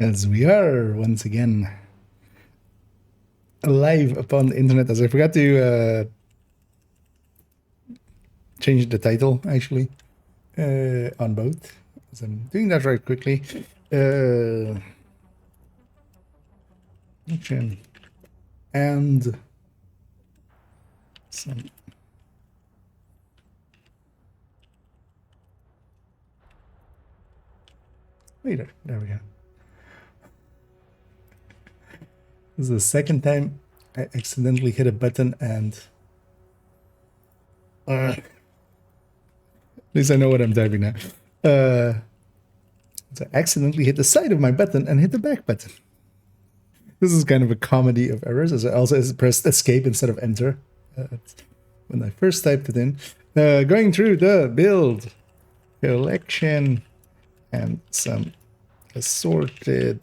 As we are once again live upon the internet, as I forgot to change the title actually on both. So I'm doing that right quickly. Action and some. Later, there we go. This is the second time I accidentally hit a button and at least I know what I'm typing now. So I accidentally hit the side of my button and hit the back button. This is kind of a comedy of errors, as I also pressed escape instead of enter when I first typed it in. Going through the build collection and some assorted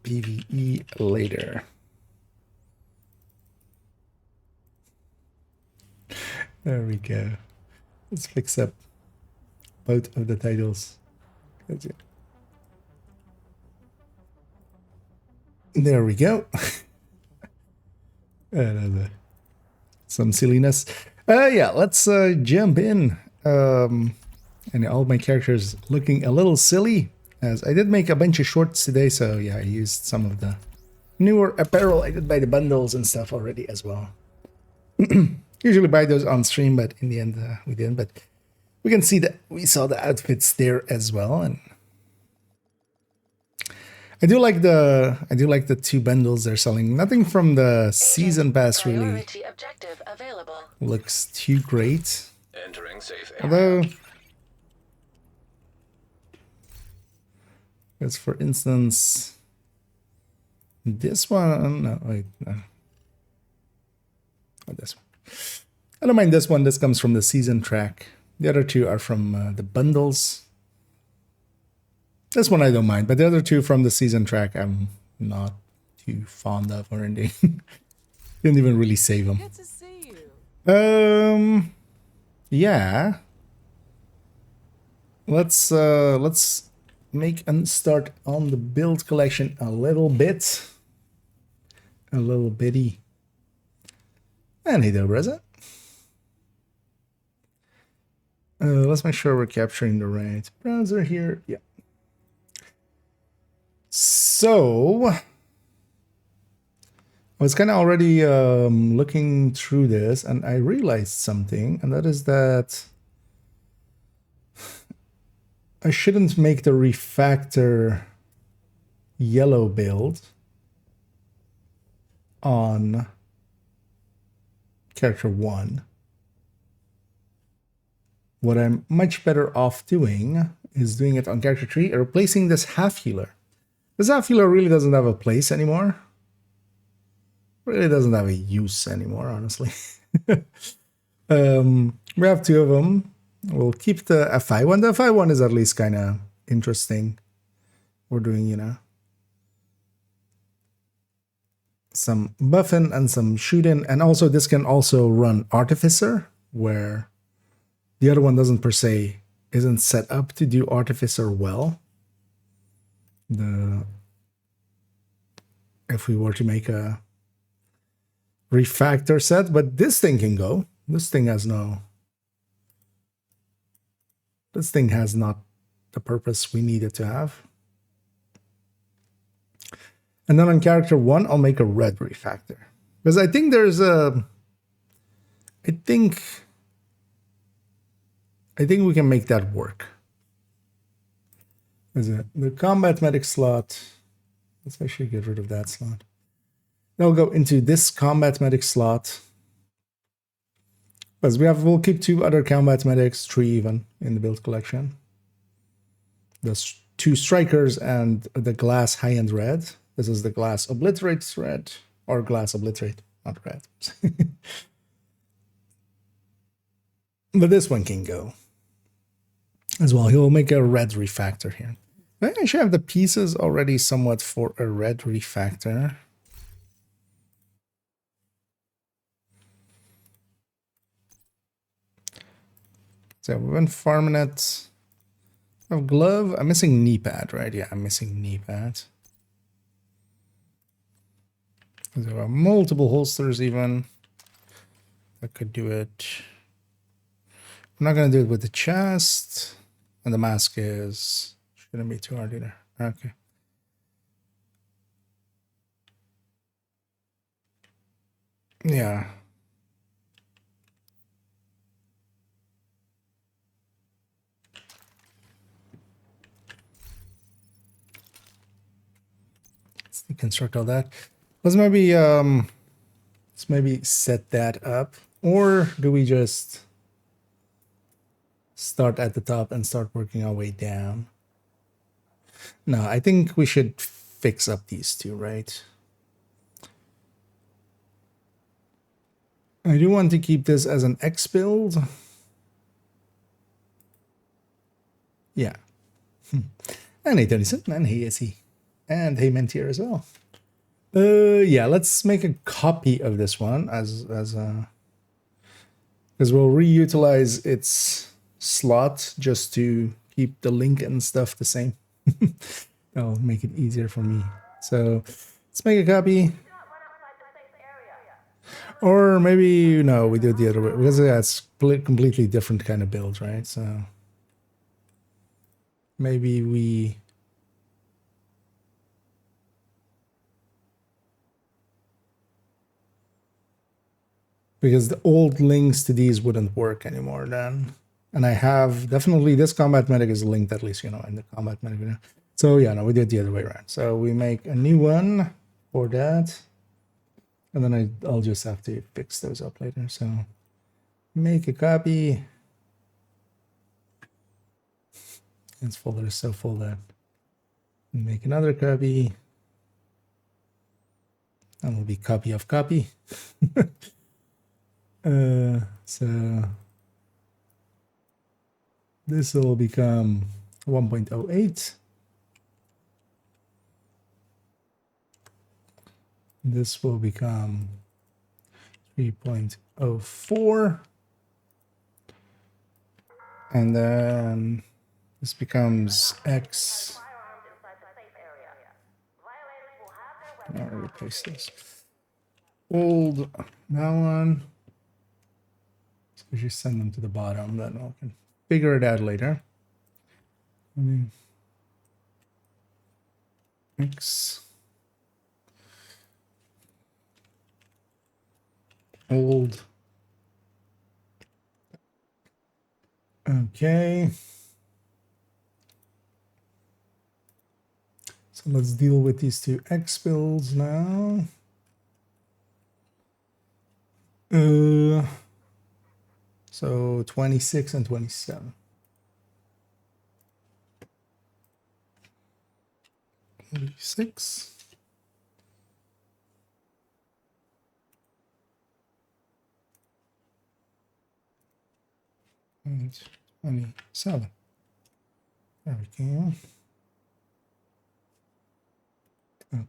PvE later. There we go. Let's fix up both of the titles. There we go. Some silliness. Yeah, let's jump in. And all my characters looking a little silly, as I did make a bunch of shorts today, so yeah, I used some of the newer apparel I did buy the bundles and stuff already as well. Usually buy those on stream, but in the end we didn't. But we can see that we saw the outfits there as well, and I do like the two bundles they're selling. Nothing from the season pass really looks too great. Although, as for instance, this one, no, wait, no. Oh, this one. I don't mind this one. This comes from the season track. The other two are from the bundles. This one I don't mind, but the other two from the season track I'm not too fond of or anything. Didn't even really save them. Good to see you. Yeah. Let's make and start on the build collection a little bit. A little bitty. And hey there, Breza. Let's make sure we're capturing the right browser here. Yeah. So, I was kind of already looking through this, and I realized something, and that is that I shouldn't make the refactor yellow build on character 1. What I'm much better off doing is doing it on character 3, replacing this half healer. This half healer really doesn't have a place anymore. Really doesn't have a use anymore, honestly. We have two of them. We'll keep the FI one. The FI one is at least kind of interesting. We're doing, you know, some buffing and some shooting. And also this can also run Artificer, where the other one doesn't per se, isn't set up to do Artificer well. If we were to make a refactor set, but this thing can go. This thing has not the purpose we need it to have. And then on character 1, I'll make a red refactor, because I think there's a, I think we can make that work. Is it the combat medic slot? Let's actually get rid of that slot. Now we'll go into this combat medic slot, because we'll keep 2 other combat medics, 3 even, in the build collection. There's 2 strikers and the glass high-end red. This is the glass obliterate red, or glass obliterate, not red. But this one can go as well. He'll make a red refactor here. I actually have the pieces already somewhat for a red refactor. So we've been farming it. Oh, glove. I'm missing knee pad, right? Yeah, I'm missing knee pad. There are multiple holsters even. I could do it. I'm not gonna do it with the chest. And the mask is shouldn't be too hard either. Okay. Yeah. Let's deconstruct all that. Let's maybe set that up. Or do we just start at the top and start working our way down? No, I think we should fix up these two, right? I do want to keep this as an X build. Yeah. And hey, Tennyson, and hey, is he. And hey, Mentier as well. Yeah, let's make a copy of this one as because we'll reutilize its slot just to keep the link and stuff the same. That'll make it easier for me. So let's make a copy. Or maybe, no, we do it the other way. Because that's completely different kind of build, right? So maybe we... Because the old links to these wouldn't work anymore then. And I have, definitely this combat medic is linked at least, you know, in the combat medic. You know? So yeah, no, we do it the other way around. So we make a new one for that. And then I'll just have to fix those up later. So make a copy. This folder is so full that make another copy. And it'll be copy of copy. So this will become 1.08. This will become 3.04. And then this becomes X. I'll replace this. Old, that one. So we just send them to the bottom, then we can figure it out later. X. Old. Okay. So let's deal with these two X builds now. So 26 and 27. 26. And 27. There we go. Oh.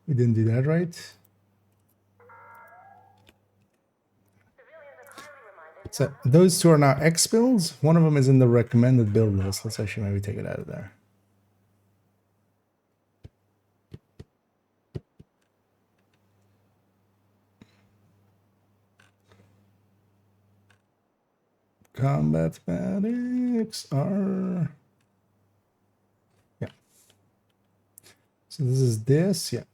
We didn't do that right. So those two are now X builds. One of them is in the recommended build list. Let's actually maybe take it out of there. Combat medics are... Yeah. So this is this, yeah.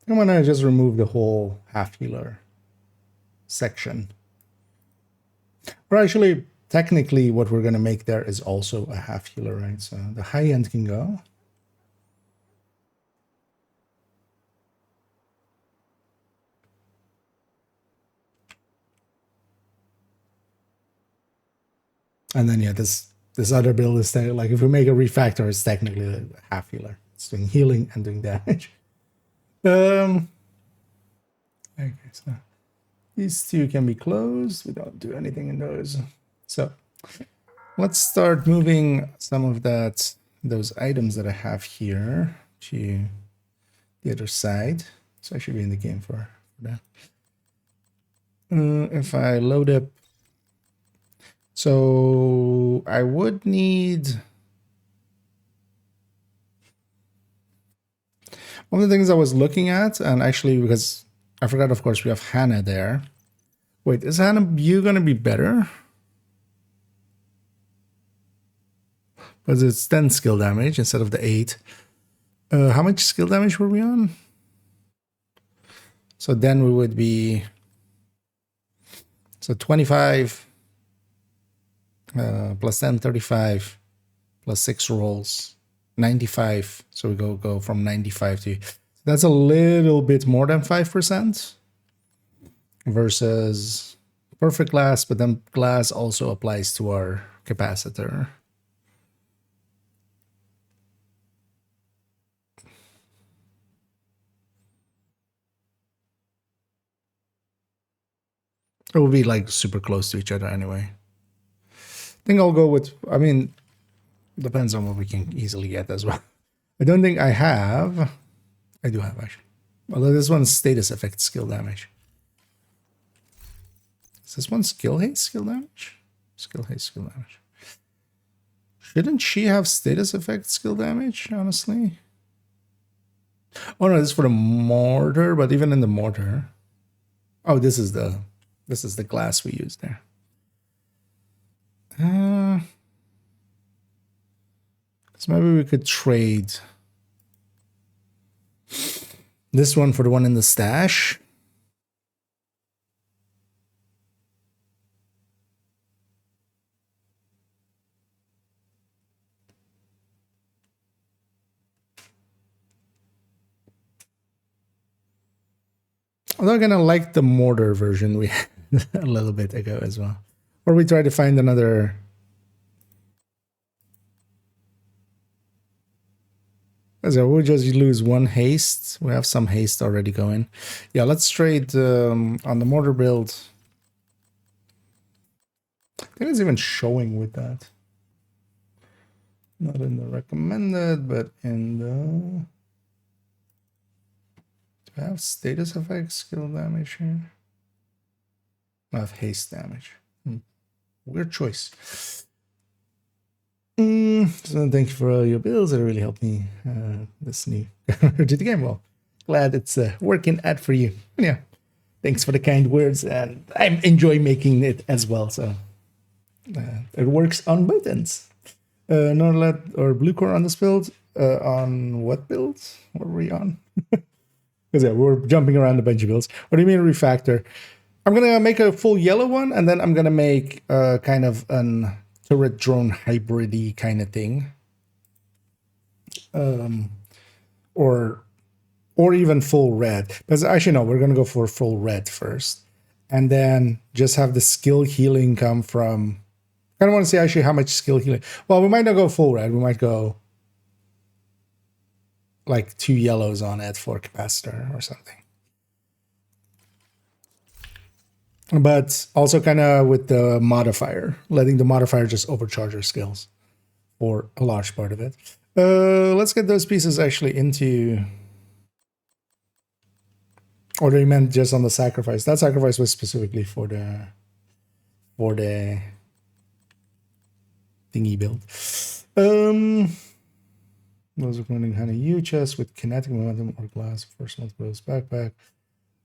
I'm gonna just remove the whole half healer section. Or actually, technically what we're gonna make there is also a half healer, right? So the high end can go. And then yeah, this other build is like if we make a refactor, it's technically a half healer. It's doing healing and doing damage. Okay, so these two can be closed. We don't do anything in those. So let's start moving some of those items that I have here to the other side. So I should be in the game for that. If I load up So I would need... One of the things I was looking at, and actually because I forgot, of course, we have Hannah there. Wait, is Hannah, you gonna be better? Because it's 10 skill damage instead of the 8. How much skill damage were we on? So then we would be... So 25 plus 10, 35 plus 6 rolls, 95. So we go from 95 to... That's a little bit more than 5% versus perfect glass, but then glass also applies to our capacitor. It will be like super close to each other anyway. I think I'll go with, I mean, depends on what we can easily get as well. I don't think I have. I do have actually. Although this one's status effect skill damage. Is this one skill haste skill damage? Skill haste skill damage. Shouldn't she have status effect skill damage, honestly? Oh no, this is for the mortar, but even in the mortar. Oh, this is the glass we used there. So maybe we could trade this one for the one in the stash. Although I'm gonna like the mortar version we had a little bit ago as well. Or we try to find another. So we'll just lose one haste. We have some haste already going. Yeah, let's trade on the mortar build. I think it's even showing with that. Not in the recommended, but in the... Do I have status effect skill damage here? I have haste damage. Weird choice. So thank you for all your builds. It really helped me this new to the game. Well, glad it's working out for you. Yeah, thanks for the kind words, and I enjoy making it as well. So it works on both ends. No lead or blue core on this build. On what build? What were we on? Because yeah, we're jumping around a bunch of builds. What do you mean refactor? I'm gonna make a full yellow one, and then I'm gonna make kind of an turret drone hybrid-y kind of thing, or even full red. Because actually no, we're gonna go for full red first, and then just have the skill healing come from. I don't want to see actually how much skill healing. Well, we might not go full red. We might go like 2 yellows on it for capacitor or something. But also kind of with the modifier, letting the modifier just overcharge our skills for a large part of it. Let's get those pieces actually into... Or they meant just on the sacrifice. That sacrifice was specifically for the thingy build. Those are running Hannah U chest with kinetic momentum or glass. First multiple backpack.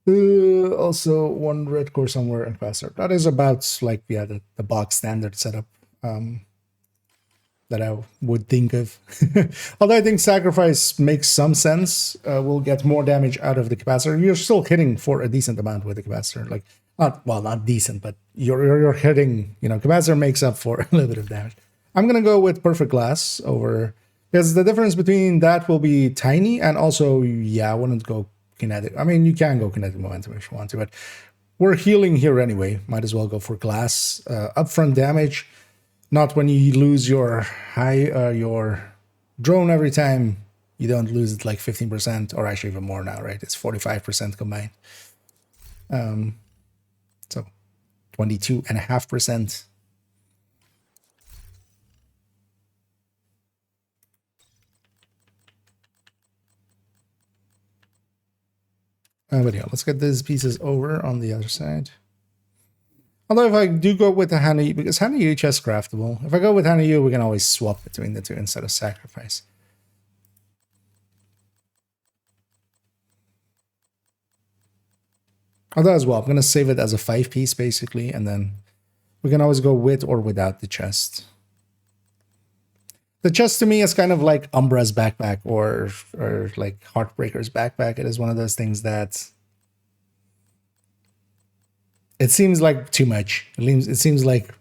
Also one red core somewhere and faster. That is about like, yeah, the box standard setup that I would think of. Although I think sacrifice makes some sense. We'll get more damage out of the capacitor. You're still hitting for a decent amount with the capacitor. Like, not decent, but you're hitting, capacitor makes up for a little bit of damage. I'm gonna go with perfect glass over, because the difference between that will be tiny, and also, yeah, I wouldn't go kinetic. I mean, you can go kinetic momentum if you want to, but we're healing here anyway. Might as well go for glass. Upfront damage, not when you lose your your drone every time. You don't lose it like 15%, or actually even more now, right? It's 45% combined. So 22.5%. But yeah, let's get these pieces over on the other side. Although if I do go with the Hana Yu, because Hana Yu chest craftable, if I go with Hana Yu, we can always swap between the two instead of sacrifice. Although as well, I'm going to save it as a 5-piece basically, and then we can always go with or without the chest. The chest to me is kind of like Umbra's backpack or like Heartbreaker's backpack. It is one of those things that it seems like too much. It seems like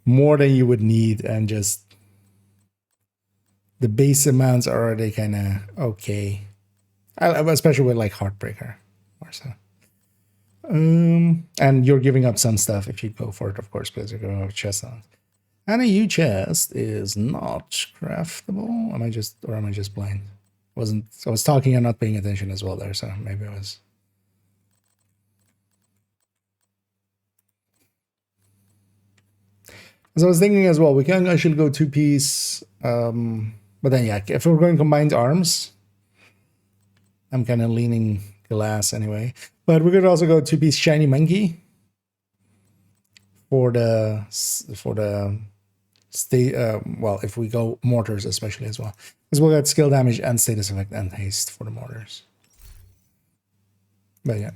more than you would need, and just the base amounts are already kind of okay. Especially with like Heartbreaker or so. And you're giving up some stuff if you go for it, of course, because you're going to have chest on. And a U chest is not craftable. Am I just blind? I was talking and not paying attention as well there, so maybe I was. As I was thinking as well, we can actually go 2-piece. But then yeah, if we're going combined arms, I'm kind of leaning glass anyway. But we could also go 2-piece shiny monkey for the well, if we go mortars especially as well, because we'll get skill damage and status effect and haste for the mortars. But yeah,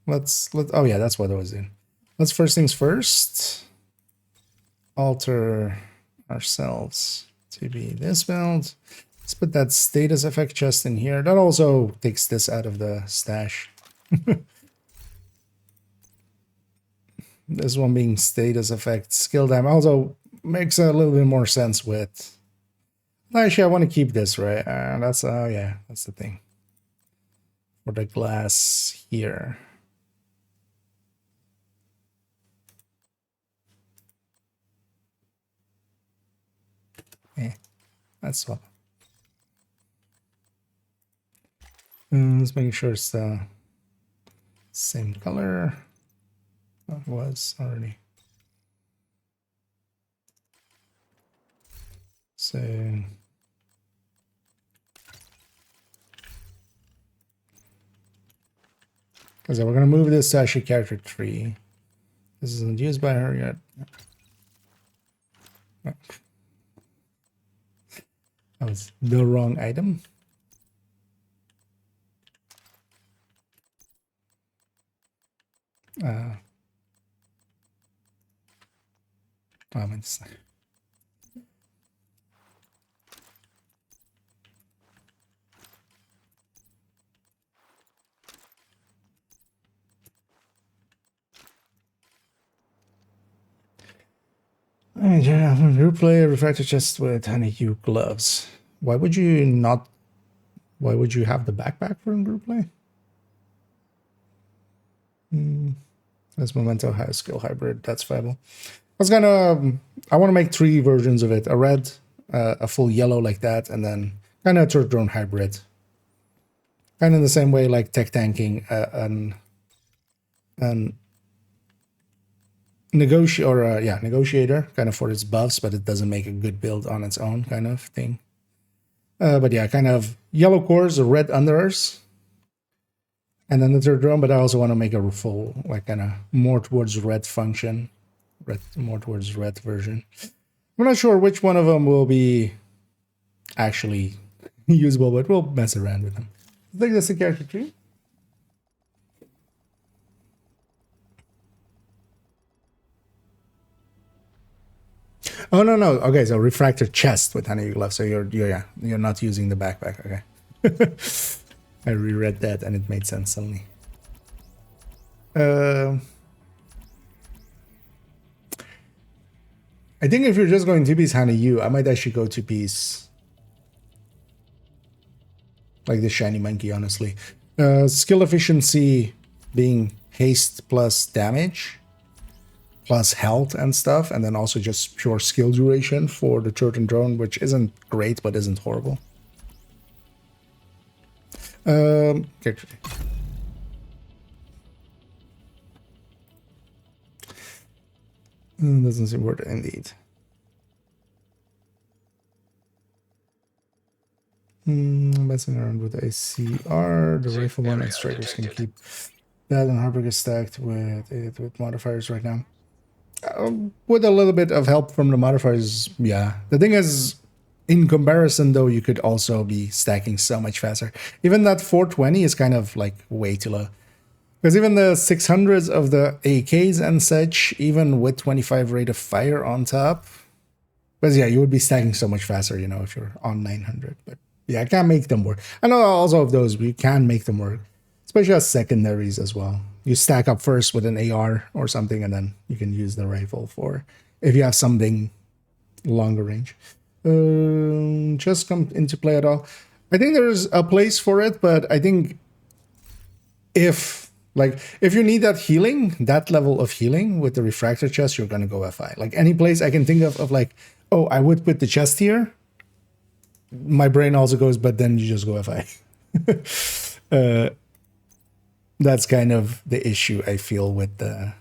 let's oh yeah, that's what I was doing. Let's first things first, alter ourselves to be this build. Let's put that status effect chest in here. That also takes this out of the stash. This one being status effect skill damage also makes a little bit more sense with. Actually, I want to keep this, right? That's yeah, that's the thing. For the glass here. Yeah, that's swap. Let's make sure it's the same color. Oh, it was already. So because we're gonna move this to actually character tree. This isn't used by her yet. Oh. That was the wrong item. It's yeah, group play refractor chest with honeydew gloves. Why would you not? Why would you have the backpack for in group play? That's Memento high skill hybrid. That's viable. I was gonna. I want to make 3 versions of it: a red, a full yellow like that, and then kind of a turret drone hybrid. Kind of in the same way like tech tanking an negotiator kind of for its buffs, but it doesn't make a good build on its own kind of thing. But yeah, kind of yellow cores, red underers, and then the third drone. But I also want to make a full like kind of more towards red function, more towards red version. I'm not sure which one of them will be actually usable, but we'll mess around with them. I think that's the character tree. Oh no. Okay, so refractor chest with honey glove. So you're not using the backpack. Okay. I reread that and it made sense suddenly. I think if you're just going 2-piece Hana Yu, I might actually go 2-piece like the shiny monkey, honestly. Skill efficiency being haste plus damage plus health and stuff, and then also just pure skill duration for the turret and drone, which isn't great but isn't horrible. Character. Doesn't seem worth it indeed. Messing around with ACR, the rifle one and strikers can keep. That and Heartbreak is stacked with modifiers right now. With a little bit of help from the modifiers, yeah. The thing is, in comparison though, you could also be stacking so much faster. Even that 420 is kind of like way too low. Because even the 600s of the AKs and such, even with 25 rate of fire on top, because yeah, you would be stacking so much faster, you know, if you're on 900. But yeah, I can't make them work. I know also of those, we can make them work, especially as secondaries as well. You stack up first with an AR or something, and then you can use the rifle for if you have something longer range. Just come into play at all. I think there's a place for it, but I think if you need that healing, that level of healing with the refractor chest, you're gonna go FI. Like any place I can think of like, oh, I would put the chest here. My brain also goes, but then you just go FI. That's kind of the issue I feel with that.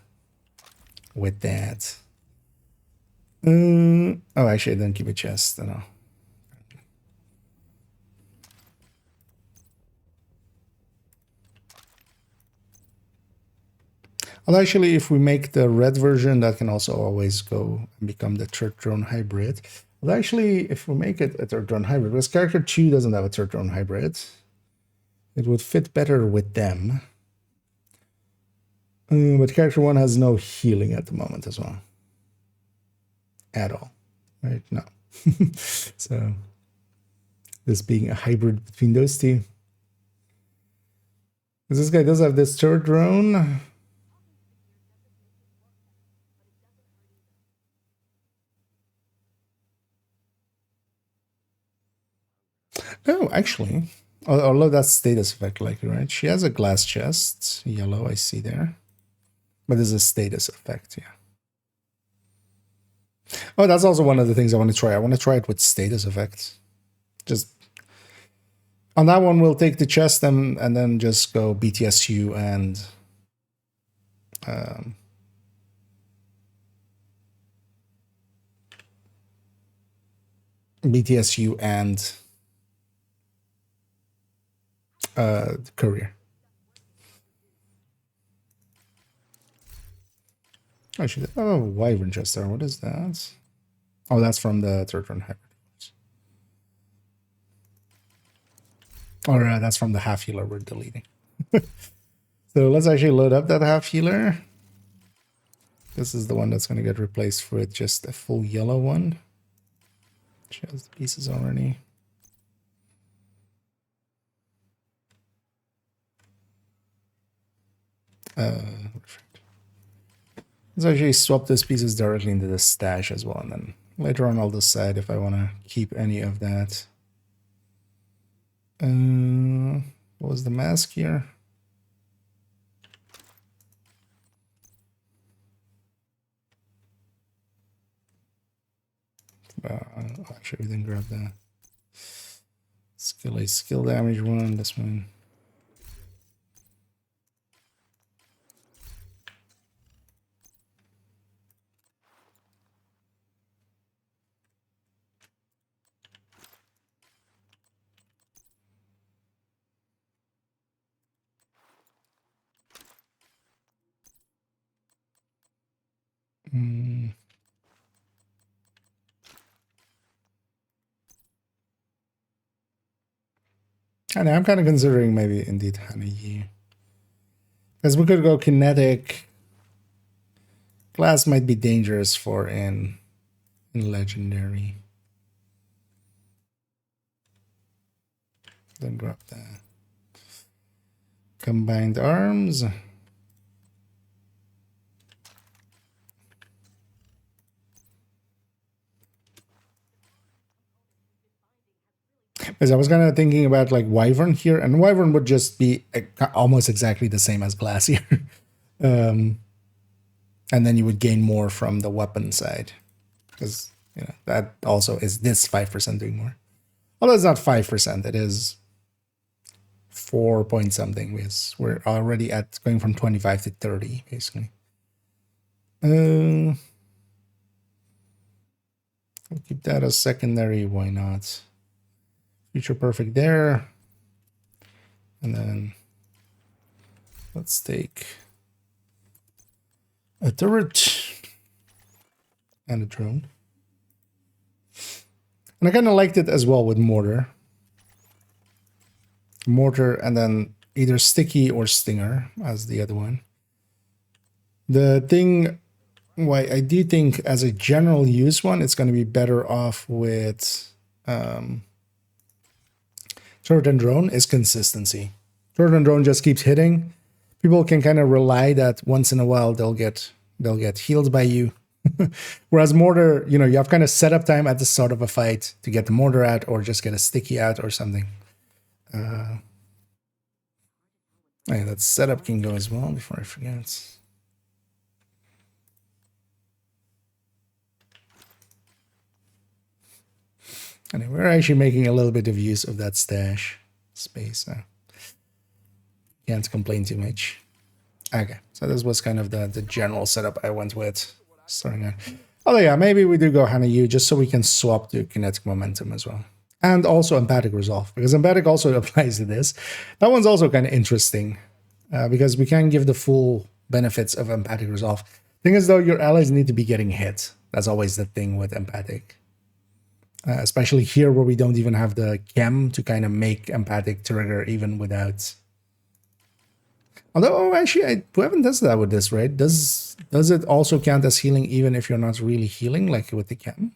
Oh, actually, I didn't keep a chest. No. Well, actually, if we make the red version, that can also always go and become the third drone hybrid. Well, actually, if we make it a third drone hybrid, because character 2 doesn't have a third drone hybrid, it would fit better with them. But character 1 has no healing at the moment as well. At all. Right? No. So, this being a hybrid between those two. Because this guy does have this third drone. Oh, actually, although that's status effect likely, right? She has a glass chest, yellow, I see there. But there's a status effect, yeah. Oh, that's also one of the things I want to try. I want to try it with status effects. Just on that one, we'll take the chest and then just go BTSU and BTSU and courier. Actually, oh, wyvern chest there. What is that? Oh, that's from the third run hybrid. Or that's from the half healer we're deleting. So let's actually load up that half healer. This is the one that's going to get replaced with just a full yellow one. She has the pieces already. Let's actually swap those pieces directly into the stash as well, and then later on I'll decide if I want to keep any of that. What was the mask here? Actually, we didn't grab that. Skill damage one, this one. And I'm kind of considering maybe indeed Honey. Because we could go kinetic. Glass might be dangerous for in legendary. Then grab the combined arms. Because I was kind of thinking about like wyvern here, and wyvern would just be almost exactly the same as glass here. And then you would gain more from the weapon side, because you know that also is this 5% doing more. Although it's not 5%, it is 4 point something. Because we're already at going from 25 to 30 basically. I'll keep that as secondary. Why not? Future perfect there, and then Let's take a turret and a drone. And I kind of liked it as well with mortar. Mortar and then either sticky or stinger as the other one. The thing why I do think as a general use one, it's going to be better off with turret and drone is consistency. Turret and drone just keeps hitting. People can kind of rely that once in a while they'll get healed by you. Whereas mortar, you know, you have kind of setup time at the start of a fight to get the mortar out or just get a sticky out or something. Yeah, that setup can go as well before I forget. And we're actually making a little bit of use of that stash space. So can't complain too much. Okay, so this was kind of the general setup I went with starting out. Oh yeah, maybe we do go Hanayu just so we can swap to kinetic momentum as well. And also empathic resolve, because empathic also applies to this. That one's also kind of interesting because we can give the full benefits of empathic resolve. Thing is though, your allies need to be getting hit. That's always the thing with empathic. Especially here where we don't even have the chem to kind of make empathic trigger even without. Although actually we haven't done that with this, right? Does it also count as healing even if you're not really healing like with the chem?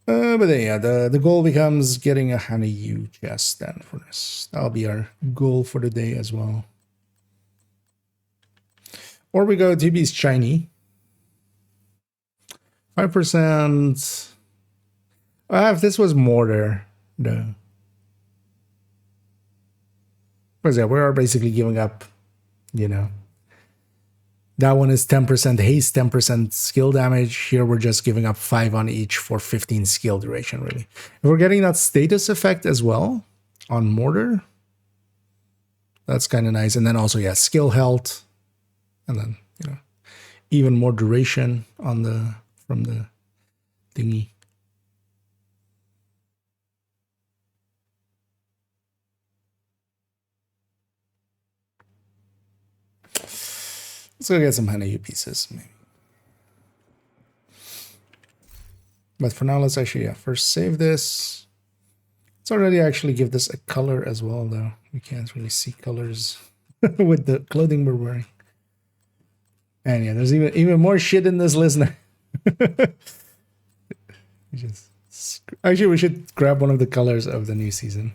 But then, yeah, the goal becomes getting a Hanayu chest then for this. That'll be our goal for the day as well. Or we go TB's shiny. 5%. If this was mortar, no. Because yeah, we are basically giving up, you know. That one is 10% haste, 10% skill damage. Here we're just giving up 5 on each for 15 skill duration, really. If we're getting that status effect as well on mortar, that's kind of nice. And then also, yeah, skill health. And then, you know, even more duration on the from the thingy. Let's go get some Hanayu pieces, maybe. But for now, let's actually, yeah, first save this. Let's already actually give this a color as well, though. We can't really see colors with the clothing we're wearing. And yeah, there's even more shit in this list now. Actually, we should grab one of the colors of the new season.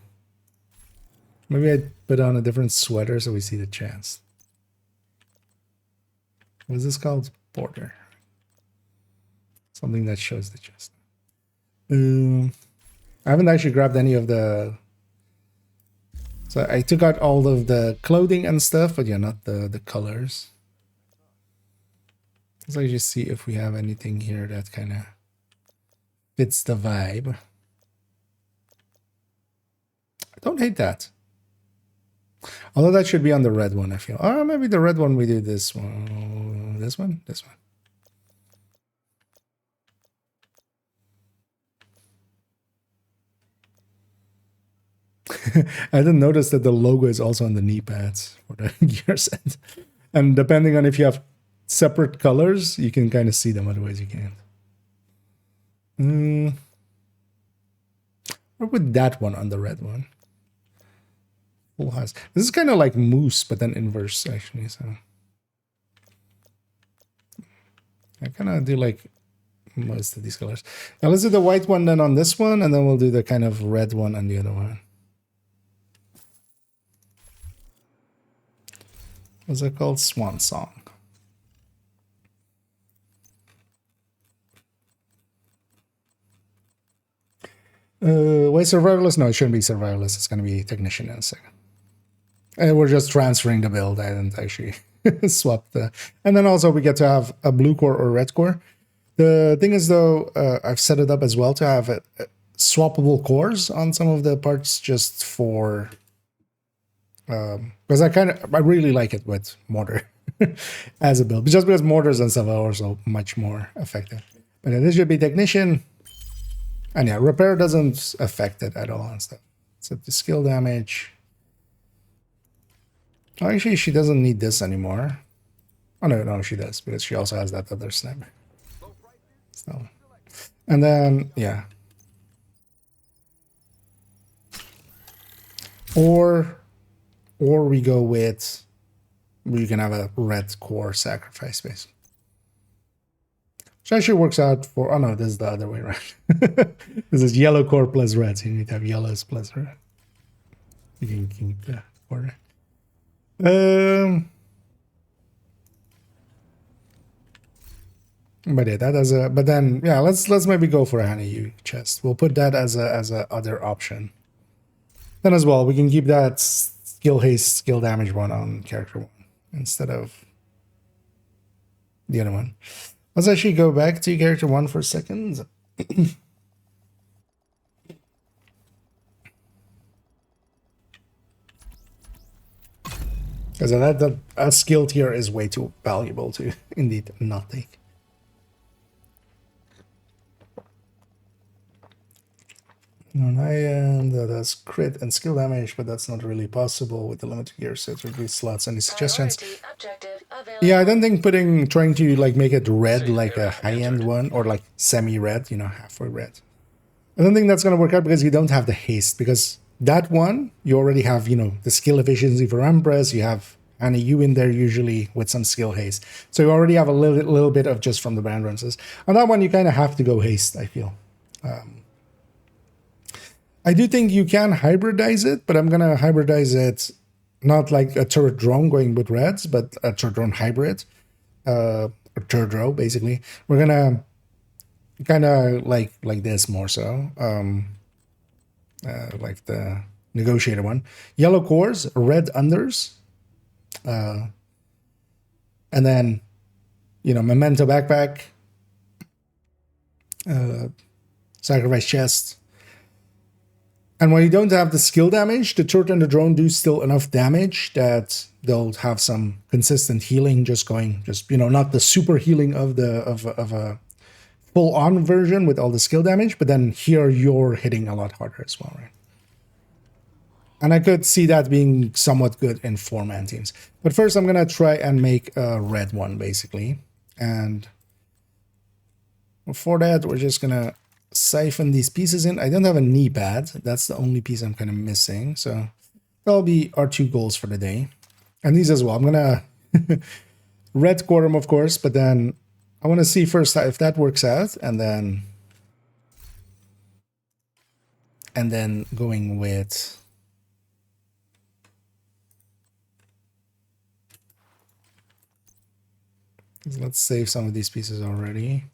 Maybe I'd put on a different sweater so we see the chest. What is this called? Border. Something that shows the chest. I haven't actually grabbed any of the... So I took out all of the clothing and stuff, but yeah, not the colors. Let's actually see if we have anything here that kind of fits the vibe. I don't hate that. Although that should be on the red one, I feel. Oh, maybe the red one we do this one. This one? This one. I didn't notice that the logo is also on the knee pads for the gear set. And depending on if you have separate colors, you can kind of see them, otherwise you can't. Or with that one on the red one. Full house. This is kind of like moose, but then inverse actually. So I kind of do like most of these colors. Now let's do the white one then on this one, and then we'll do the kind of red one on the other one. What's it called? Swan Song. Why survivalist? No, it shouldn't be survivalist. It's going to be technician in a second. And we're just transferring the build. I didn't actually swap the... And then also we get to have a blue core or red core. The thing is though, I've set it up as well to have swappable cores on some of the parts just for... because I really like it with mortar as a build. Just because mortars and stuff are also much more effective. But this should be technician. And yeah, repair doesn't affect it at all and stuff. So the skill damage, Oh, actually, she doesn't need this anymore. Oh, no, she does, because she also has that other sniper. So, and then, yeah. Or we go with, we can have a red core sacrifice base. Which actually works out for, oh no, this is the other way around. This is yellow core plus red, so you need to have yellows plus red. You can keep the order. But yeah, that as a, but then yeah, let's maybe go for a honey chest. We'll put that as a other option. Then as well, we can keep that skill haste, skill damage one on character one instead of the other one. Let's actually go back to character one for a second. Because that skill tier is way too valuable to indeed not take. On high end, that's crit and skill damage, but that's not really possible with the limited gear set reduce slots. Any suggestions? Yeah, I don't think trying to like make it red like a high end one or like semi red, you know, halfway red. I don't think that's gonna work out because you don't have the haste. Because that one you already have, you know, the skill efficiency for Empress. You have Annie U in there usually with some skill haste, so you already have a little bit of just from the brand runs. On that one, you kind of have to go haste. I feel. I do think you can hybridize it, but I'm going to hybridize it not like a turret drone going with reds, but a turret drone hybrid, or turret row, basically. We're going to kind of like this more so, like the negotiator one. Yellow cores, red unders, and then, you know, memento backpack, sacrifice chest. And when you don't have the skill damage, the turret and the drone do still enough damage that they'll have some consistent healing, just you know, not the super healing of a full on version with all the skill damage, but then here you're hitting a lot harder as well, right? And I could see that being somewhat good in 4-man teams. But first I'm gonna try and make a red one basically. And for that, we're just gonna siphon these pieces in. I don't have a knee pad. That's the only piece I'm kind of missing. So that'll be our 2 goals for the day. And these as well. I'm gonna red core them, of course, but then I want to see first if that works out, and then going with let's save some of these pieces already.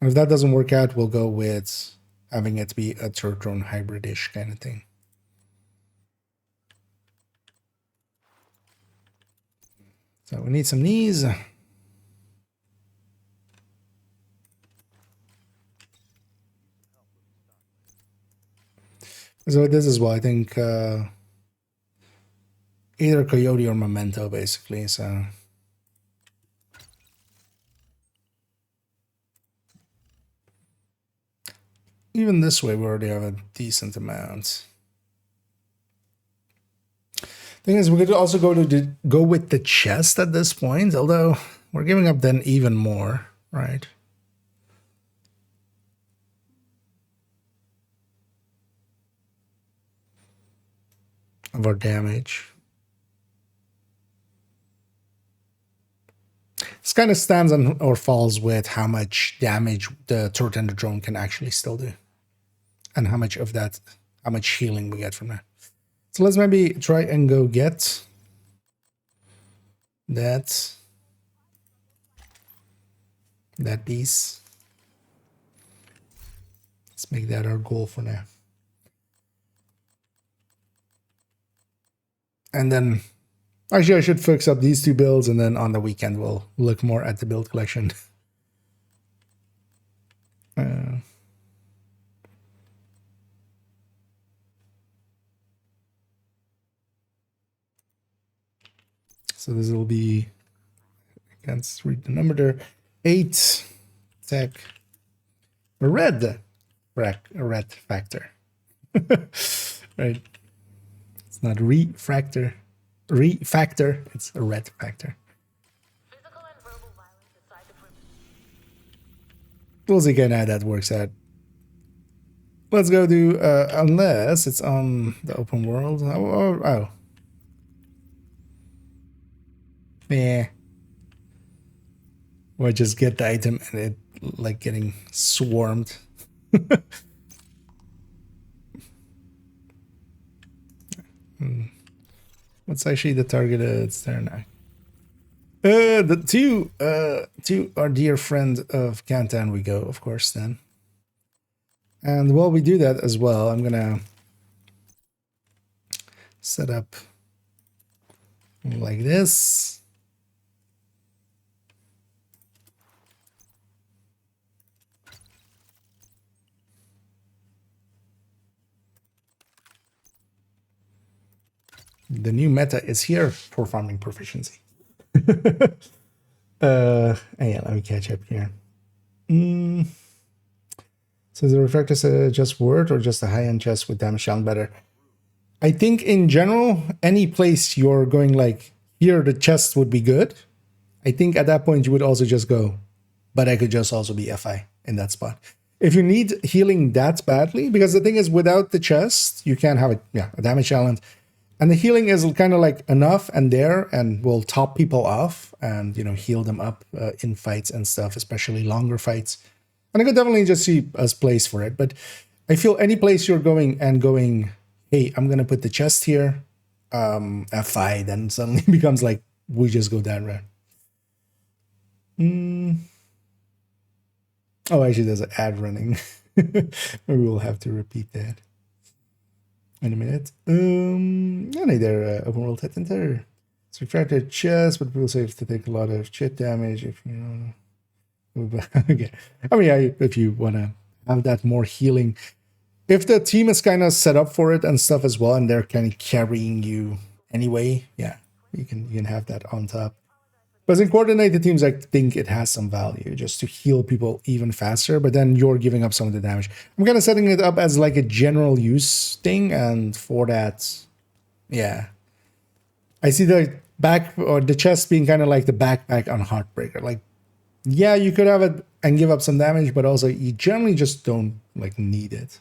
And if that doesn't work out, we'll go with having it be a turret drone hybrid-ish kind of thing. So we need some knees. So this is what I think either Coyote or Memento basically, so even this way we already have a decent amount. Thing is, we could also go with the chest at this point, although we're giving up then even more, right? Of our damage. This kind of stands on or falls with how much damage the turret and the drone can actually still do. And how much of that, how much healing we get from that. So let's maybe try and go get that piece. Let's make that our goal for now. And then, actually I should fix up these 2 builds, and then on the weekend we'll look more at the build collection. So this will be, I can't read the number there, 8 tech, a red factor. Right. It's not refractor. Refactor. It's a red factor. Physical and verbal violence aside the perimeter. We'll see kind of how that works out. Let's go to, unless it's on the open world. Oh. Yeah. Or just get the item and it, like, getting swarmed. What's actually the target? It's there now. The to our dear friend of Kantan we go, of course, then. And while we do that as well, I'm gonna set up like this. The new meta is here for farming proficiency. Yeah, let me catch up here. So the refractor is just word or just a high-end chest with damage sound better? I think in general, any place you're going like here, the chest would be good. I think at that point you would also just go, but I could just also be FI in that spot. If you need healing that badly, because the thing is without the chest, you can't have a damage challenge. And the healing is kind of like enough and there and will top people off and, you know, heal them up in fights and stuff, especially longer fights. And I could definitely just see us place for it. But I feel any place you're going, hey, I'm going to put the chest here, F5, then suddenly becomes like, we just go that route. Oh, actually, there's an ad running. Maybe we'll have to repeat that in a minute. Hey there, open world head enter. It's refracted chest, but people say to take a lot of shit damage if you know. Okay. I mean, yeah, if you want to have that more healing. If the team is kind of set up for it and stuff as well, and they're kind of carrying you anyway, yeah, you can have that on top. But in coordinated teams, I think it has some value just to heal people even faster, but then you're giving up some of the damage. I'm kind of setting it up as like a general use thing, and for that, yeah. I see the back or the chest being kind of like the backpack on Heartbreaker. Like, yeah, you could have it and give up some damage, but also you generally just don't like need it.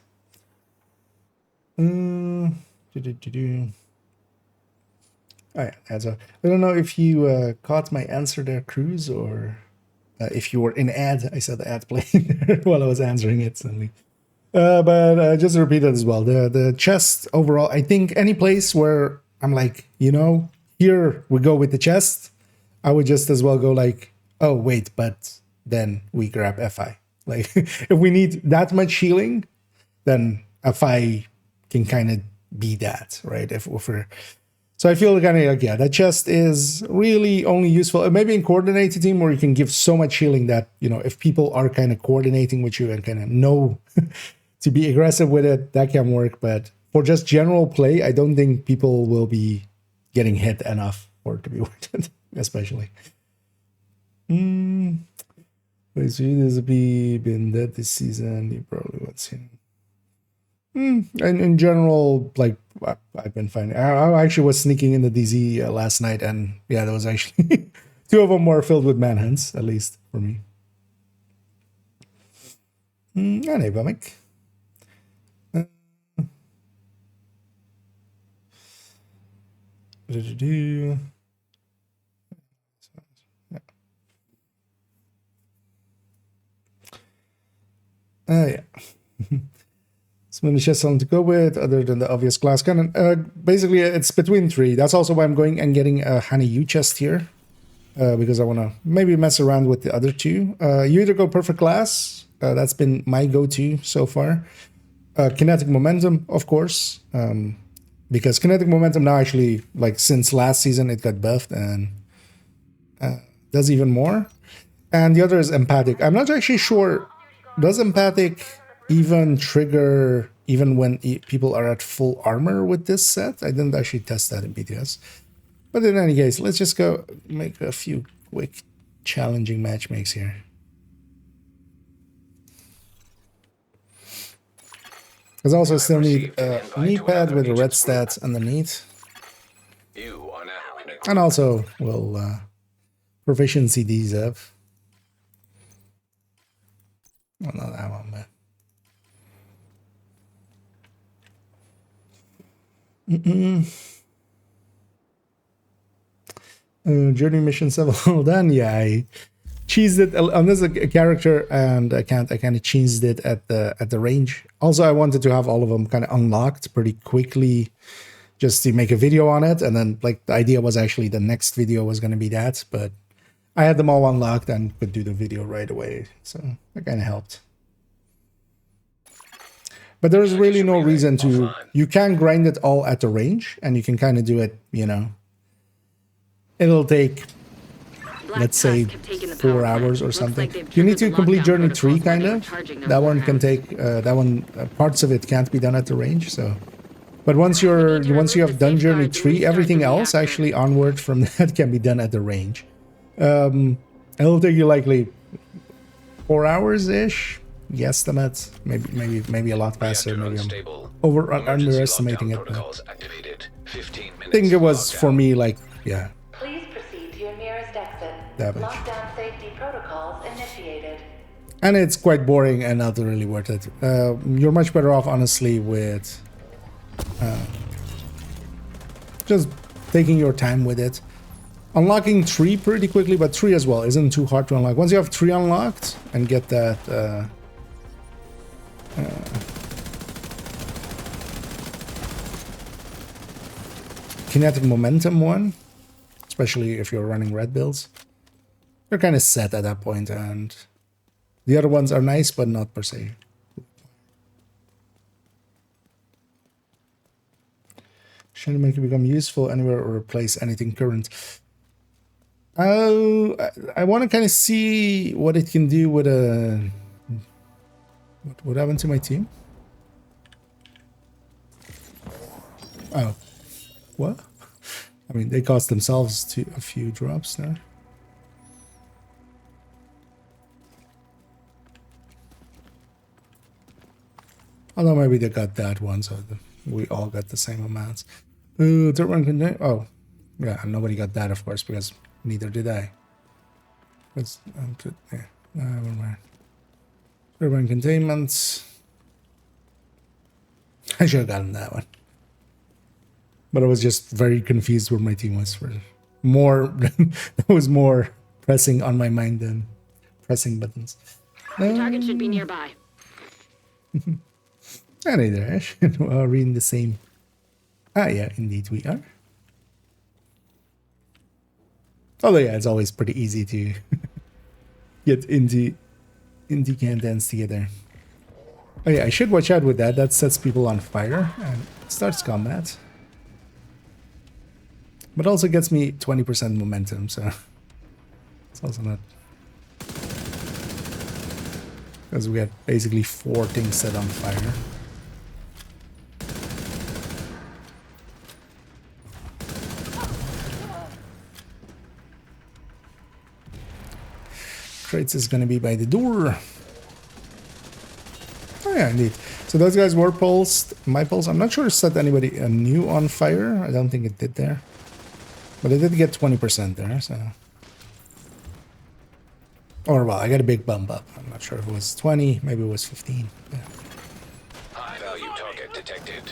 Oh yeah, that's a. I don't know if you caught my answer there, Cruz, or if you were in ad. I saw the ad playing there while I was answering it suddenly. But just to repeat it as well. The chest overall, I think any place where I'm like, you know, here we go with the chest, I would just as well go like, oh wait, but then we grab FI. Like if we need that much healing, then FI can kind of be that, right? If we're so I feel kind of like, yeah, that chest is really only useful maybe in coordinated team where you can give so much healing that, you know, if people are kind of coordinating with you and kind of know to be aggressive with it, that can work. But for just general play, I don't think people will be getting hit enough for it to be worth it, especially. Wait, so this been dead this season? You probably won't see him. And in general, like I've been fine. I actually was sneaking in the DZ last night, and yeah, there was actually 2 of them were filled with manhunts, at least for me. Nee, ben ik. Yeah. So many chests on to go with, other than the obvious glass cannon. Basically, it's between 3. That's also why I'm going and getting a Honey U chest here. Because I want to maybe mess around with the other 2. You either go Perfect Glass. That's been my go-to so far. Kinetic Momentum, of course. Because Kinetic Momentum now actually, like since last season, it got buffed and does even more. And the other is Empathic. I'm not actually sure, does Empathic even trigger even when people are at full armor with this set? I didn't actually test that in BTS. But in any case, let's just go make a few quick challenging match makes here. Because I also still need a knee pad with the red stats underneath. And also, we'll proficiency these up. Well, not that one, but. Journey mission 7 well done. Yeah, I cheesed it on this character, and I kind of cheesed it at the range. Also, I wanted to have all of them kind of unlocked pretty quickly, just to make a video on it. And then, like, the idea was actually the next video was going to be that, but I had them all unlocked and could do the video right away, so that kind of helped. But there's really no reason to. You can grind it all at the range, and you can kind of do it, you know. It'll take, let's say, 4 hours or something. You need to complete Journey 3, kind of. That one can take, parts of it can't be done at the range, so. But once you have done Journey 3, everything else, actually, onward from that can be done at the range. It'll take you likely 4 hours-ish. Guesstimate, maybe a lot faster. Maybe I'm underestimating it. I think it was for me like, yeah. Please proceed to your nearest exit. Damage. Lockdown safety protocols initiated. And it's quite boring and not really worth it. You're much better off, honestly, with just taking your time with it. Unlocking 3 pretty quickly, but 3 as well isn't too hard to unlock. Once you have 3 unlocked and get that kinetic momentum one, especially if you're running red builds, you're kind of set at that point, and the other ones are nice, but not per se. Should make it become useful anywhere or replace anything current. I want to kind of see what it can do with a. What happened to my team? Oh, what? I mean, they cost themselves to a few drops now. Although maybe they got that one, so we all got the same amounts. Third one can. Oh, yeah, nobody got that, of course, because neither did I. Let's yeah, never mind. Urban containment. I should have gotten that one. But I was just very confused where my team was. For more, that was more pressing on my mind than pressing buttons. The target should be nearby. And either we're all reading the same. Ah, yeah, indeed we are. Although, yeah, it's always pretty easy to get into contents together. Oh yeah, I should watch out with that. That sets people on fire and starts combat. But also gets me 20% momentum, so it's also not. Because we had basically 4 things set on fire. Crates is gonna be by the door. Oh yeah, indeed. So those guys were pulsed. My pulse, I'm not sure it set anybody new on fire. I don't think it did there. But I did get 20% there, so. Or well, I got a big bump up. I'm not sure if it was 20, maybe it was 15. Yeah. High value target detected.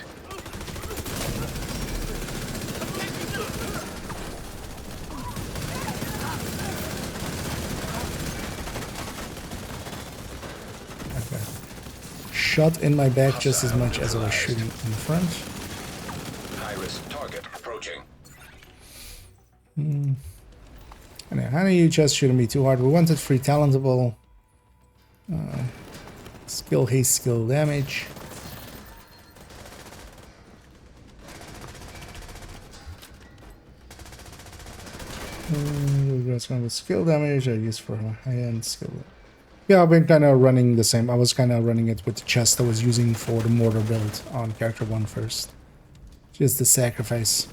Okay. Shot in my back just as much as I was shooting in the front. High-risk target approaching. And how do you just shouldn't be too hard? We wanted free talentable. Skill haste, skill damage. That's kind of skill damage I use for high-end skill. Yeah, I've been kind of running the same. I was kind of running it with the chest I was using for the mortar build on character 1 first. Just the sacrifice.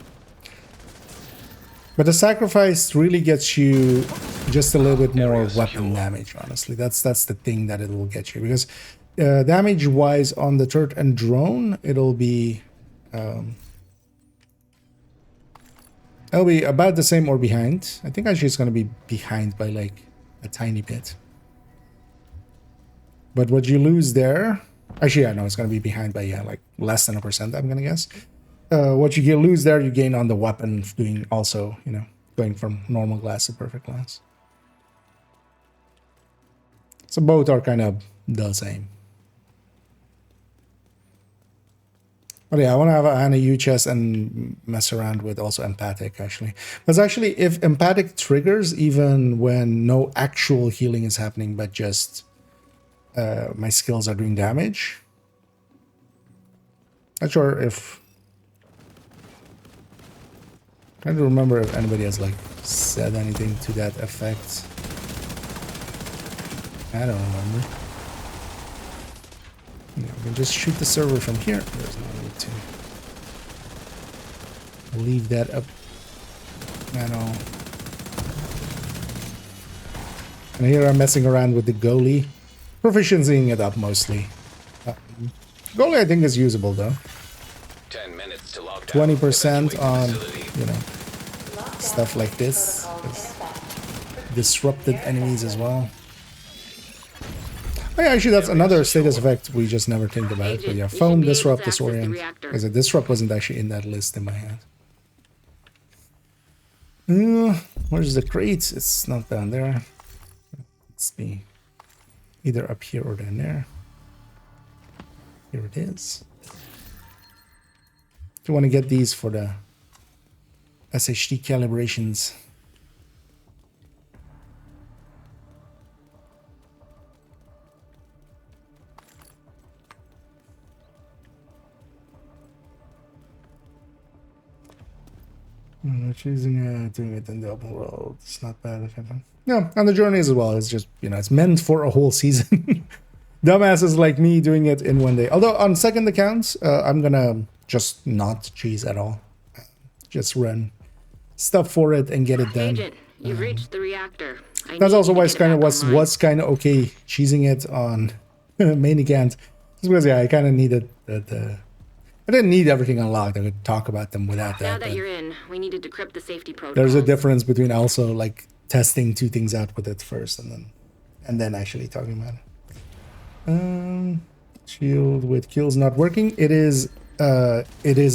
But the sacrifice really gets you just a little bit more weapon damage, honestly. That's the thing that it will get you. Because damage-wise on the turret and drone, it'll be... I'll be about the same or behind. I think actually it's going to be behind by like a tiny bit. But what you lose there... Actually, I know it's going to be behind by, yeah, like less than 1%, I'm going to guess. What you lose there, you gain on the weapon doing also, you know, going from normal glass to perfect glass. So both are kind of the same. But yeah, I want to have a U chest and mess around with also empathic, actually. Because actually, if empathic triggers even when no actual healing is happening, but just my skills are doing damage. Not sure if... Trying to remember if anybody has like said anything to that effect. I don't remember. Yeah, we can just shoot the server from here. There's no need to leave that up at all. And here I'm messing around with the goalie. Proficiencying it up mostly. Goalie I think is usable though. 10 minutes to lock 20% on, facility. you know, stuff like this. Disrupted enemies as well. Oh yeah, actually that's another status effect we just never think about. But yeah, foam, disrupt, disorient. Because the disrupt wasn't actually in that list in my head. Where's the crate? It's not down there. Let's be either up here or down there. Here it is. Do you want to get these for the SHD calibrations? Choosing doing it in the open world. It's not bad if ever. No, and the journey as well. It's just, you know, it's meant for a whole season. Dumbasses like me doing it in one day. Although on second account, I'm gonna just not cheese at all. Just run stuff for it and get it done. Agent, you've reached the reactor. That's also why it's kind of was kind of okay cheesing it on main account. Just because yeah, I kind of needed that. I didn't need everything unlocked. I could talk about them without that. Now that you're in, we need to decrypt the safety protocols. There's a difference between also like testing two things out with it first and then actually talking about it. Shield with kills not working. It is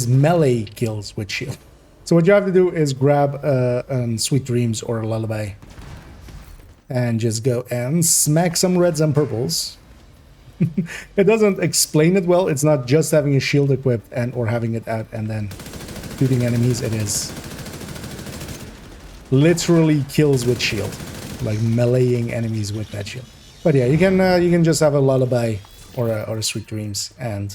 melee kills with shield. So what you have to do is grab Sweet Dreams or a Lullaby and just go and smack some reds and purples. It doesn't explain it well. It's not just having a shield equipped and or having it out and then shooting enemies. It is literally kills with shield, like meleeing enemies with that shield. But yeah, you can just have a Lullaby or a Sweet Dreams and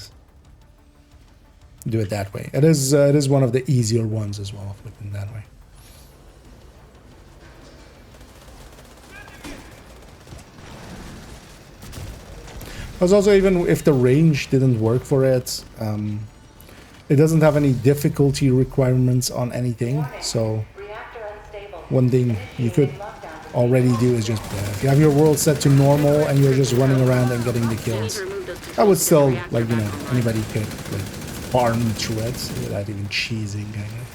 do it that way. It is one of the easier ones as well, flipping that way. Because also even if the range didn't work for it, it doesn't have any difficulty requirements on anything. So one thing you could already do is just if you have your world set to normal and you're just running around and getting the kills, I would still, like, you know, anybody could like farm through it without even cheesing, kind of.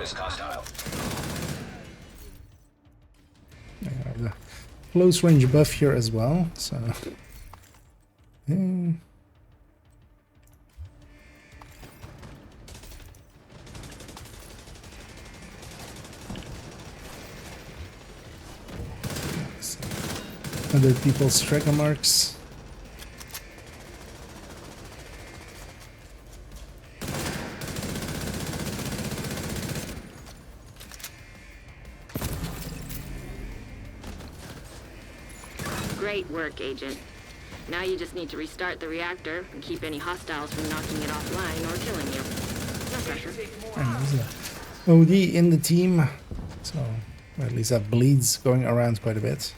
Hostile. I have the close range buff here as well, so yeah. Other people's trigger marks. Great work, Agent. Now you just need to restart the reactor and keep any hostiles from knocking it offline or killing you. No pressure. And there's a OD in the team, so at least that bleeds going around quite a bit.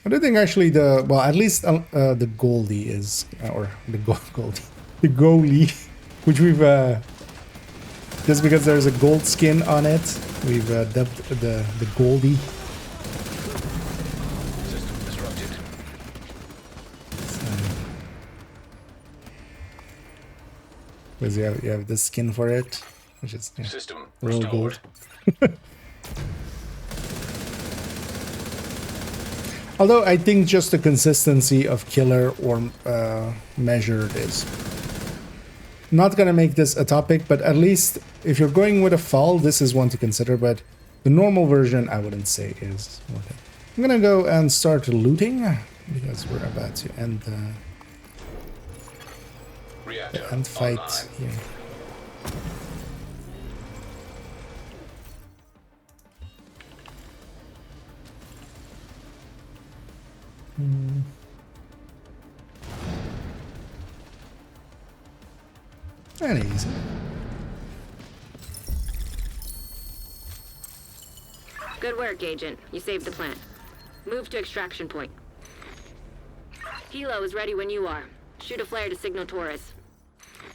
I don't think actually at least the Goldie is, or the Goldie, the goalie, which we've just because there's a gold skin on it, we've dubbed the Goldie. Because you have the skin for it, which is System real restored. gold. Although I think just the consistency of killer or measured is not gonna make this a topic, but at least if you're going with a fall, this is one to consider, but the normal version I wouldn't say is worth it. I'm gonna go and start looting because we're about to end the Reactor end fight online. here. And easy. Good work, Agent. You saved the plant. Move to extraction point. Hilo is ready when you are. Shoot a flare to signal Taurus.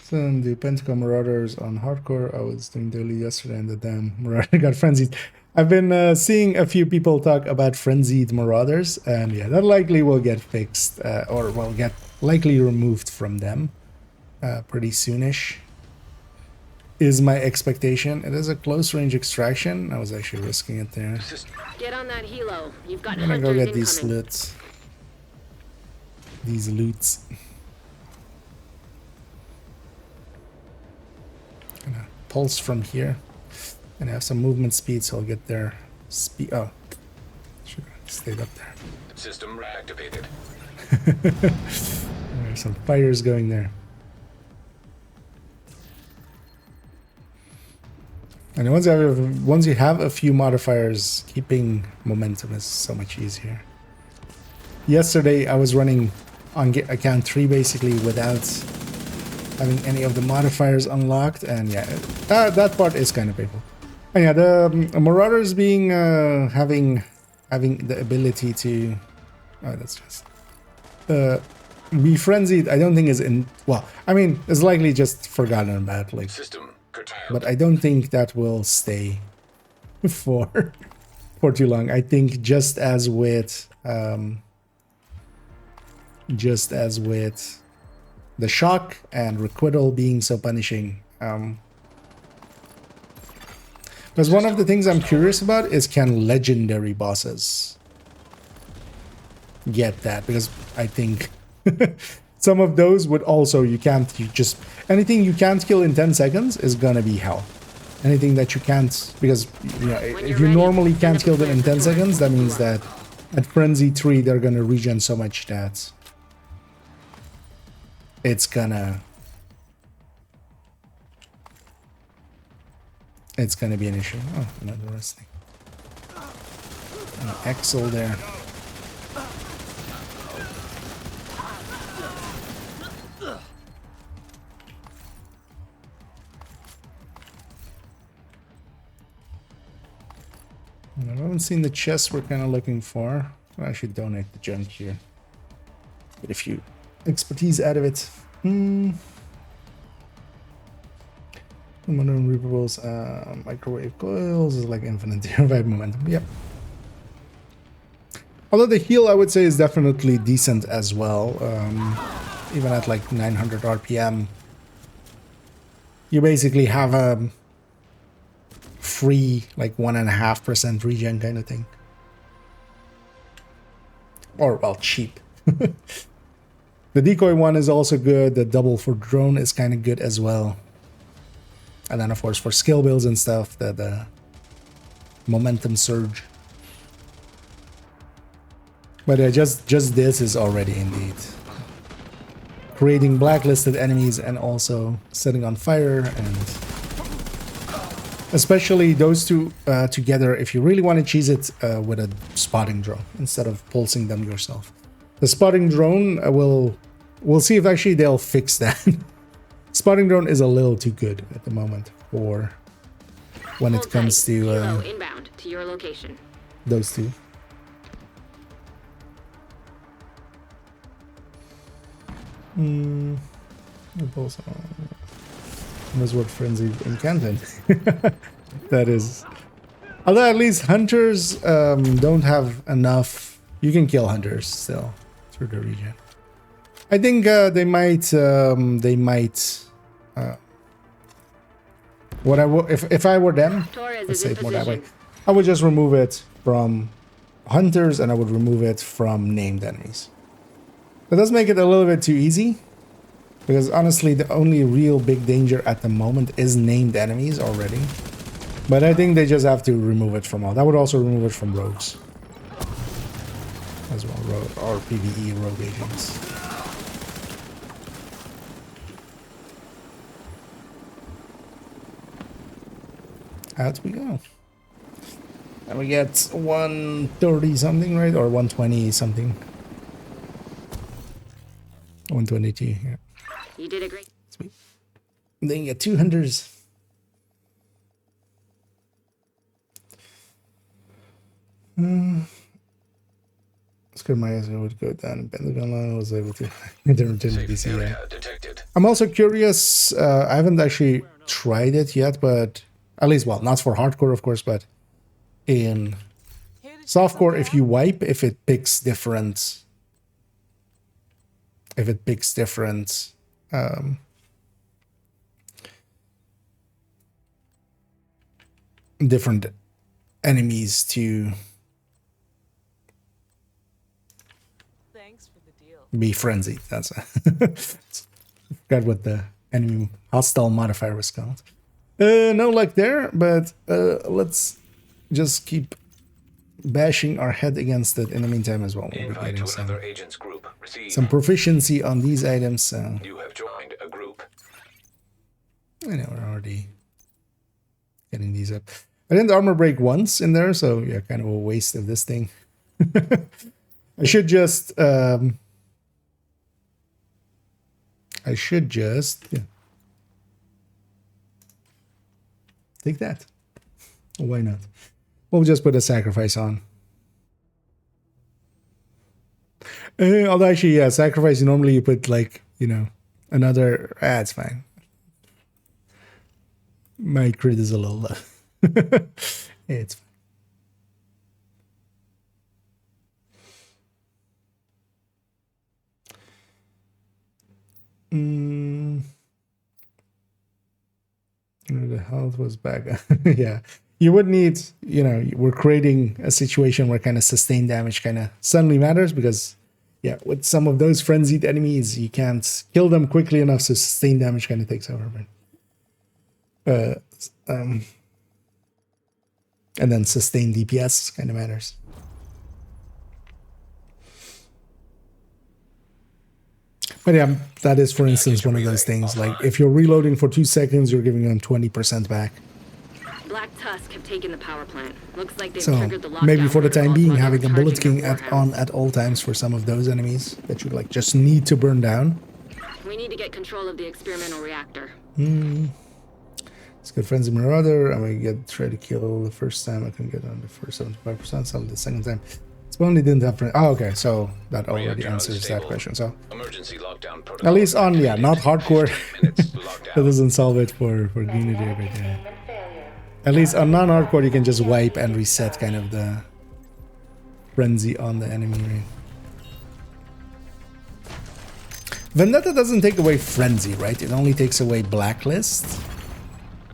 So the Pentagon Marauders on hardcore, I was doing daily yesterday and the damn Marauder got frenzied. I've been seeing a few people talk about frenzied Marauders, and yeah, that likely will get fixed, or will get likely removed from them pretty soonish, is my expectation. It is a close range extraction. I was actually risking it there. Get on that Hilo. You've got I'm gonna hunters go get incoming. these loots. These loots. Gonna pulse from here. And I have some movement speed, so I'll get there. Speed. Oh, should have stayed up there. System reactivated. There's some fires going there. And once you have a few modifiers, keeping momentum is so much easier. Yesterday, I was running on account 3 basically without having any of the modifiers unlocked, and yeah, that part is kind of painful. And yeah, the Marauders being having the ability to that's just be frenzied. I don't think is in well. I mean, it's likely just forgotten about, like, System curtailed. but I don't think that will stay for too long. I think just as with the shock and requital being so punishing. Because one of the things I'm curious about is, can legendary bosses get that? Because I think some of those would also, anything you can't kill in 10 seconds is gonna be hell. Anything that you can't, because if you normally can't kill them in 10 seconds, that means that at Frenzy 3 they're gonna regen so much that it's gonna be an issue. Oh, another resting. Axel there. I haven't seen the chest we're kind of looking for. I should donate the junk here. Get a few expertise out of it. Modern reapables, microwave coils is like infinite revive momentum. Yep. Although the heal, I would say, is definitely decent as well. Even at like 900 RPM, you basically have a free like 1.5% regen kind of thing. Or, well, cheap. The decoy one is also good. The double for drone is kind of good as well. And then, of course, for skill builds and stuff, the momentum surge. But just this is already indeed creating blacklisted enemies and also setting on fire, and especially those two together, if you really want to cheese it with a spotting drone instead of pulsing them yourself. The spotting drone we'll see if actually they'll fix that. Spotting drone is a little too good at the moment for when it comes to Hilo inbound to your location. those two. Also, knows what frenzy incanted. That is. Although at least hunters don't have enough. You can kill hunters still through the region. I think they might What I would, if I were them, Torres let's is say in it more that way, position. I would just remove it from hunters and I would remove it from named enemies. That does make it a little bit too easy, because honestly the only real big danger at the moment is named enemies already. But I think they just have to remove it from all. That would also remove it from rogues as well, or PvE rogue agents. Out we go. And we get 130 something, right? Or 120 something. 122, yeah. You did a great. Sweet. And then you get 200s. It's good my eyes would go down and bend the gun line. I was able to return to Safe DC, yeah. area detected. I'm also curious, I haven't actually tried it yet, but at least, well, not for hardcore, of course, but in softcore, if you wipe, if it picks different, different enemies to Thanks for the deal. be frenzied. That's forgot what the enemy hostile modifier was called. No luck there, but let's just keep bashing our head against it in the meantime as well. We'll be Invite getting to another agent's group. Receive. some proficiency on these items, so You have joined a group. I know we're already getting these up. I didn't armor break once in there, so yeah, kind of a waste of this thing. I should just yeah. Take that. Why not? We'll just put a sacrifice on. Although actually, yeah, sacrifice, normally you put like, you know, another, it's fine. My crit is a little low. It's fine. The health was back. Yeah. You would need, you know, we're creating a situation where kind of sustained damage kind of suddenly matters, because, yeah, with some of those frenzied enemies, you can't kill them quickly enough, so sustained damage kind of takes over. And then sustained DPS kind of matters. But yeah, that is, for instance, one of those things. Like, if you're reloading for 2 seconds, you're giving them 20% back. Black Tusk have taken the power plant. Looks like they've So triggered the lockdown maybe for the time protocols being, while they having were a bullet charging king the on warehouse. at all times for some of those enemies that you like just need to burn down. We need to get control of the experimental reactor. It's good friends in Marauder. I'm gonna get try to kill the first time. I can get on the first 75%. So the second time, it's only didn't have. Oh, okay. So that already Reactor answers that unstable. question. So Emergency lockdown protocol. at least on, yeah, not hardcore. 15 minutes That lockdown. doesn't solve it for Unity, but yeah. Containment failure. At least on non-hardcore, you can just wipe and reset kind of the frenzy on the enemy. Right? Vendetta doesn't take away frenzy, right? It only takes away blacklist.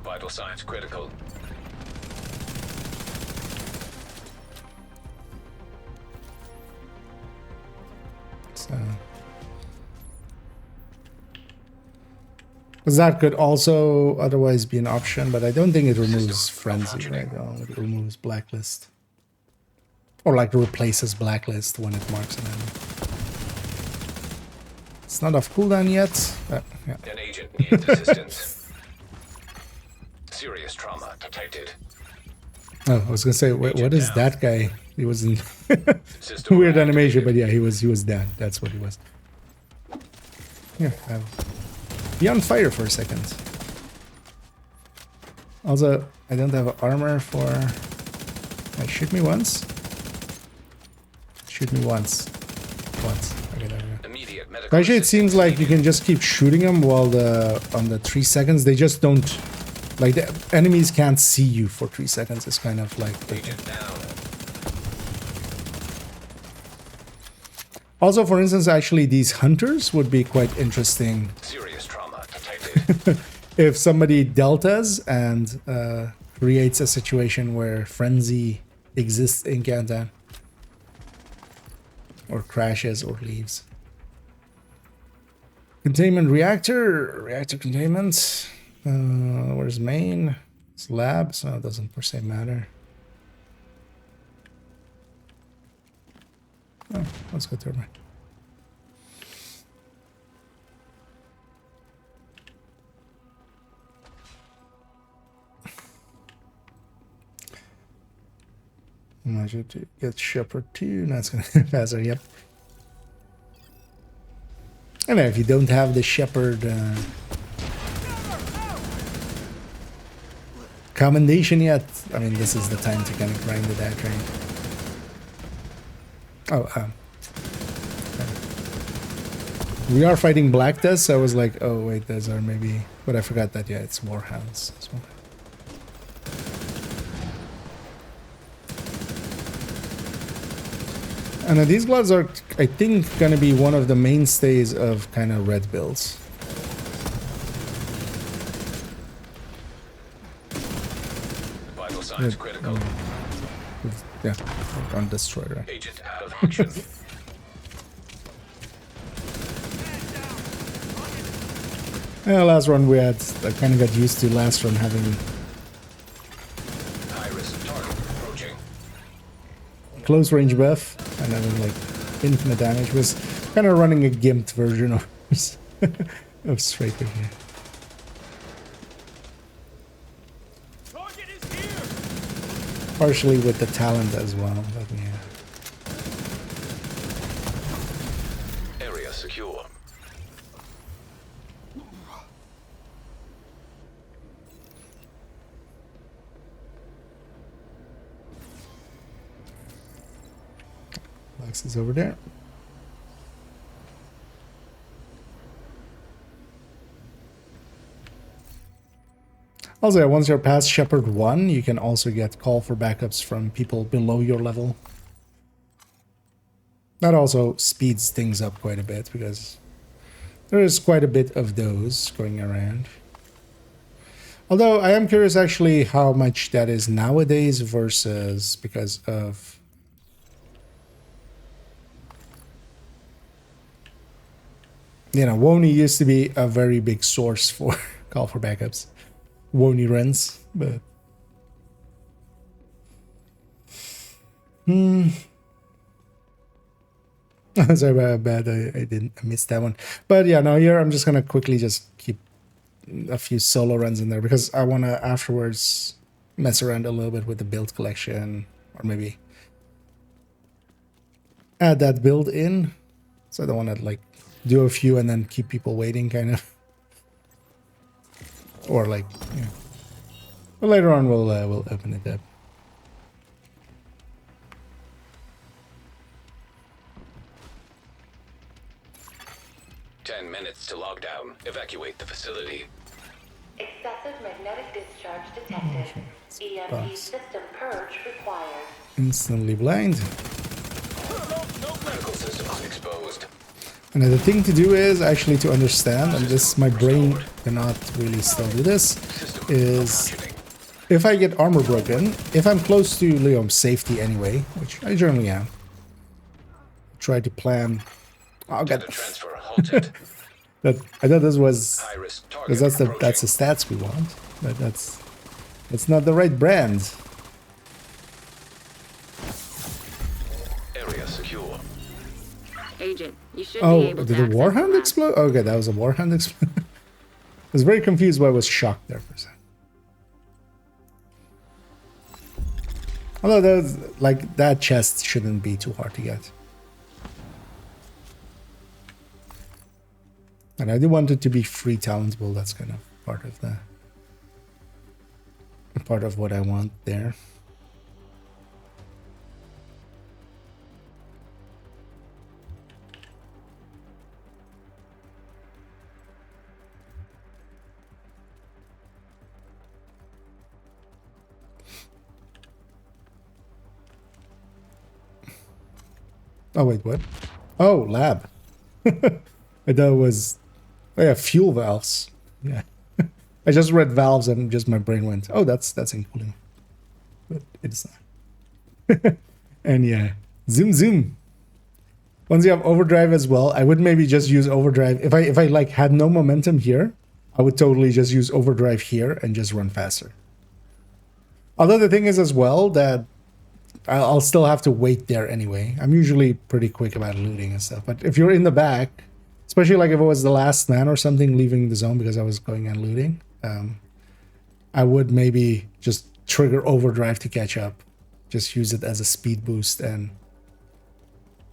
Vital signs critical. So, because that could also otherwise be an option, but I don't think it removes frenzy, right? It removes blacklist, or like replaces blacklist when it marks an enemy. It's not off cooldown yet. Yeah. An agent needs assistance. Serious trauma detected. Oh, I was gonna say, what is that guy? He was in System weird animation, reactivated. but yeah, he was dead. That's what he was. Here, be on fire for a second. Also, I don't have armor for. Shoot me once. Shoot me once. Once. Okay, there we go. Immediate medical Actually, it seems assistance like you can just keep shooting them while on the 3 seconds. They just don't, like, the enemies can't see you for 3 seconds. It's kind of like needed. Agent down. Also, for instance, actually, these hunters would be quite interesting. Serious trauma detected. if somebody deltas and creates a situation where frenzy exists in Countdown, or crashes or leaves. Containment reactor containment. Where's main? It's lab, so it doesn't per se matter. Oh, let's go turbine. I should get Shepherd 2. That's gonna be faster, yep. And if you don't have the Shepherd commendation yet, I mean, this is the time to kind of grind the that train. Oh, we are fighting Black Death, so I was like, oh wait, those are maybe, but I forgot that, yeah, it's Warhounds as well. And these gloves are, I think, gonna be one of the mainstays of kind of red builds. Vital signs critical. Yeah, on destroyer. Agent out of action. Yeah, last run we had, I kind of got used to last run having High-risk target approaching. close range buff and then like infinite damage. Was kind of running a gimped version of of Striker here. Target is here. Partially with the talent as well, but yeah. Area secure. Lex is over there. Also, once you're past Shepherd 1, you can also get call for backups from people below your level. That also speeds things up quite a bit because there is quite a bit of those going around. Although I am curious actually how much that is nowadays versus because of Wony used to be a very big source for call for backups. Wony runs, but sorry about bad. I missed that one. But yeah, now here I'm just gonna quickly just keep a few solo runs in there because I wanna afterwards mess around a little bit with the build collection or maybe add that build in. So I don't wanna like do a few and then keep people waiting kind of. Or like, yeah. But later on we'll open it up. Ten minutes to lockdown. Evacuate the facility. Excessive magnetic discharge detected. EMP system purge required. Instantly blind. Critical systems exposed. And the thing to do is actually to understand, and this my brain cannot really still do this, is if I get armor broken, if I'm close to safety anyway, which I generally am, try to plan. I'll get Data transfer halted. that. I thought this was High-risk because target that's the stats we want, but that's not the right brand. Area secure. Agent, you should be Oh, able did to the access Warhound lab. explode? Okay, that was a Warhound explode. I was very confused why I was shocked there for a second. Although those, like, that chest shouldn't be too hard to get. And I do want it to be free talentable. That's kind of part of what I want there. Oh, wait, what? Oh, lab. I thought it was... Oh, yeah, fuel valves. Yeah. I just read valves and just my brain went, oh, that's in cooling. But it's not. And yeah, zoom zoom. Once you have overdrive as well, I would maybe just use overdrive. If I like had no momentum here, I would totally just use overdrive here and just run faster. Although the thing is as well that I'll still have to wait there anyway. I'm usually pretty quick about looting and stuff. But if you're in the back, especially like if it was the last man or something leaving the zone because I was going and looting, I would maybe just trigger overdrive to catch up. Just use it as a speed boost and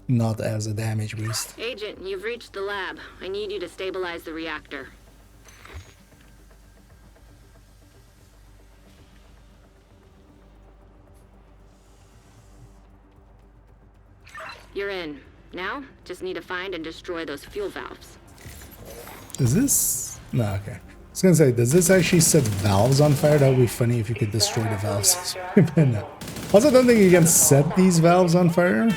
not as a damage boost. Agent, you've reached the lab. I need you to stabilize the reactor. You're in. Now, just need to find and destroy those fuel valves. Is this... No, okay. I was gonna say, does this actually set valves on fire? That would be funny if you could destroy the valves. No. Also, I don't think you can set these valves on fire.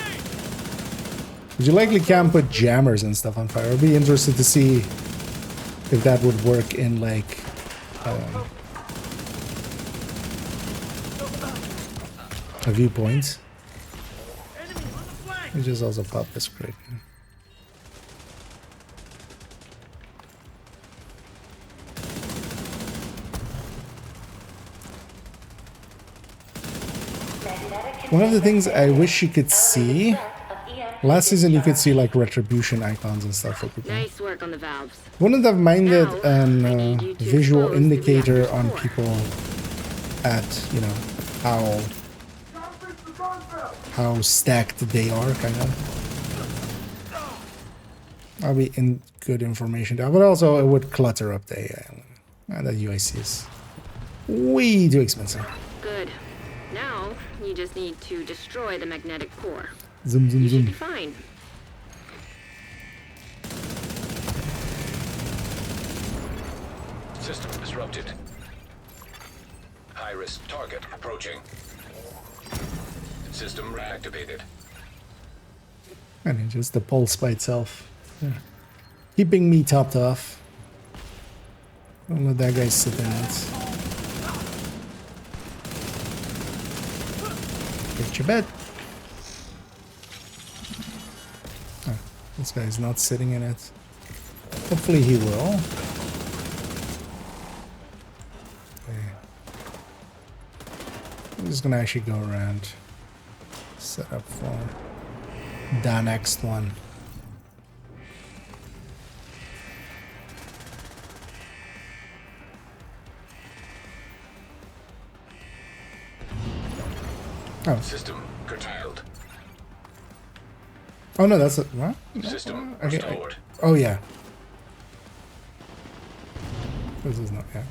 But you likely can put jammers and stuff on fire. I'd be interested to see if that would work in, like... a viewpoint. We just also pop this crate. One of the things I wish you could see, last season you could see like retribution icons and stuff for people. Nice work on the valves. Wouldn't have minded Now, I need a you to visual expose the indicator reactor on core. people at, you know, how stacked they are, kind of. That'll be good information there, but also it would clutter up the AI. And that UIC is way too expensive. Good. Now, you just need to destroy the magnetic core. Zoom, zoom, You should zoom. be fine. System disrupted. High-risk target approaching. System reactivated. And it's just the pulse by itself. Yeah. Keeping me topped off. Don't let that guy sit in it. Get your bet. Oh, this guy's not sitting in it. Hopefully he will. Okay. I'm just gonna actually go around. Set up for the next one. Oh. System curtailed. Oh no, that's a what? System Okay, restored. oh yeah. This is not yeah.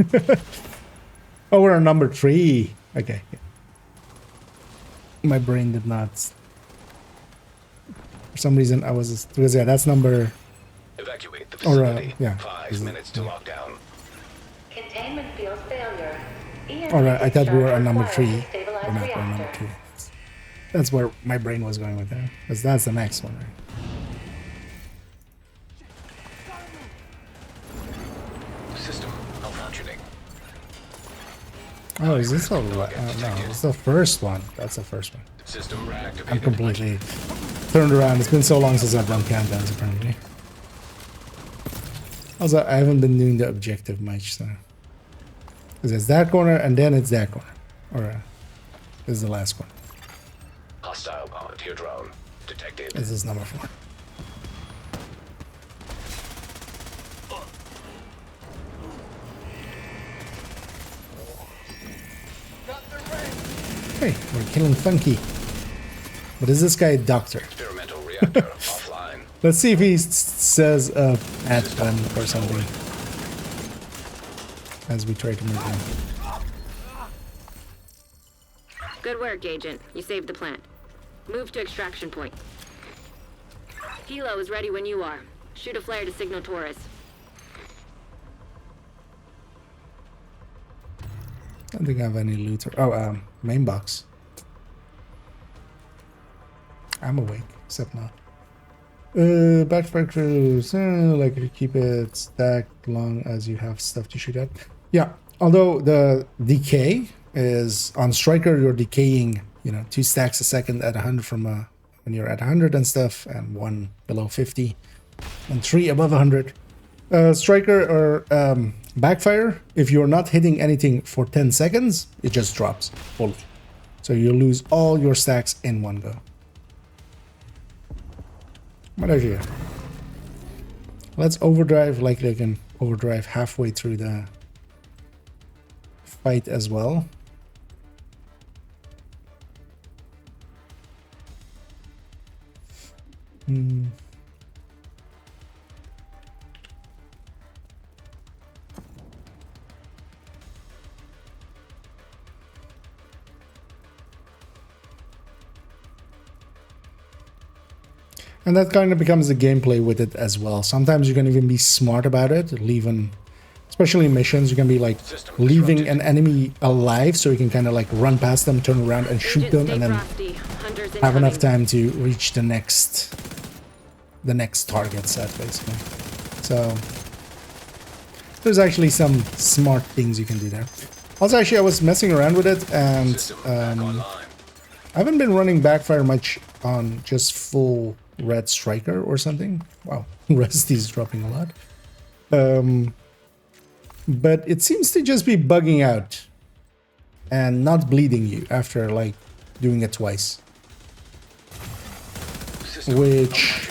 Okay. Oh, we're on number 3. Okay. My brain did not. For some reason, I was because yeah, that's number. Evacuate the Or, facility. yeah. 5 minutes to lockdown. Containment field failure. All right, I thought we were on number 3. We're We're not. We're on number 2. That's where my brain was going with that, because that's the next one, right? System malfunctioning. Oh, is this the no? It's the first one. That's the first one. System I'm reactivated. completely turned around. It's been so long since I've done countdowns, apparently. Also, I haven't been doing the objective much, so. Because it's that corner, and then it's that corner. Or, this is the last one. Hostile volunteer drone detected. This is number 4. Hey, we're killing Funky. But is this guy a doctor? Experimental reactor offline. Let's see if he says at gun or something. As we try to move him. Good work, Agent. You saved the plant. Move to extraction point. Hilo is ready when you are. Shoot a flare to signal Taurus. I don't think I have any loot. Oh, main box. I'm awake, except not. Backfire crews, like to keep it stacked long as you have stuff to shoot at. Yeah, although the decay is on striker, you're decaying, you know, 2 stacks a second at 100 from when you're at 100 and stuff, and 1 below 50, and 3 above 100. Striker or backfire, if you're not hitting anything for 10 seconds, it just drops fully. So you lose all your stacks in one go. What are you? Let's overdrive, like they can overdrive halfway through the fight as well. And that kind of becomes the gameplay with it as well. Sometimes you can even be smart about it, leaving, especially in missions, you can be like leaving an enemy alive so you can kind of like run past them, turn around and shoot them, and then have enough time to reach the next target set, basically. So there's actually some smart things you can do there. Also, actually, I was messing around with it, and I haven't been running backfire much on just full red striker or something. Wow, Rusty's dropping a lot. But it seems to just be bugging out and not bleeding you after like doing it twice. Which,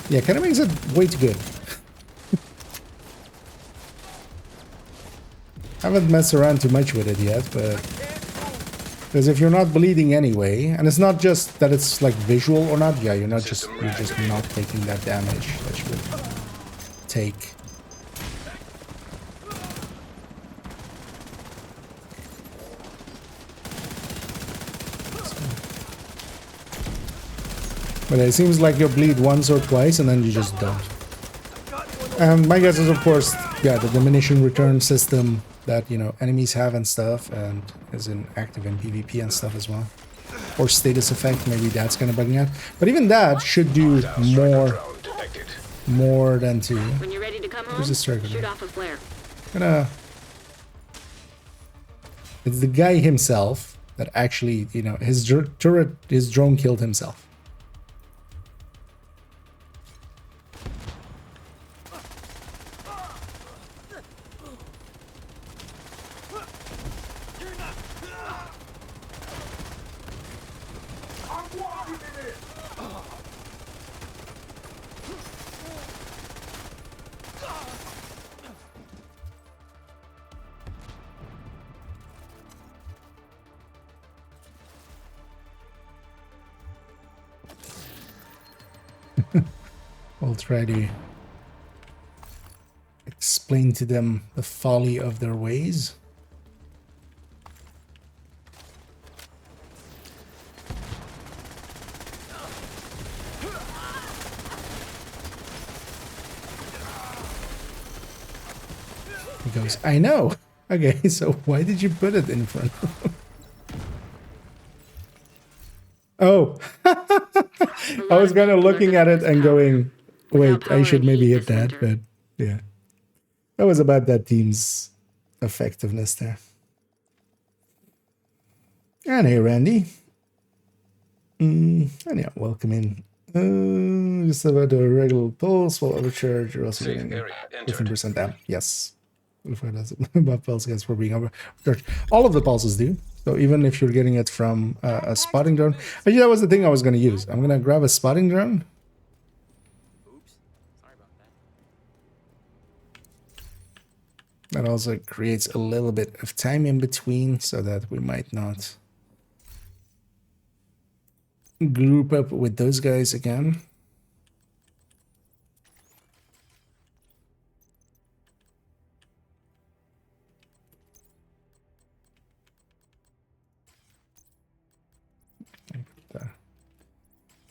yeah, kind of makes it way too good. Haven't messed around too much with it yet, but because if you're not bleeding anyway, and it's not just that it's like visual or not, yeah, you're just not taking that damage that you would take. But it seems like you bleed once or twice and then you just don't. And my guess is, of course, yeah, the diminishing return system that, you know, enemies have and stuff, and is active in PvP and stuff as well. Or status effect, maybe that's kind of bugging out. But even that should do more than two. When you're ready to come home, shoot off a flare. It's the guy himself that actually, you know, his drone killed himself. We'll try to explain to them the folly of their ways. He goes, I know. Okay, so why did you put it in front of him? Oh, I was kind of looking at it and going, wait, I should maybe hit that, but yeah. That was about that team's effectiveness there. And hey, Randy. And yeah, welcome in. Just about the regular pulse, while overcharge, you're also getting 15% down. Yes. About pulse guys for being overcharged. All of the pulses do. So even if you're getting it from a spotting drone. Actually, that was the thing I was going to use. I'm going to grab a spotting drone. Oops. Sorry about that. That also creates a little bit of time in between so that we might not group up with those guys again.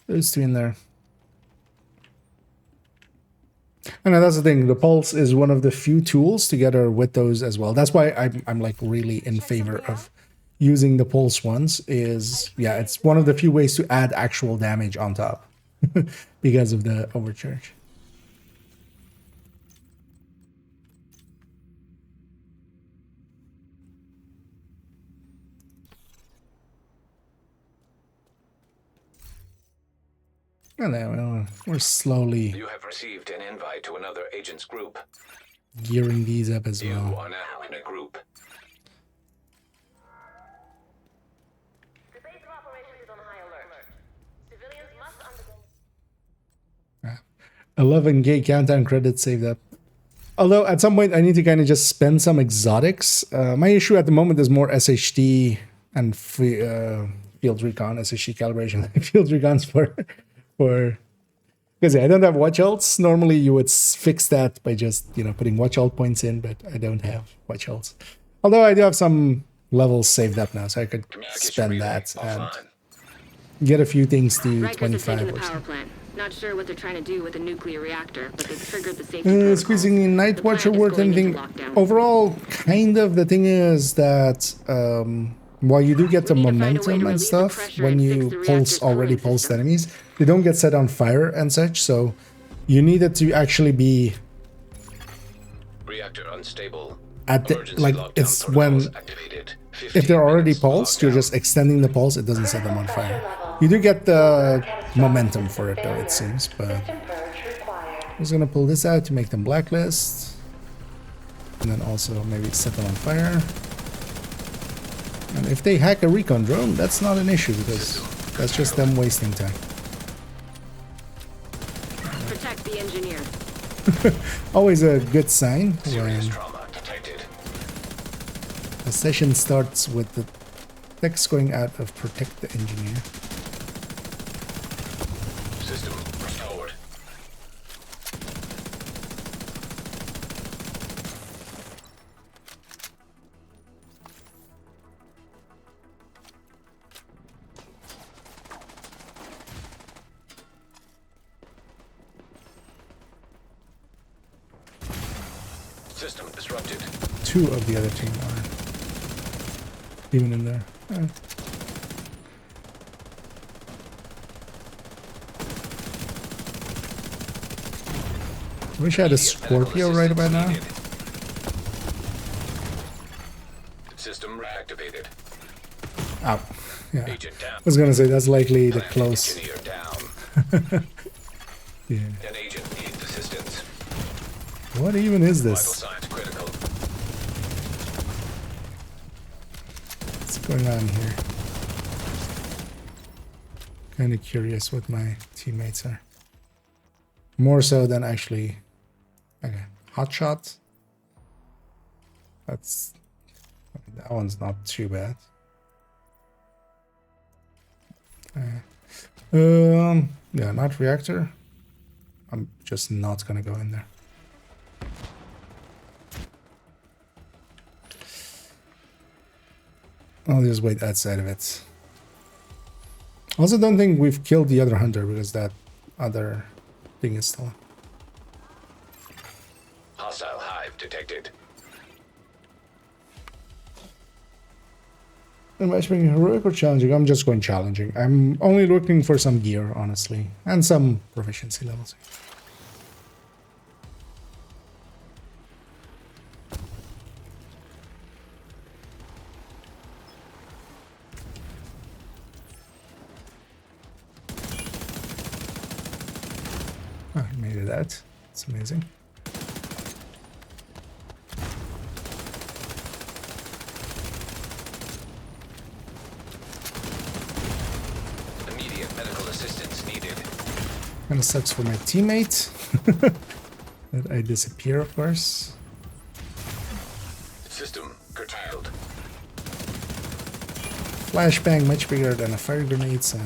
Those two in there. And that's the thing, the pulse is one of the few tools together with those as well. That's why I'm like really in favor of using the pulse ones is, yeah, it's one of the few ways to add actual damage on top because of the overcharge. And then we're slowly You have received an invite to another agent's group. gearing these up as You well. are now in a group. The base of operations is on high alert. Civilians must undergo. 11K countdown credits saved up. Although at some point I need to kind of just spend some exotics. My issue at the moment is more SHD and field recon, SHD calibration, field recons for because I don't have watch alts. Normally you would fix that by just putting watch alt points in, but I don't have watch alts. Although I do have some levels saved up now, so I could spend that and get a few things to Rikers have 25 taken the or power something. plant. Not sure what they're trying to do with a nuclear reactor, but they've triggered the safety protocols. Squeezing in Night The Watcher plant is worth going into anything? lockdown. Overall, kind of. The thing is that while you do get the We need to find a way to momentum and relieve the stuff, pressure when and fix you the pulse reactor's already cooling pulsed system. enemies, they don't get set on fire and such, so you need it to actually be Reactor unstable. at the, Emergency like, lockdown it's protocols when, activated. if 15 they're already minutes to pulsed, you're lockdown. just extending the pulse, it doesn't set them on fire. You do get the momentum for it though, it seems, but System purge required. I'm just gonna pull this out to make them blacklist. And then also maybe set them on fire. And if they hack a recon drone, that's not an issue because that's just them wasting time. Protect the engineer. Always a good sign Serious when trauma detected. a session starts with the text going out of protect the engineer. System restored. System disrupted. Two of the other team are even in there. Wish I had a Scorpio right about now. System reactivated. Oh, yeah. Agent down. I was gonna say that's likely the Plant close. engineer down. Yeah. An agent needs assistance. What even is Vital this? signs critical. What's going on here? Kind of curious what my teammates are. More so than actually. Okay, hotshot. That's that one's not too bad. Yeah, not reactor. I'm just not gonna go in there. I'll just wait outside of it. Also, don't think we've killed the other hunter because that other thing is still. Hostile hive detected. Am I speaking heroic or challenging? I'm just going challenging. I'm only looking for some gear, honestly, and some proficiency levels. Oh, I made it out. It's amazing. Immediate medical assistance needed. Kind of sucks for my teammate that I disappear, of course. System curtailed. Flashbang much bigger than a fire grenade, so.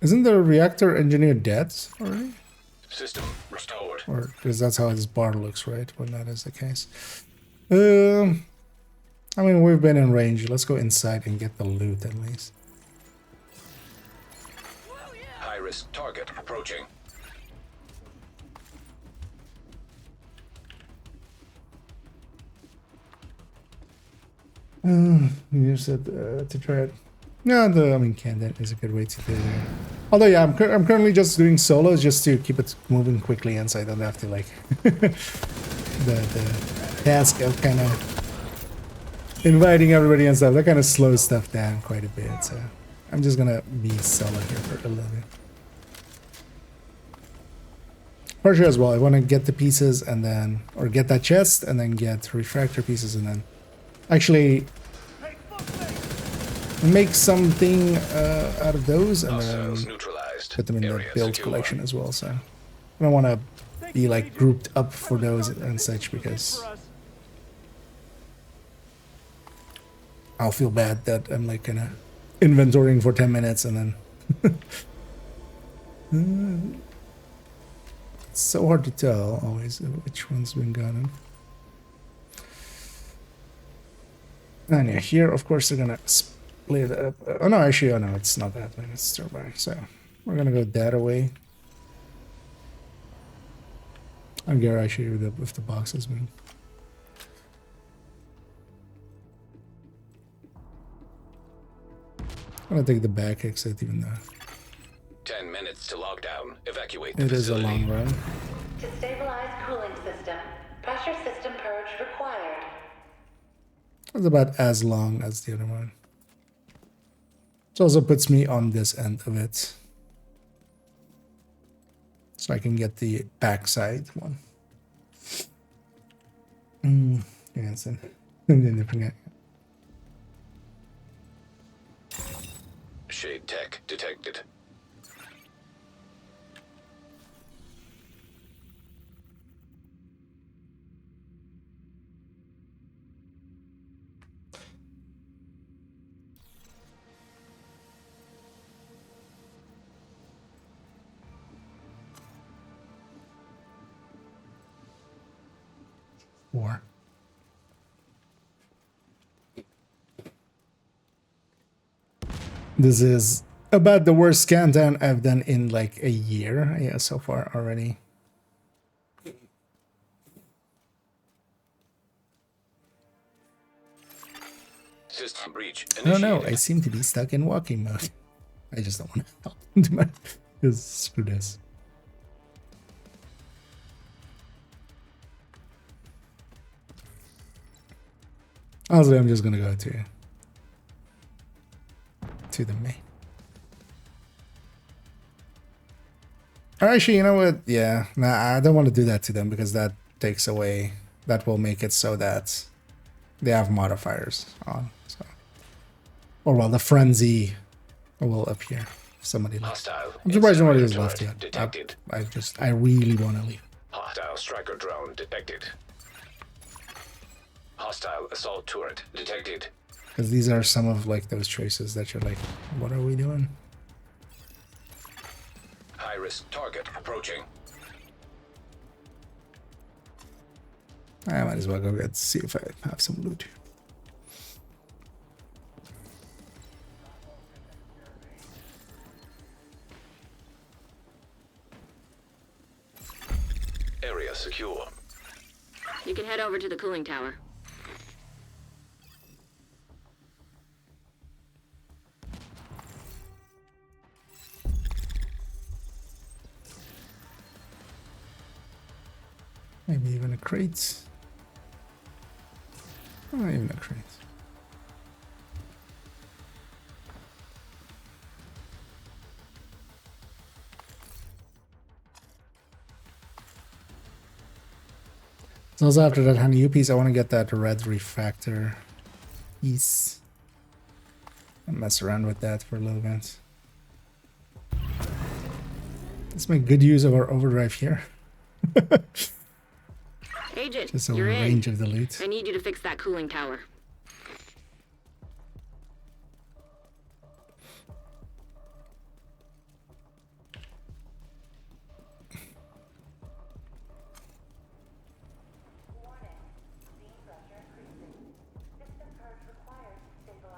Isn't the reactor engineer dead already? System restored. Or because that's how his bar looks, right? When that is the case. I mean, we've been in range. Let's go inside and get the loot at least. High risk target approaching. You said to try it. Yeah, I mean, Candid is a good way to do it. Although, yeah, I'm currently just doing solos just to keep it moving quickly, and so I don't have to like the task of kind of inviting everybody and stuff. That kind of slows stuff down quite a bit. So I'm just gonna be solo here for a little bit. For sure as well. I want to get the pieces and then, or get that chest and then get refractor pieces and then actually make something out of those and then Hostiles neutralized. put them in the Area build secure. collection as well. So I don't want to be like grouped up for those and such because I'll feel bad that I'm like kind of inventorying for 10 minutes and then it's so hard to tell always which one's been gotten. And yeah, here of course they're gonna split up. Oh no, actually, oh no, it's not that way. It's turbine. So we're gonna go that away. I'm gonna actually with the boxes, man. I'm gonna take the back exit, even though 10 minutes to lockdown. Evacuate the it is a facility. long run. To stabilize cooling system, pressure system purge required. It's about as long as the other one. It also puts me on this end of it. So I can get the backside one. Yeah, so, and then forget. Shade tech detected. Four. This is about the worst countdown I've done in like a year. Yeah, so far already. System breach I don't know. I initiated. seem to be stuck in walking mode. I just don't want to help. Because screw this. Honestly, I'm just gonna go to the main. Or actually, you know what? Yeah, nah, I don't want to do that to them because that takes away. That will make it so that they have modifiers on. So, or well, the frenzy will appear. Somebody left. Hostile. I'm surprised nobody has incinerator left yet. turret Detected. I really want to leave. Hostile striker drone detected. Hostile assault turret detected. Because these are some of like those choices that you're like, what are we doing? High risk target approaching. I might as well go get see if I have some loot. Area secure. You can head over to the cooling tower. Maybe even a crate. Not even a crate. So also after that honey piece, I want to get that red refractor piece and mess around with that for a little bit. Let's make good use of our overdrive here. Agent, Just over you're in. range of the loot. I need you to fix that cooling tower.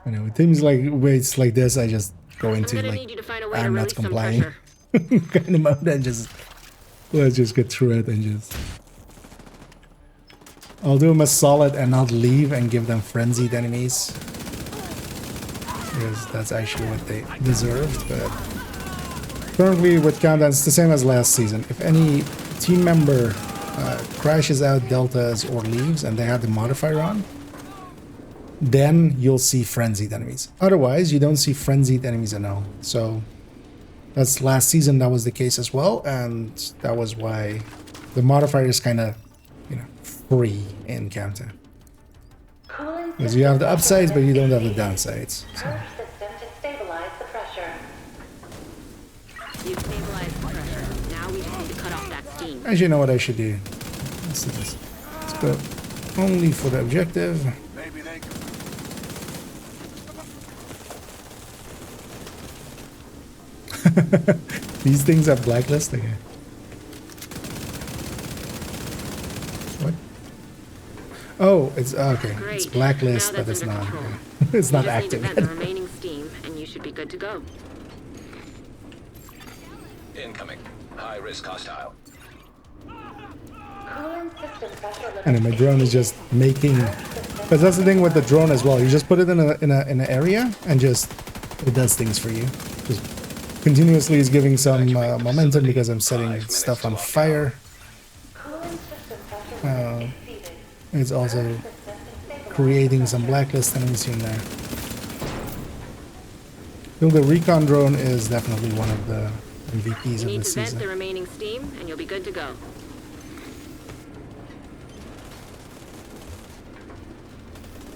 I know with things like weights like this, I just go I'm into gonna like need you to find a way to I'm not release some complying pressure. kind of mode and just let's just get through it and just I'll do them a solid and not leave and give them frenzied enemies. Because that's actually what they deserved, but currently with countdown, it's the same as last season. If any team member crashes out deltas or leaves and they have the modifier on, then you'll see frenzied enemies. Otherwise, you don't see frenzied enemies at all. So that's last season, that was the case as well, and that was why the modifier is kind of, you know, free in countdown. Because you have the upsides, but you don't have the downsides. So. System to stabilize the pressure. You've stabilized the pressure. Now we just need to cut off that steam. Actually, you know what I should do? Let's do this. Let's go only for the objective. Maybe they could. These things are blacklisted. Okay. What? Oh, it's okay. Great. It's blacklist, Now but that's it's under not. control. It's not You just active need to vent the yet. remaining steam, and you should be good to go. Incoming. High risk hostile. Cooling system pressure limit. And then my drone is just making. Because that's the thing with the drone as well. You just put it in an area and just it does things for you. Just continuously is giving some momentum because I'm setting stuff on fire. Cooling system pressure exceeded. It's also creating some blacklist enemies in there. So the recon drone is definitely one of the MVPs You of need this to vent season. the remaining steam, and you'll be good to go.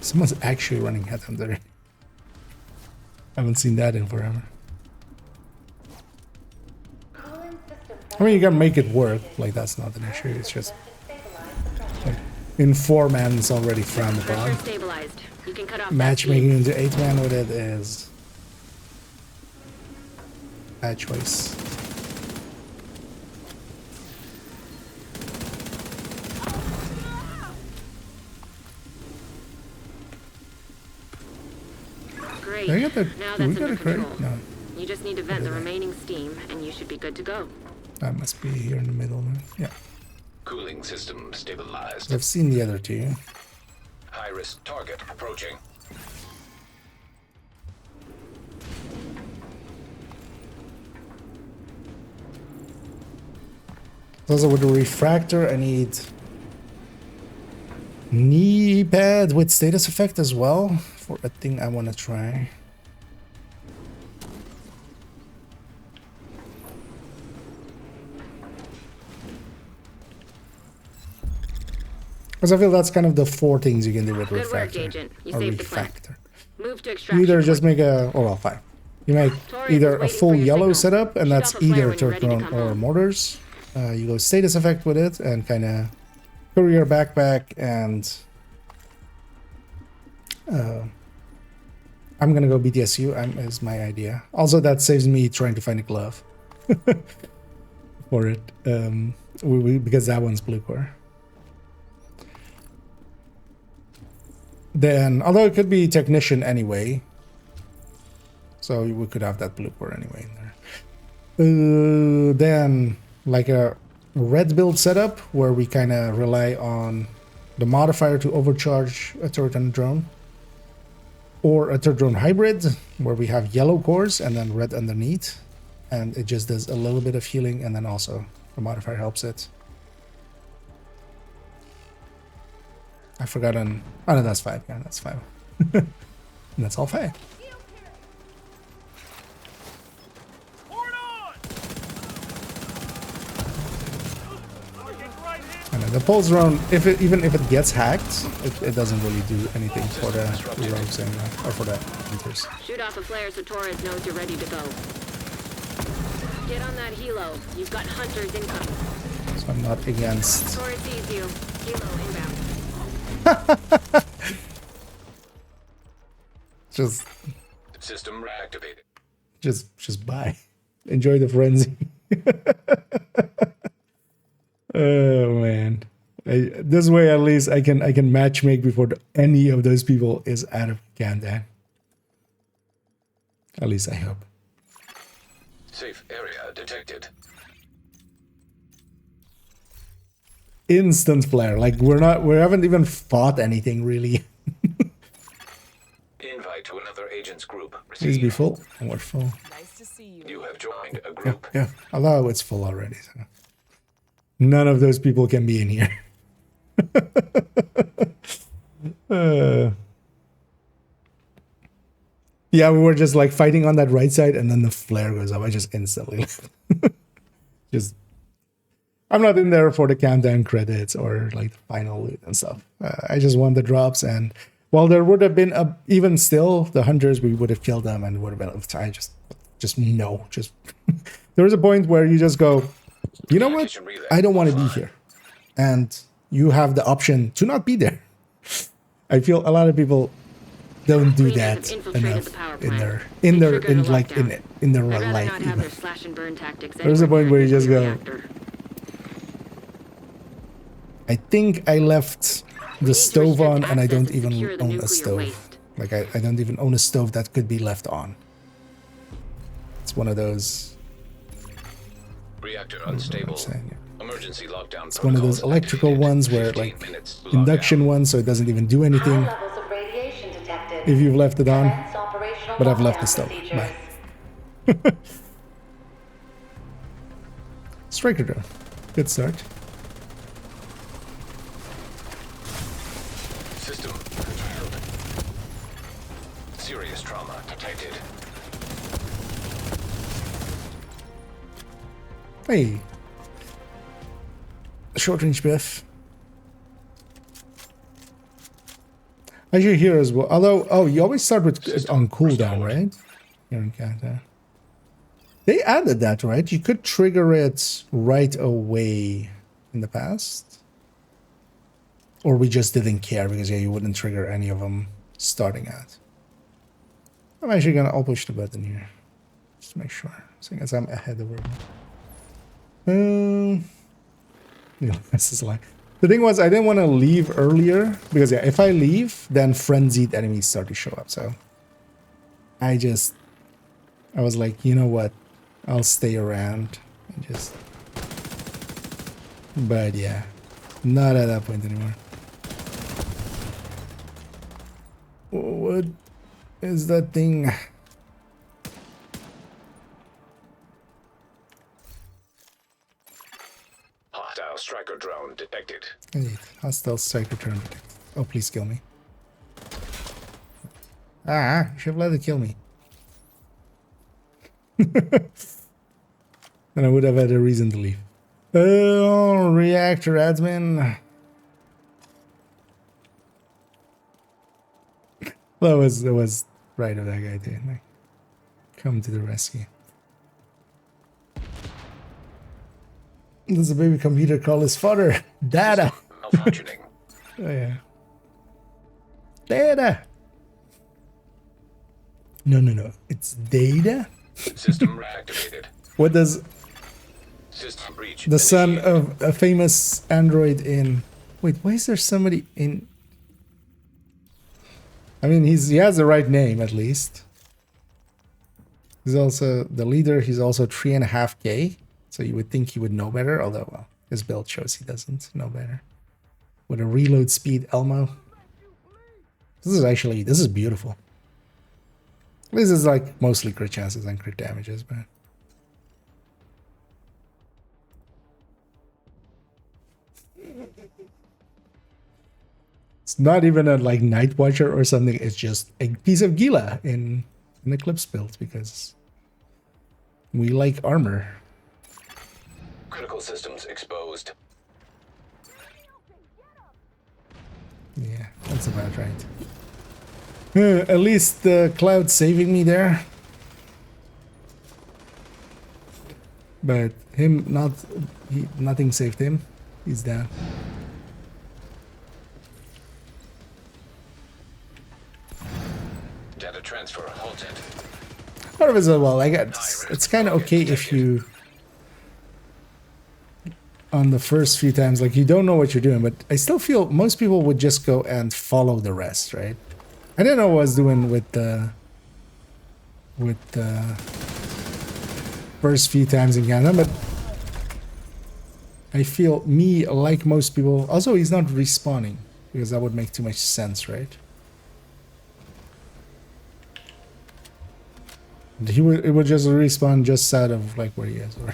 Someone's actually running headhunter. I haven't seen that in forever. Cooling system I mean, you can make it work. Like, that's not an issue. It's just like, in 4-man, it's already frowned Pressure upon. stabilized. You can cut off that Matchmaking steam. into 8-man with it is bad choice. Great. Did I get the, Now do we that's get under a credit? control. No, You just need to vent the remaining steam, and you should be good to go. that must be here in the middle. Then. Yeah, Cooling system stabilized. I've seen the other two. High risk target approaching. Also, with the refractor, I need knee pad with status effect as well for a thing I want to try. Because I feel that's kind of the 4 things you can do with Good work, refractor. Agent. You or saved the plant. refractor. Move to You extraction. either just point. make a, oh well, 5. You make Torres either is a waiting full for your yellow signal. setup, and Shoot that's off a flare either when you're turret ready to drone come or home. mortars. You go status effect with it and kind of courier backpack, and I'm gonna go BTSU. Is my idea. Also, that saves me trying to find a glove for it, because that one's blue core. Then, although it could be technician anyway, so we could have that blue core anyway in there. Then, like a red build setup where we kind of rely on the modifier to overcharge a turret and a drone, or a turret drone hybrid where we have yellow cores and then red underneath, and it just does a little bit of healing, and then also the modifier helps it. I forgot on. Oh no, that's 5. Yeah, that's 5. And that's all 5. And then the pulse drone, even if it gets hacked, it doesn't really do anything for the rogues anymore, or for the hunters. Shoot off a flare so Torres knows you're ready to go. Get on that helo. You've got hunters incoming. So I'm not against. Torres sees you. Helo inbound. Just System reactivated. just buy. Enjoy the frenzy. Oh man. This way at least I can matchmake before any of those people is out of Kandan. At least I hope. Safe area detected. instant flare. Like we haven't even fought anything really. Invite to another agent's group. Please be Received. full. And we're full. Nice to see you. You have joined a Yeah, group. yeah. Although it's full already. So. None of those people can be in here. Yeah, we were just like fighting on that right side, and then the flare goes up. I just instantly left. Just, I'm not in there for the countdown credits or like the final loot and stuff. I just want the drops, and while there would have been even still the hunters, we would have killed them and would have been. I just no, just there was a point where you just go, you know what? I don't want to be here, and you have the option to not be there. I feel a lot of people don't do that enough in their life. I'd rather not have their slash and burn tactics. There's a point where you just go. Reactor. I think I left the stove on, and I don't even secure the own a nuclear stove. waste. Like I don't even own a stove that could be left on. It's one of those. Reactor What unstable. I'm saying, yeah. Emergency lockdown. It's one of those protocols electrical activated. ones where 15 like minutes to induction lockdown. ones, so it doesn't even do anything High levels of radiation detected. if you've left it on. Commence operational But I've left the lockdown stove. procedures. Bye. Striker drone. Good start. System curtailed. Serious trauma detected. Hey. Short range biff. I should hear as well. Although, oh, you always start with on cooldown, right? Here in Canada. They added that, right? You could trigger it right away in the past. Or we just didn't care because, yeah, you wouldn't trigger any of them starting at. I'm actually gonna, I'll push the button here. Just to make sure. Seeing as I'm ahead of everyone. Yeah, this is like the thing was I didn't want to leave earlier because yeah, if I leave, then frenzied enemies start to show up. So I was like, you know what, I'll stay around and just. But yeah, not at that point anymore. What is that thing? Hostile striker drone detected. Indeed. Hostile strike return. Oh, please kill me. Ah, you should have let it kill me. Then I would have had a reason to leave. Oh, reactor admin. That was right of that guy too. Like, come to the rescue. Does a baby computer call his father? Dada. Malfunctioning. Oh yeah. Data. No. It's data. System reactivated. What does System breach. the son initiated. of a famous android in? Wait, why is there somebody in? I mean, he has the right name at least. He's also the leader. He's also 3.5K. So you would think he would know better, although well, his build shows he doesn't know better. With a reload speed Elmo. This is beautiful. This is like mostly crit chances and crit damages, but it's not even a like Night Watcher or something. It's just a piece of Gila in Eclipse build because we like armor. Critical systems exposed. Yeah, that's about right. At least the cloud saving me there. But him nothing saved him. He's down. Data transfer halted. Part of it as well. I guess it's kind of okay if you on the first few times like you don't know what you're doing, but I still feel most people would just go and follow the rest, right? I didn't know what I was doing with the first few times in Canada, but I feel me, like most people... Also, he's not respawning, because that would make too much sense, right? It would just respawn just south of, like, where he is, right?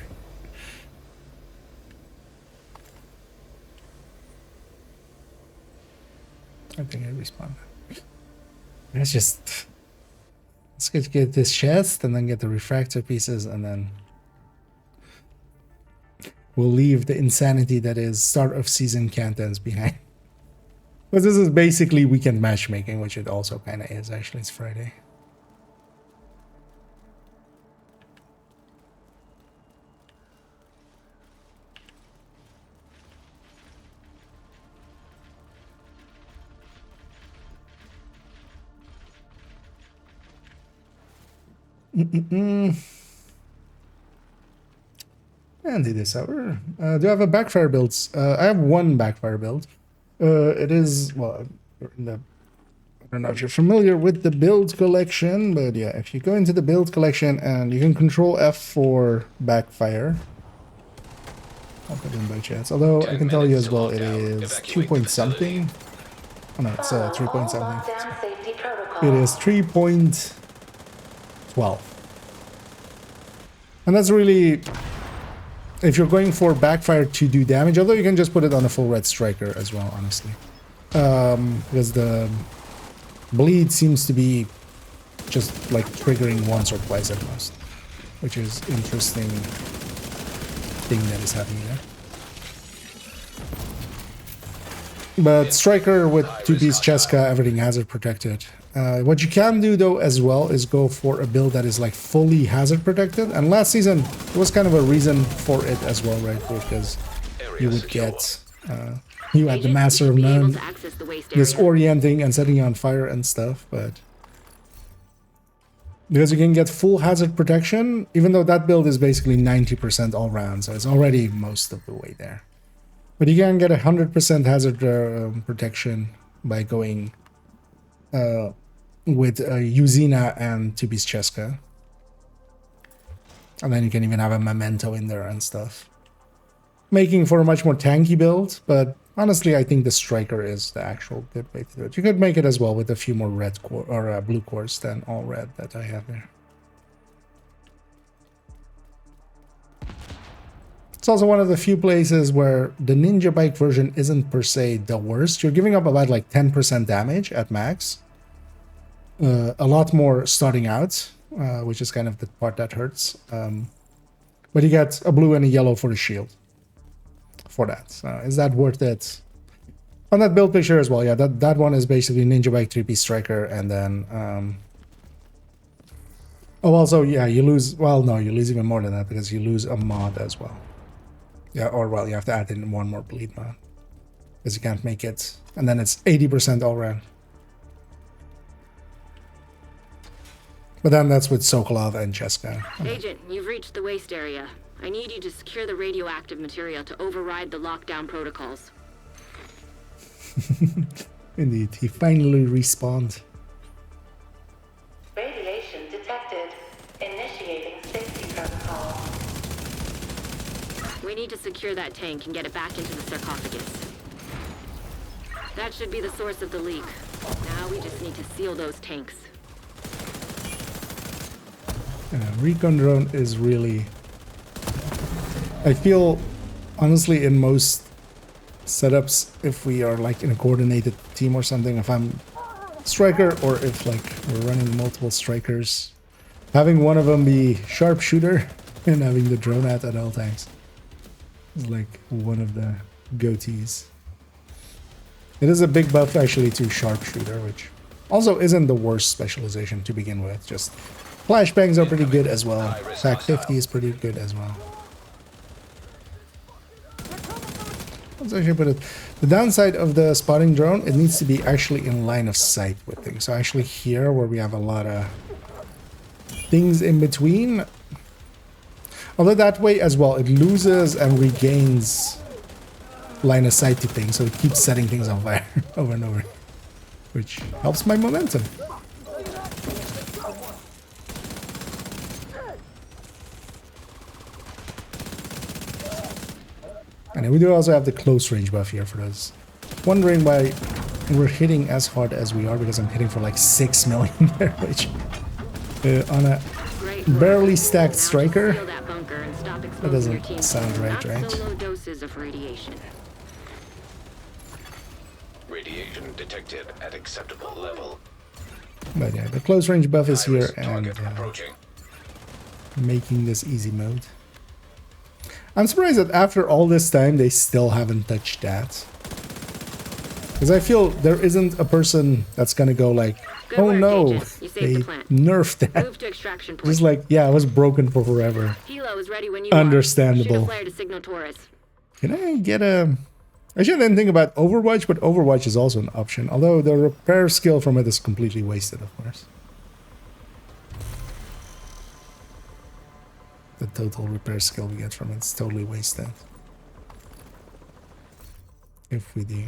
I think I respawned. Let's get this chest, and then get the refractor pieces, and then... we'll leave the insanity that is start of season cantons behind. But this is basically weekend matchmaking, which it also kind of is. Actually, it's Friday. And do this over. Do I have a backfire builds? I have one backfire build. It is, well, I don't know if you're familiar with the build collection, but yeah, if you go into the build collection and you can control F for backfire. I'll put in by chance. Although I can tell you as well, it is 2 point something. Oh no, it's 3 point something. It is 3.12. And that's really... if you're going for backfire to do damage, although you can just put it on a full red striker as well, honestly. Because the bleed seems to be just like triggering once or twice at most, which is interesting thing that is happening there. But striker with 2-piece Cheska, everything hazard protected. What you can do though as well is go for a build that is like fully hazard protected. And last season it was kind of a reason for it as well, right? Because you would get you had the Master of None disorienting and setting you on fire and stuff, but because you can get full hazard protection, even though that build is basically 90% all round, so it's already most of the way there. But you can get 100% hazard protection by going with Yuzina and 2-piece Cheska. And then you can even have a Memento in there and stuff. Making for a much more tanky build, but honestly I think the Striker is the actual good way to do it. You could make it as well with a few more red core or blue cores than all red that I have there. It's also one of the few places where the Ninja Bike version isn't per se the worst. You're giving up about like 10% damage at max. A lot more starting out, which is kind of the part that hurts. But you get a blue and a yellow for the shield. For that. Is that worth it? On that build picture as well, yeah, that one is basically Ninja Bike 3-piece Striker, and then... oh, also, yeah, you lose... well, no, you lose even more than that, because you lose a mod as well. Yeah, or well, you have to add in one more bleed mod. Because you can't make it. And then it's 80% all round. But then that's with Sokolov and Cheska. Agent, you've reached the waste area. I need you to secure the radioactive material to override the lockdown protocols. Indeed, he finally respawned. Radiation detected. Initiating safety protocol. We need to secure that tank and get it back into the sarcophagus. That should be the source of the leak. Now we just need to seal those tanks. Recon drone is really... I feel, honestly, in most setups, if we are like in a coordinated team or something, if I'm striker or if like we're running multiple strikers, having one of them be sharpshooter and having the drone at all times is like one of the go-tos. It is a big buff actually to sharpshooter, which also isn't the worst specialization to begin with. Just flashbangs are pretty good as well. Fact 50 is pretty good as well. Let's actually put it. The downside of the spotting drone, it needs to be actually in line of sight with things. So actually here, where we have a lot of things in between, although that way as well, it loses and regains line of sight to things, so it keeps setting things on fire over and over, which helps my momentum. And we do also have the close range buff here for those wondering why we're hitting as hard as we are, because I'm hitting for like 6 million damage on a Great work. barely stacked Now just striker. seal that bunker and stop exposing doesn't your team sound to right, not right? so low doses of radiation. Radiation detected at acceptable level. But yeah, the close range buff is here Iris and target approaching. making this easy mode. I'm surprised that after all this time they still haven't touched that. Because I feel there isn't a person that's gonna go like, Good oh work, no, Agent. You saved they the plant. nerfed that. Move to extraction point. Just like, yeah, it was broken for forever. Helo is ready when you Understandable. are. Shoot a flare to signal Taurus. Can I get a... I shouldn't think about Overwatch, but Overwatch is also an option. Although the repair skill from it is completely wasted, of course. The total repair skill we get from it is totally wasted. If we do.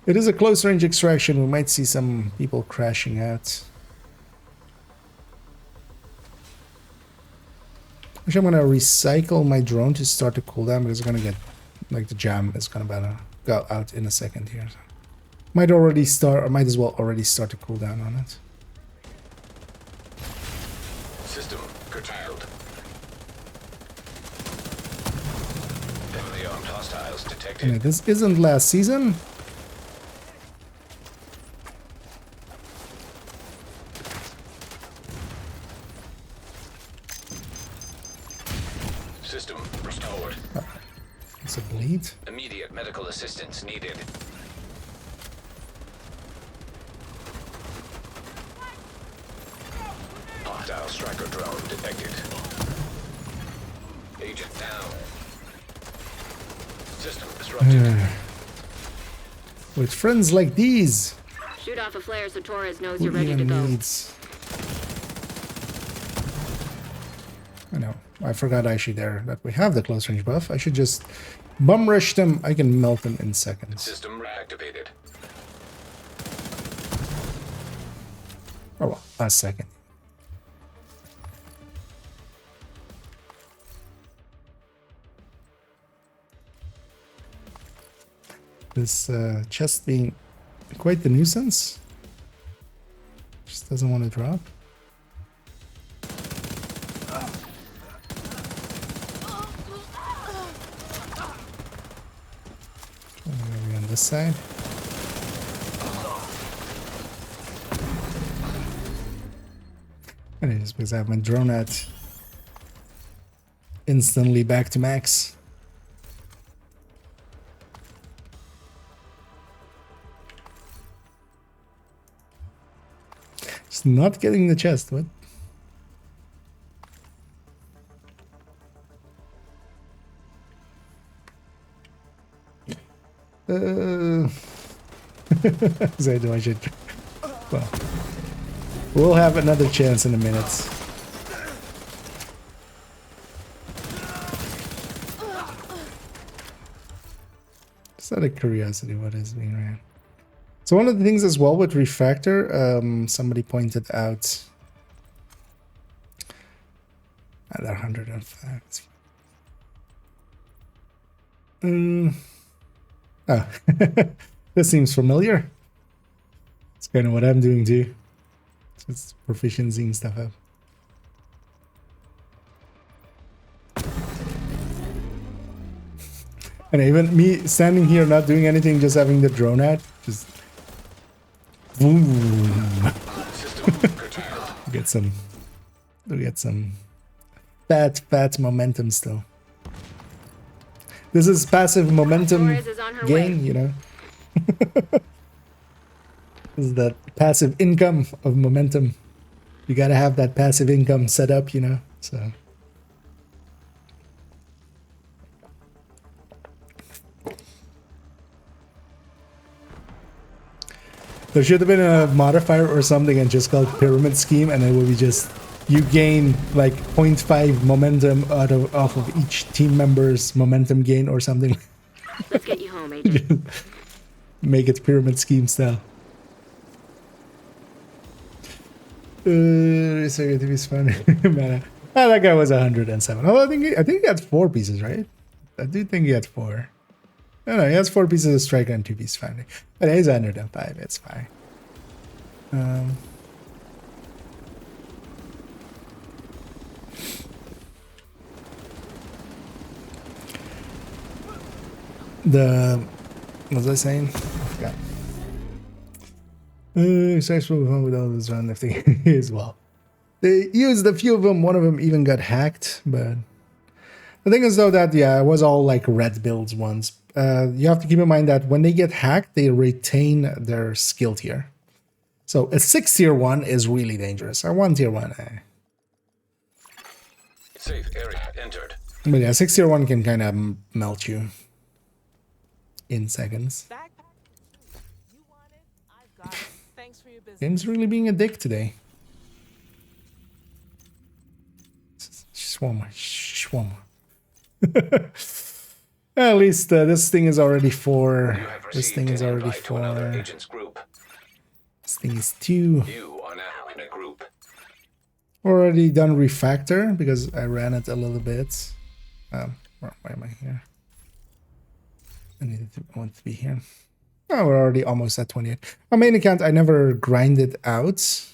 It is a close range extraction. We might see some people crashing out. Actually, I'm gonna recycle my drone to start the cooldown because it's gonna get, like, the jam is gonna go out in a second here. So. Might already start, or might as well already start the cooldown on it. System curtailed. Heavily armed hostiles detected. Yeah, this isn't last season. System restored. It's a bleed. Immediate medical assistance needed. Hostile striker drone detected. Agent down. System disrupted. With friends like these, Shoot off a flare so Torres knows who you're ready to even go. needs? I know. I forgot actually there that we have the close range buff. I should just bum rush them. I can melt them in seconds. System reactivated. Oh well, a second. This chest being quite the nuisance. Just doesn't want to drop. Maybe on this side. And it is because I have my drone at instantly back to max. Just not getting the chest, what? So I should... Well, we'll have another chance in a minute. Just out of curiosity, what is being ran? So one of the things as well with refactor, somebody pointed out at 105. Oh, this seems familiar. It's kind of what I'm doing too. Just proficiency stuff up. And even me standing here not doing anything, just having the drone out, just boom. We get some fat momentum still. This is passive momentum Torres is on her gain, way. you know. This is the passive income of momentum. You gotta have that passive income set up, you know. So there should have been a modifier or something and just called pyramid scheme, and it would be just you gain like 0.5 momentum off of each team member's momentum gain or something. Let's get you home, Agent. Make it pyramid scheme style. So it is fun. Man, that guy was 107. Oh, I think he had 4 pieces, right? I do think he had 4. No, he has 4 pieces of striker and 2 pieces of foundry. But he's under than 5, it's fine. What was I saying? I forgot. Successful with all this run if they as well. They used a few of them, one of them even got hacked, but the thing is though that, yeah, it was all like red builds once. You have to keep in mind that when they get hacked, they retain their skill tier. So a 6 tier 1 is really dangerous. A 1 tier 1, Safe area entered. But yeah, 6 tier 1 can kind of melt you in seconds. Backpack. You want it? I've got it. Thanks for your business. Game's really being a dick today. Schwammer. At least this thing is already 4. You have This thing received is an already invite to another 4. agent's group. This thing is 2. You are now in a group. Already done refactor because I ran it a little bit. Why am I here? I want to be here. Oh, we're already almost at 28. On main account, I never grind it out.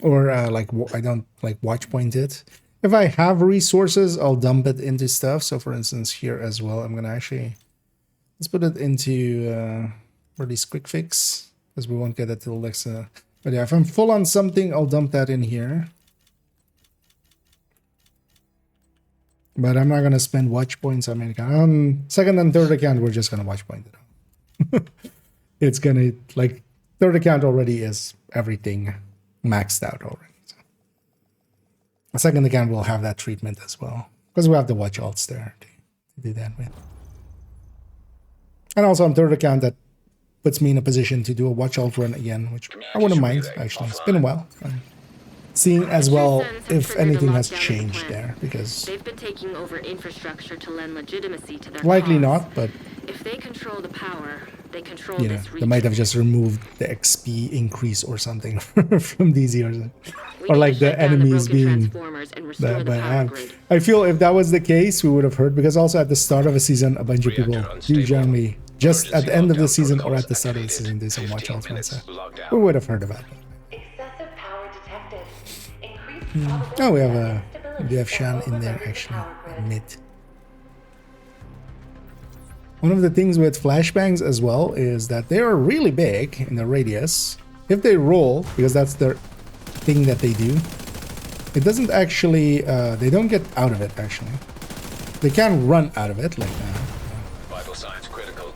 Or I don't like watch point it. If I have resources, I'll dump it into stuff. So for instance, here as well, I'm gonna actually let's put it into release quick fix because we won't get it till next. But yeah, if I'm full on something, I'll dump that in here. But I'm not gonna spend watch points on main account. On second and third account, we're just gonna watch point it. It's gonna like third account already is everything maxed out already. So. A second account will have that treatment as well because we have the watch alts there to do that with. And also on third account, that puts me in a position to do a watch alt run again, which I wouldn't mind actually. It's been a while. Seeing as well if anything has changed there because they've been taking over infrastructure to lend legitimacy to their likely cause. not, but If they control the power, they control you know, this they might have region. just removed the XP increase or something from these years. We Or need like to the shut down enemies broken being transformers and restore that, the but power grid. I feel if that was the case, we would have heard because also at the start of a season, a bunch of people do generally just at the end of the season or at the start of the season do some watch outs. So we would have heard about it. Excessive power detected. Increased probability Oh, we have of a instability we have Shan in overloaded there the actually. power grid. Mid. One of the things with flashbangs as well is that they are really big in the radius. If they roll, because that's their thing that they do, it doesn't actually, they don't get out of it actually. They can run out of it like that. Vital signs critical.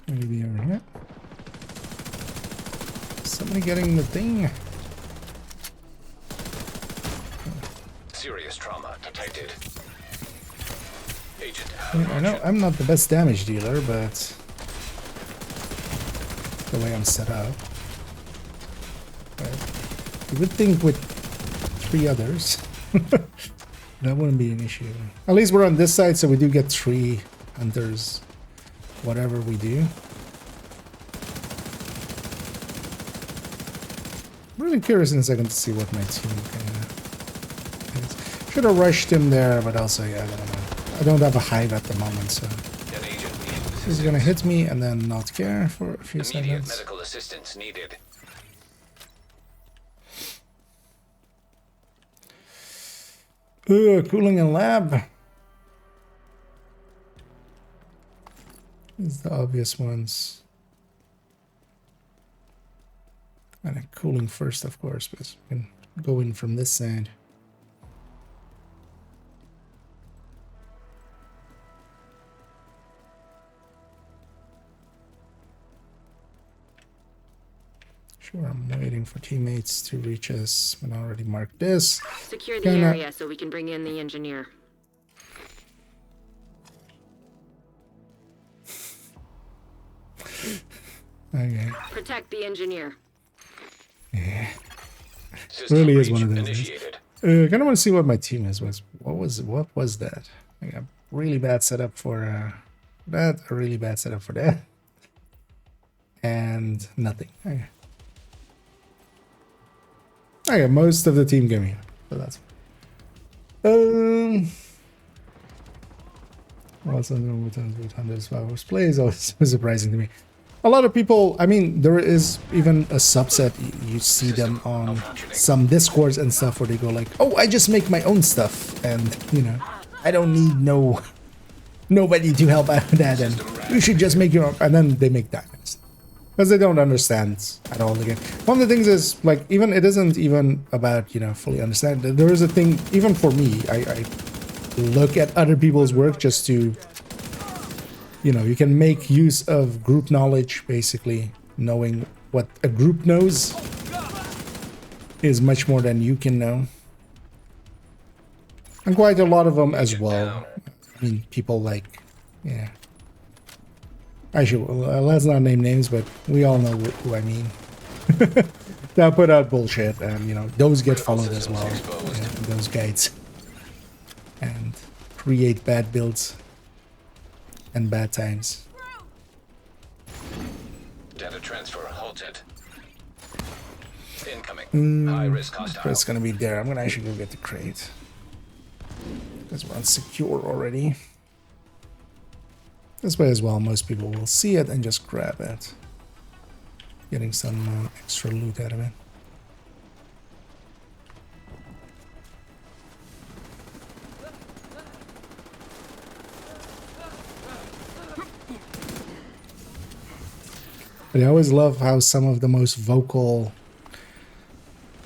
Maybe over here. Somebody getting the thing. Serious trauma detected. Agent. I know I'm not the best damage dealer, but the way I'm set up. But you would think with 3 others, that wouldn't be an issue. At least we're on this side, so we do get 3 hunters, whatever we do. I'm really curious in a second to see what my team can. Should have rushed him there, but also, yeah, I don't know. I don't have a hive at the moment, so An agent he's gonna hit me and then not care for a few Immediate seconds. medical assistance needed. Cooling and lab. These are the obvious ones. And cooling first, of course, because we can go in from this side. Sure, I'm waiting for teammates to reach us. I already marked this. Secure the Kinda- area so we can bring in the engineer. Okay. Protect the engineer. System Really is one of breach those days. initiated. Kind of want to see what my team is. What was that? I got really bad setup for that. A really bad setup for that. And nothing. Okay. Okay, most of the team came here, so that's. What's with hundreds of hours play is always surprising to me. A lot of people, I mean, there is even a subset, you see them on some discords and stuff where they go like, oh, I just make my own stuff, and you know, I don't need nobody to help out with that, and you should just make your own, and then they make diamonds because they don't understand at all the game. One of the things is like, even it isn't even about, you know, fully understand. There is a thing, even for me, I look at other people's work just to, you know, you can make use of group knowledge, basically knowing what a group knows is much more than you can know, and quite a lot of them as well. I mean, people like, yeah, actually, let's not name names, but we all know who I mean. They'll put out bullshit, and you know, those get followed as well, yeah, those guides, and create bad builds and bad times. Data transfer halted. Incoming. High risk hostile. It's gonna be there. I'm gonna actually go get the crate because we're unsecure already. This way as well, most people will see it and just grab it, getting some extra loot out of it. But I always love how some of the most vocal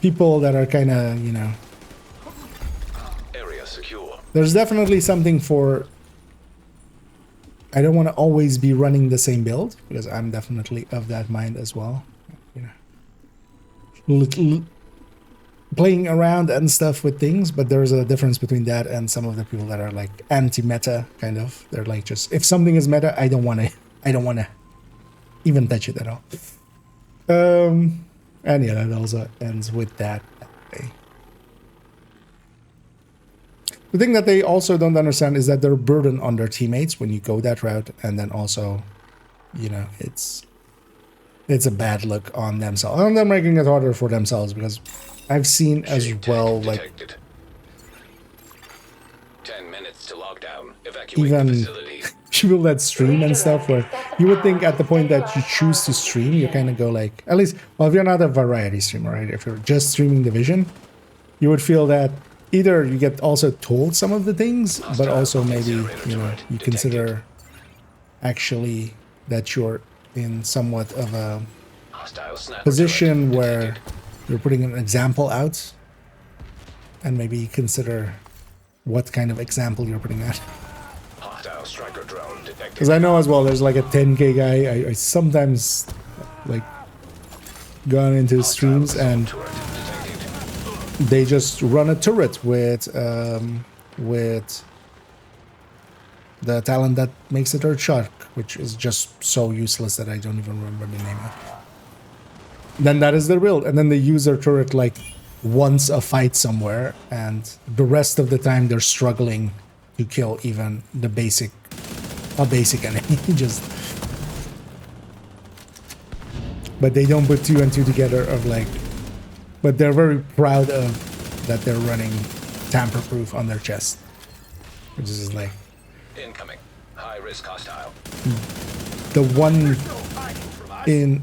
people that are kind of, you know, Area secure. there's definitely something for, I don't want to always be running the same build, because I'm definitely of that mind as well. You know, playing around and stuff with things, but there's a difference between that and some of the people that are like anti-meta, kind of. They're like, just, if something is meta, I don't want to even touch it at all. And yeah, that also ends with that way. The thing that they also don't understand is that they're a burden on their teammates when you go that route, and then also, you know, it's a bad look on themselves, and they're making it harder for themselves, because I've seen as well, like, Detected. 10 minutes to lockdown. Evacuate even the facility. people that stream and stuff, where you would think at the point that you choose to stream, you kind of go like, at least, well, if you're not a variety streamer, right? If you're just streaming Division, you would feel that either you get also told some of the things, but also maybe, you know, you consider actually that you're in somewhat of a Hostile sniper position turret where detected. you're putting an example out, and maybe consider what kind of example you're putting out. Hostile striker drone detected. Because I know as well, there's like a 10k guy. I sometimes like gone into streams and Turret detected. they just run a turret with the talent that makes a third shot, which is just so useless that I don't even remember the name of. Then that is their build, and then they use their turret like once a fight somewhere, and the rest of the time they're struggling to kill even a basic enemy. Just, but they don't put two and two together of like, but they're very proud of that they're running tamper-proof on their chest, which is like Incoming. High risk hostile. the one in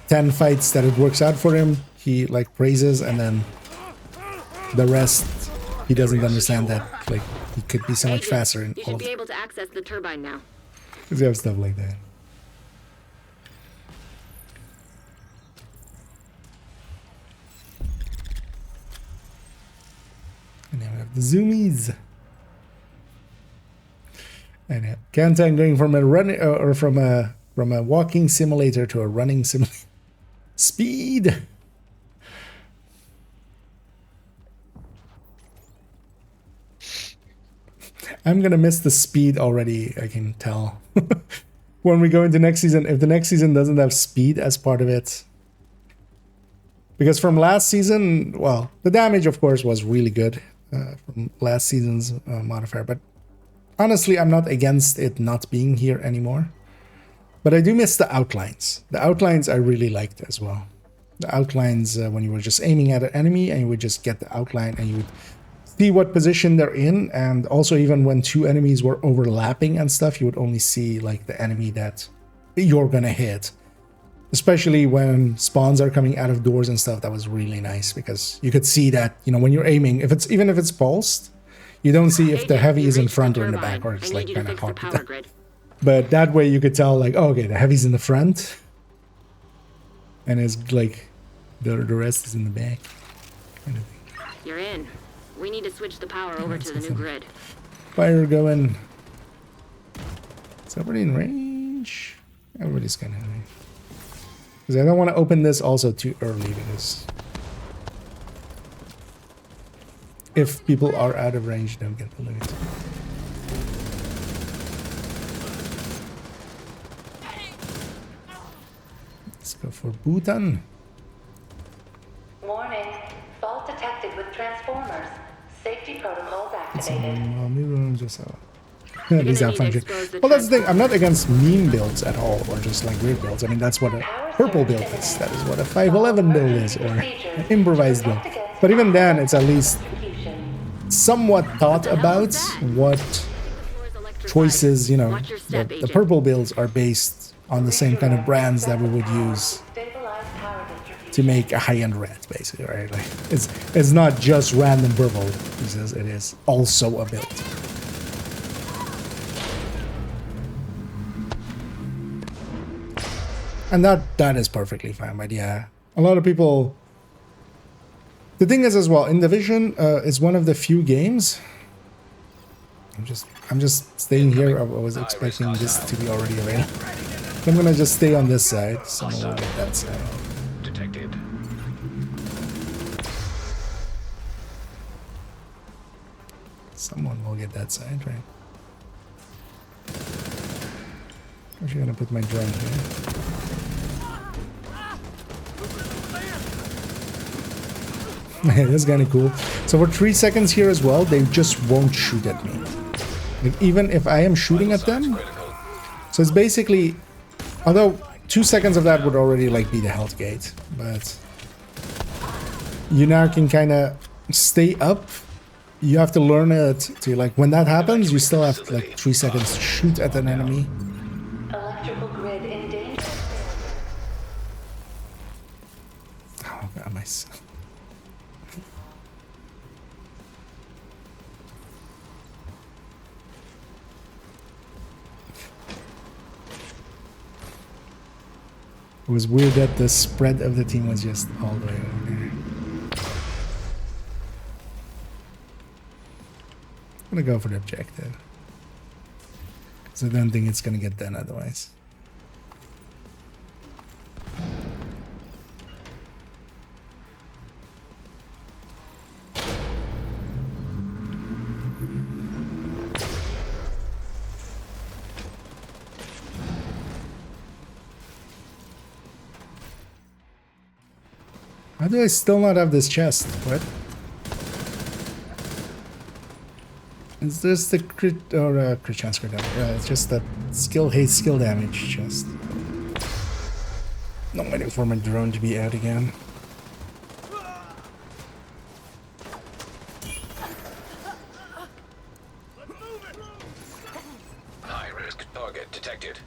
10 fights that it works out for him, he like praises, and then the rest he doesn't understand that like he could be so much Agent, faster in you all should of be able to access the turbine now. because you have stuff like that. And now we have the zoomies. And Kantan going from a running or from a walking simulator to a running simulator. Speed. I'm gonna miss the speed already, I can tell. When we go into next season, if the next season doesn't have speed as part of it. Because from last season, well, the damage of course was really good from last season's modifier, but honestly, I'm not against it not being here anymore. But I do miss the outlines. The outlines I really liked as well. The outlines when you were just aiming at an enemy and you would just get the outline and you would see what position they're in, and also even when two enemies were overlapping and stuff, you would only see like the enemy that you're gonna hit. Especially when spawns are coming out of doors and stuff, that was really nice because you could see that, you know, when you're aiming, even if it's pulsed, you don't see if the Agent, heavy you is in reached front the or in the turbine. back, or it's I like need you to kind of fix the hard to power tell. grid. But that way you could tell like, oh, okay, the heavy's in the front, and it's like the rest is in the back. Kind of thing. You're in. We need to switch the power over to the new grid. Fire going. Is everybody in range? Everybody's kind of in range. Because I don't want to open this also too early, because if people are out of range, they'll get the loot. Let's go for Bhutan. Warning. Fault detected with transformers. Safety protocols It's activated. these You're are gonna fun. need to expose the Well, that's the thing. I'm not against meme builds at all, or just like weird builds. I mean, that's what a purple build is. That is what a 511 build is, or an improvised build. But even then, it's at least somewhat thought about what choices, you know, Watch your step, the Agent. purple builds are based on the same kind of brands that we would use Stabilize power distribution. to make a high-end red, basically, right? Like, it's not just random purple pieces, it is also a build. And that is perfectly fine, but yeah, a lot of people. The thing is, as well, in Division is one of the few games. I'm just staying here. I was expecting this to be already available. I'm gonna just stay on this side. Someone will get that side. Detected. Someone will get that side, right? I'm actually gonna put my drone here. That's kind of cool. So for 3 seconds here as well, they just won't shoot at me. Like, even if I am shooting at them. So it's basically, although 2 seconds of that would already like be the health gate, but you now can kind of stay up. You have to learn it to like, when that happens, you still have like 3 seconds to shoot at an enemy. Electrical grid in danger. Oh god, my son. It was weird that the spread of the team was just all the way over there. I'm gonna go for the objective. Because I don't think it's gonna get done otherwise. How do I still not have this chest? What? Is this the crit or crit chance crit damage? Yeah, it's just the skill damage chest. Not waiting for my drone to be out again. High risk target detected.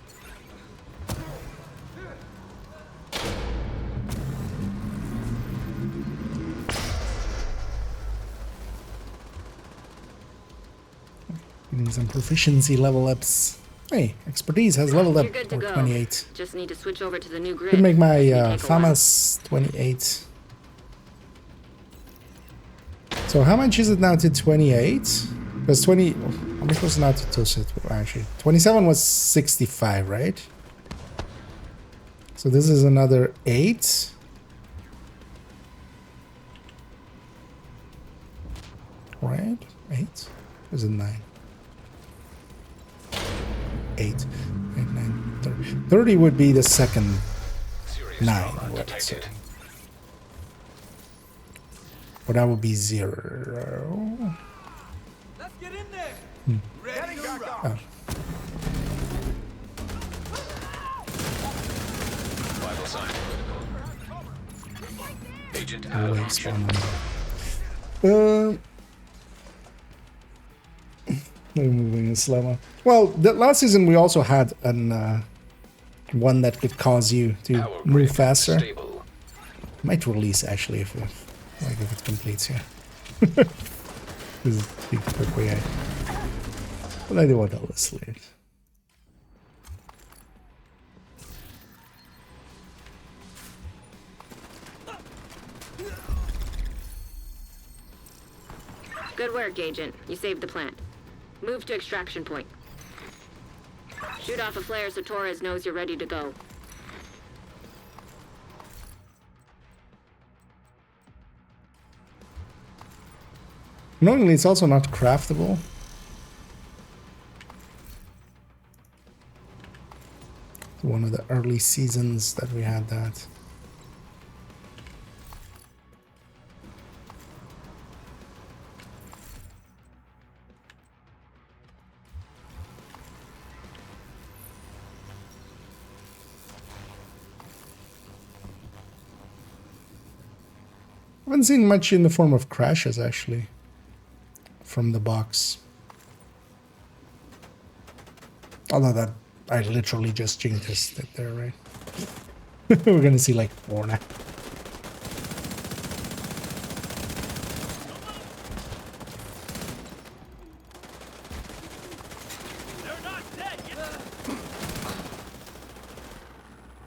Getting some proficiency level ups. Hey, expertise has leveled up You're good to to go. 28. Just need to switch over to the new grid. Could make my This may take a while. FAMAS 28. So how much is it now to 28? Because 20... How much was it now to Toset? Actually, 27 was 65, right? So this is another 8. Right? 8? Or is it 9? 8. 8, 9, 30. 30 would be the second Serious 9. trauma Right, detected. so- But that would be 0. Let's get in there. Ready to rock. Oh. Vital sign critical. Agent out of Wait, action. spawn on. We're moving in slow-mo. Well, the last season we also had an one that could cause you to Power move grid faster. stable. Might release actually if it completes here. This is the quick way out. But I do want to list later. Good work, Agent. You saved the plant. Move to extraction point. Shoot off a flare so Torres knows you're ready to go. Knowingly, it's also not craftable. One of the early seasons that we had that. I haven't seen much in the form of crashes actually from the box. Although that I literally just jinxed it there, right? We're gonna see like 4 now. They're not dead yet.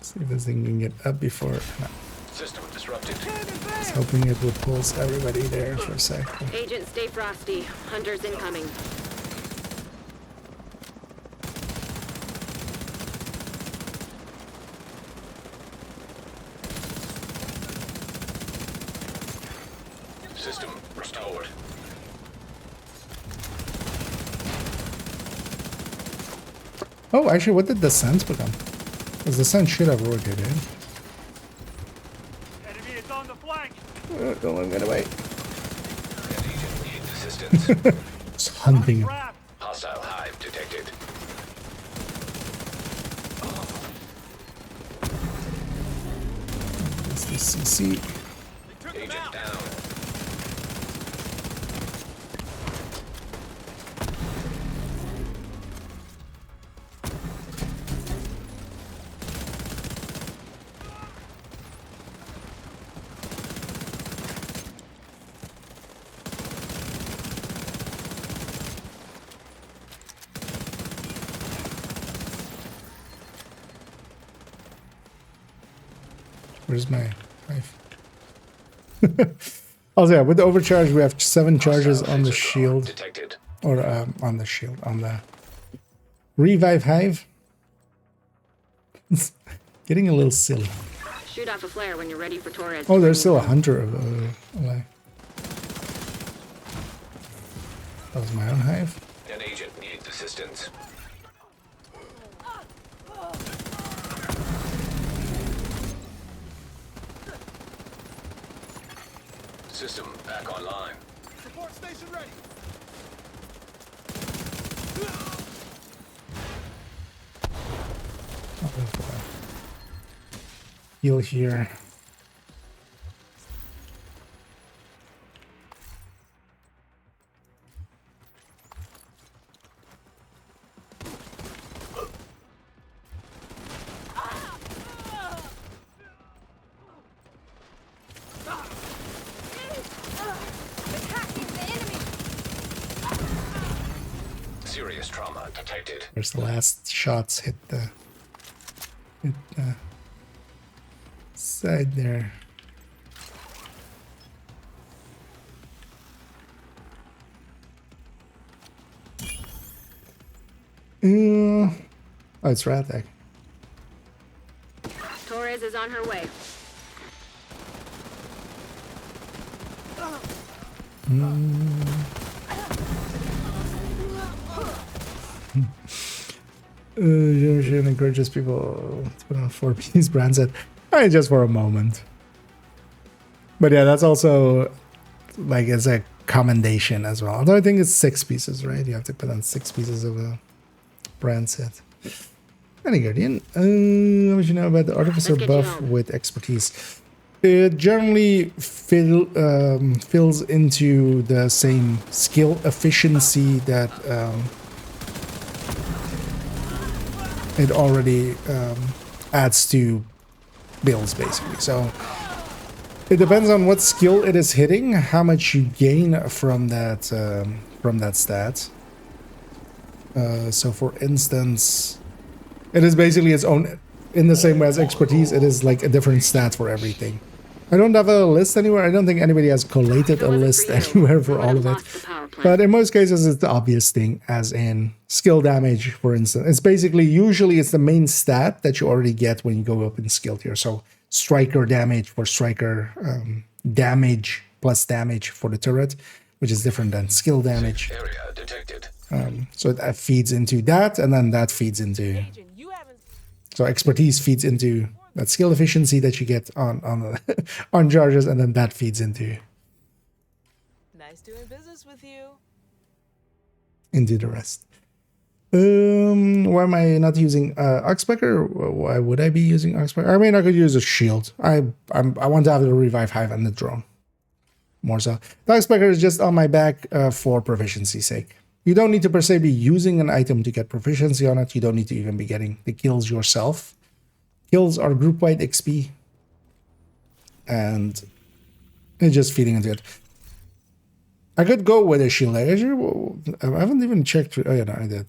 See if this thing can get up before. No. System disrupted. I was hoping it would pulse everybody there for a sec. Agent, stay frosty. Hunters incoming. System restored. Oh, actually, what did the sense become? Because the sense should have rotated. Enemy is on the flank. Don't let me get away. An agent needs assistance. Just hunting him. Trapped. Hostile hive detected. It's the CC. They took him Agent out. down. Where's my knife? Also, yeah, with the overcharge, we have 7 charges Hostile on the laser drone shield. detected. Or on the shield, on the revive hive. It's getting a little silly. Shoot off a flare when you're ready for Torres. Oh, there's still a hunter alive. That was my own hive. An agent needs assistance. System back online. Support station ready. Heal here. Serious trauma detected. Where's the last shots hit the side there. Oh, it's Rathak. Torres is on her way. Generation encourages people to put on 4-piece brand set. Just for a moment. But yeah, that's also like it's a commendation as well. Although I think it's 6 pieces, right? You have to put on 6 pieces of a brand set. Any Guardian, what would you know about the Artificer Let's get you buff home. with expertise? It generally fills into the same skill efficiency that it already adds to builds, basically. So it depends on what skill it is hitting, how much you gain from that stat. So for instance, it is basically its own, in the same way as expertise, it is like a different stat for everything. I don't have a list anywhere. I don't think anybody has collated a list anywhere for all of it. But in most cases, it's the obvious thing, as in skill damage, for instance. It's basically, usually it's the main stat that you already get when you go up in skill tier. So striker damage for striker, damage plus damage for the turret, which is different than skill damage. Area detected. So that feeds into that, and then that feeds into... Agent, you haven't. So expertise feeds into that skill efficiency that you get on on charges, and then that feeds into Nice doing business with you. the rest. Why am I not using Oxpecker? Why would I be using Oxpecker? I mean, I could use a shield. I want to have the revive hive and the drone. More so, the Oxpecker is just on my back for proficiency's sake. You don't need to per se be using an item to get proficiency on it. You don't need to even be getting the kills yourself. Kills are group-wide XP. And it's just feeding into it. I could go with a shield. I haven't even checked. Oh, yeah, no, I did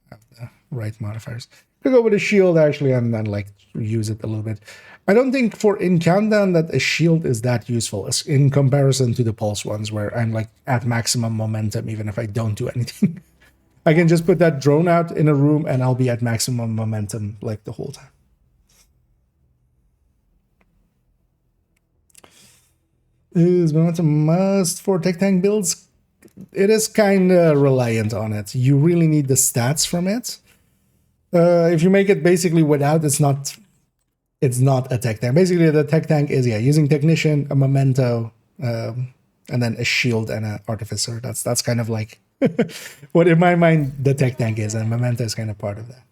have the right modifiers. I could go with a shield, actually, and then, like, use it a little bit. I don't think for in countdown that a shield is that useful in comparison to the pulse ones, where I'm like at maximum momentum even if I don't do anything. I can just put that drone out in a room and I'll be at maximum momentum like the whole time. Is momentum must for tech tank builds? It is kind of reliant on it. You really need the stats from it. If you make it basically without, it's not a tech tank. Basically, the tech tank is, yeah, using technician, a memento, and then a shield and an artificer. That's kind of like what in my mind the tech tank is, and memento is kind of part of that.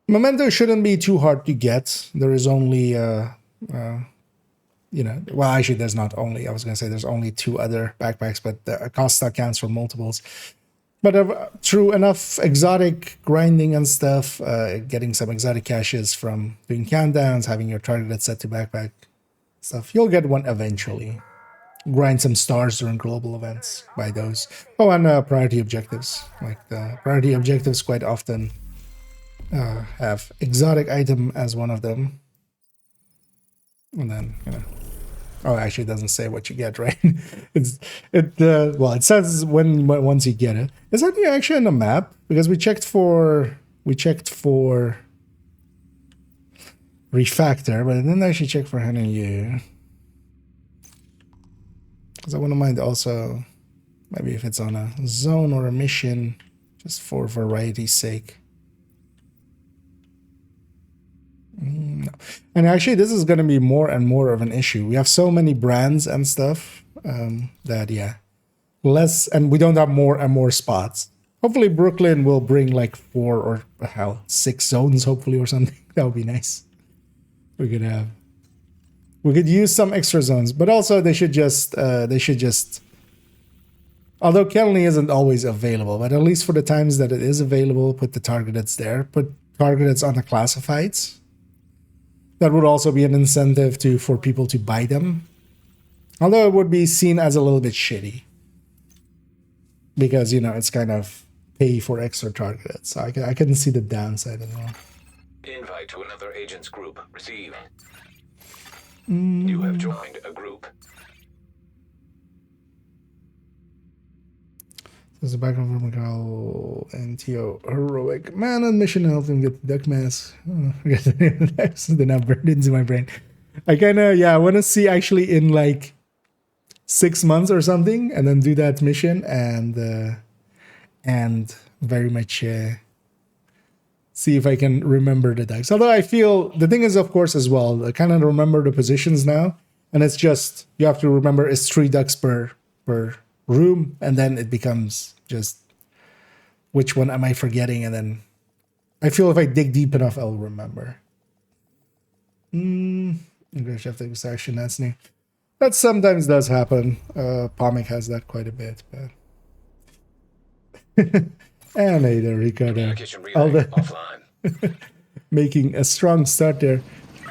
Memento shouldn't be too hard to get. There is only, well, actually, there's not only. I was going to say there's only 2 other backpacks, but the Acosta counts for multiples. But through enough exotic grinding and stuff, getting some exotic caches from doing countdowns, having your target set to backpack stuff, you'll get one eventually. Grind some stars during global events by those. Oh, and priority objectives. Like the priority objectives quite often have exotic item as one of them. And then, oh, actually, it doesn't say what you get, right? Well, it says once you get it. Is that actually on the map? Because we checked for refactor, but I didn't actually check for HNU. Because I wouldn't mind also, maybe if it's on a zone or a mission, just for variety's sake. No. And actually, this is going to be more and more of an issue. We have so many brands and stuff that, yeah, less, and we don't have more and more spots. Hopefully, Brooklyn will bring like 4 or 6 zones, hopefully, or something. That would be nice. We could use some extra zones, but also they should just, although Kelly isn't always available, but at least for the times that it is available, put the targeteds there. Put targeteds on the classifieds. That would also be an incentive for people to buy them. Although it would be seen as a little bit shitty. Because, it's kind of pay for extra targeted. So I couldn't see the downside as well. Invite to another agent's group. Receive. You have joined a group. There's a background from Miguel and Tio. Heroic man on mission to help him get the duck mask. Oh, I forget the name of that. They're not burned into my brain. I kind of, I want to see actually in like 6 months or something, and then do that mission and very much see if I can remember the ducks. Although I feel the thing is, of course, as well, I kind of remember the positions now, and it's just you have to remember it's 3 ducks per room, and then it becomes just which one am I forgetting, and then I feel if I dig deep enough I'll remember. English after extraction, that's new. That sometimes does happen. Pomic has that quite a bit, but and hey there, Ricardo. Communication All relay the offline. making a strong start there.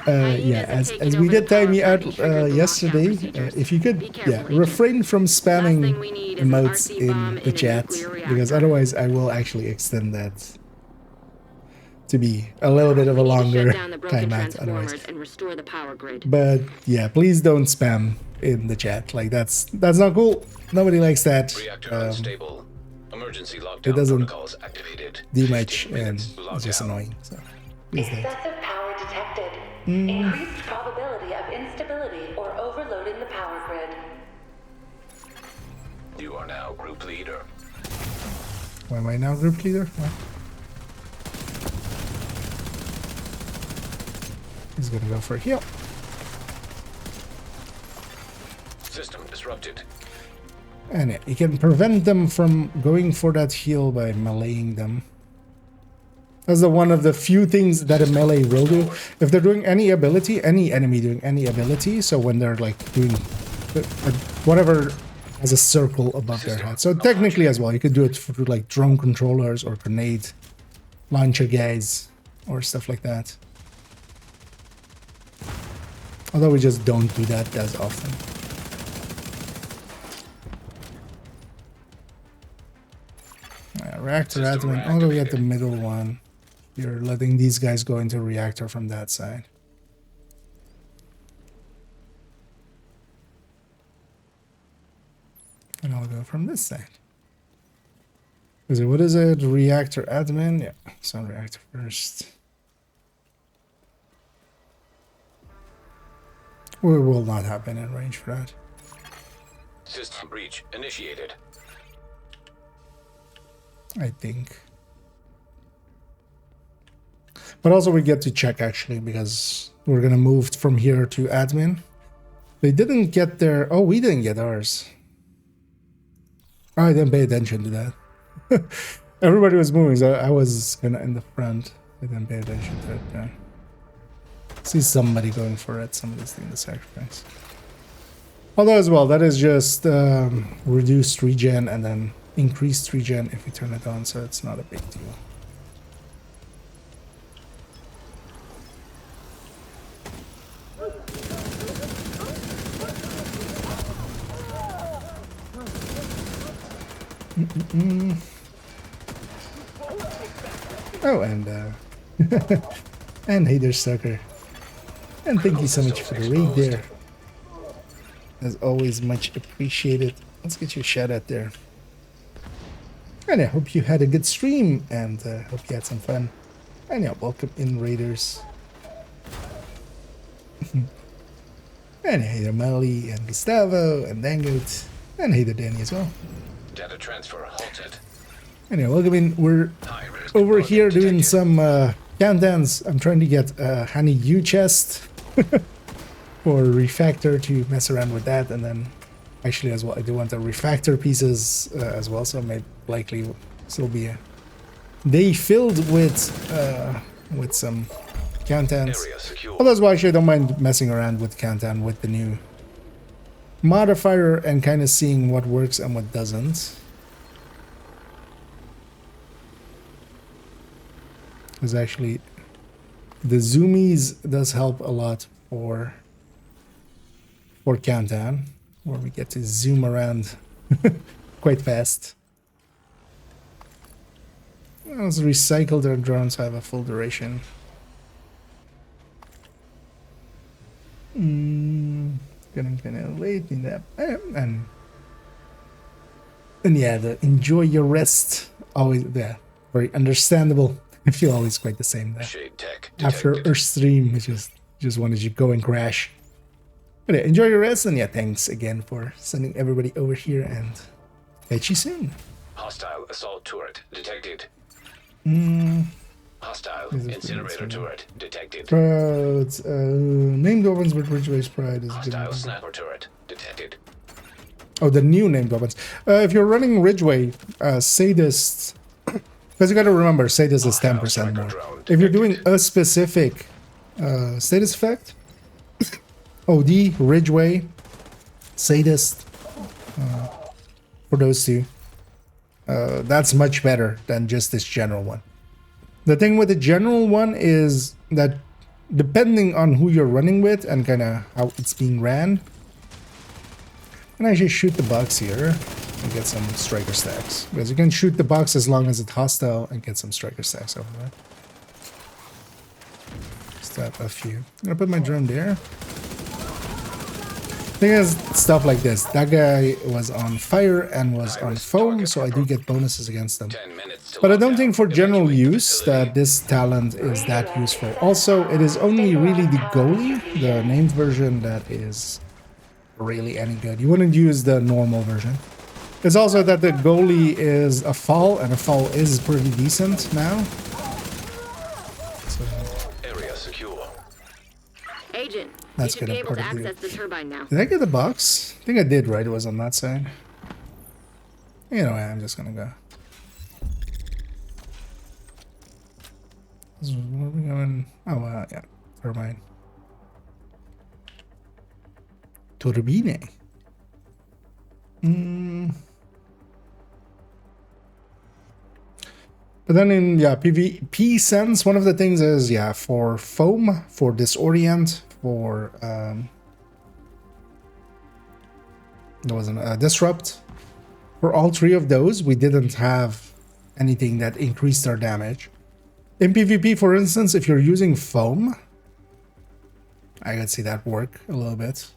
Yeah, as we did time you out yesterday, if you could, yeah, refrain from spamming emotes in the chat, because otherwise I will actually extend that to be a little bit of a longer timeout otherwise. And restore the power grid. But yeah, please don't spam in the chat. Like that's not cool. Nobody likes that. Reactor unstable. Emergency lockdown it doesn't protocols activated. do much 16 and minutes it's just lockdown. annoying. So please don't. Excessive power detected. Increased probability of instability or overloading the power grid. You are now group leader. Why am I now group leader? What? He's gonna go for a heal. System disrupted. And yeah, you can prevent them from going for that heal by meleeing them. That's one of the few things that a melee will do. If they're doing any ability, any enemy doing any ability, so when they're like doing whatever has a circle above their head. So technically as well, you could do it for like drone controllers or grenade launcher guys or stuff like that. Although we just don't do that as often. Reactor admin, all the way at the middle one. You're letting these guys go into reactor from that side. And I'll go from this side. What is it? Reactor admin? Yeah, so reactor first. We will not have been in range for that. System breach initiated. I think. But also we get to check actually, because we're gonna move from here to admin. They didn't get their... Oh, we didn't get ours. Oh, I didn't pay attention to that. Everybody was moving, so I was gonna in the front. I didn't pay attention to it. Yeah. See somebody going for it. Somebody's doing the sacrifice. Although as well, that is just reduced regen and then increased regen if we turn it on, so it's not a big deal. Oh, and and hey there, sucker. And thank you so much for the raid there. As always, much appreciated. Let's get you a shout out there. And I hope you had a good stream and hope you had some fun. And yeah, welcome in, raiders. And hey there, Melly and Gustavo and Dangote. And hey there, Danny as well. Data transfer halted. Anyway, welcome in. We're over here doing some countdowns. I'm trying to get a Honey U chest for refactor to mess around with that, and then actually as well, I do want the refactor pieces as well. So may likely still be a day filled with some countdowns. Well, that's why actually I don't mind messing around with countdown with the new modifier and kind of seeing what works and what doesn't. Because actually the zoomies does help a lot for countdown, where we get to zoom around quite fast. Let's recycle their drones to have a full duration. Getting kind of late in that, and yeah, enjoy your rest. Always, yeah, very understandable. I feel always quite the same there. Shade tech After detected. our stream, it just wanted to go and crash. But yeah, enjoy your rest, and yeah, thanks again for sending everybody over here, and catch you soon. Hostile assault turret detected. Hostile Is it incinerator friends, turret detected. But named weapons with Ridgeway's Pride is good. Hostile sniper turret detected. Oh, the new named weapons. If you're running Ridgeway, Sadist, because you got to remember, Sadist is 10% more. If you're doing a specific status effect, OD, Ridgeway, Sadist, for those two. That's much better than just this general one. The thing with the general one is that depending on who you're running with and kind of how it's being ran, you can actually shoot the box here and get some striker stacks. Because you can shoot the box as long as it's hostile and get some striker stacks over there. Stop a few. I'm gonna put my drone there. Thing is, stuff like this. That guy was on fire and was on foam, so I do get bonuses against them. 10 minutes to But I lock don't down. think for general Evacuate use facility. that this talent is that useful. Also, it is only really the goalie, the named version, that is really any good. You wouldn't use the normal version. It's also that the goalie is a fall, and a fall is pretty decent now. So Area secure. Agent, That's you should good be able to productivity. access the turbine now. did I get the box? I think I did, right? It was on that side. You know, I'm just gonna go. Where are we going? Oh, yeah. Turbine. Turbine. But then in, yeah, PvP sense, one of the things is, yeah, for foam, for disorient, for, there was a disrupt. For all three of those, we didn't have anything that increased our damage. In PvP, for instance, if you're using foam, I could see that work a little bit.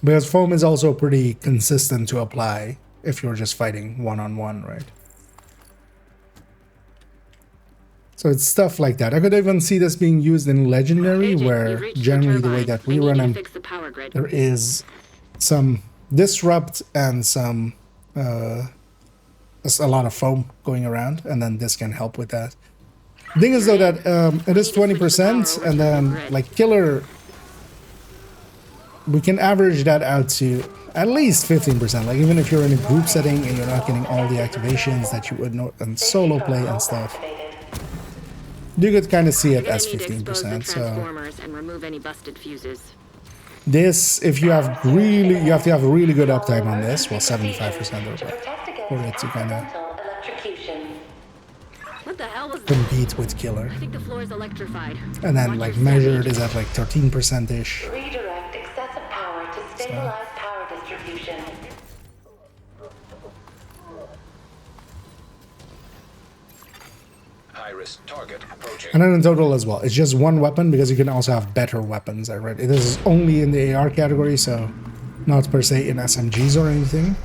Because foam is also pretty consistent to apply if you're just fighting one-on-one, right? So it's stuff like that. I could even see this being used in Legendary, Agent, you've where reached generally the turbine. way that I we need run you to them, fix the power grid. there is some disrupt and some there's a lot of foam going around, and then this can help with that. The thing is though that it is 20%, and then like killer, we can average that out to at least 15%. Like even if you're in a group setting and you're not getting all the activations that you would know in solo play and stuff, you could kind of see it You're as gonna need to expose the 15%. So transformers and remove any busted fuses. this, if you have really, you have to have a really good uptime on this. Well, 75% or better for it to kind of electrocution. What the hell was that? compete with killer. I think the floor is electrified. And then Watch like your measured step, is at like 13%ish. Redirect excessive power to stabilize power distribution. High-risk target approaching. And then in total as well, it's just one weapon because you can also have better weapons. I read this is only in the AR category, so not per se in SMGs or anything.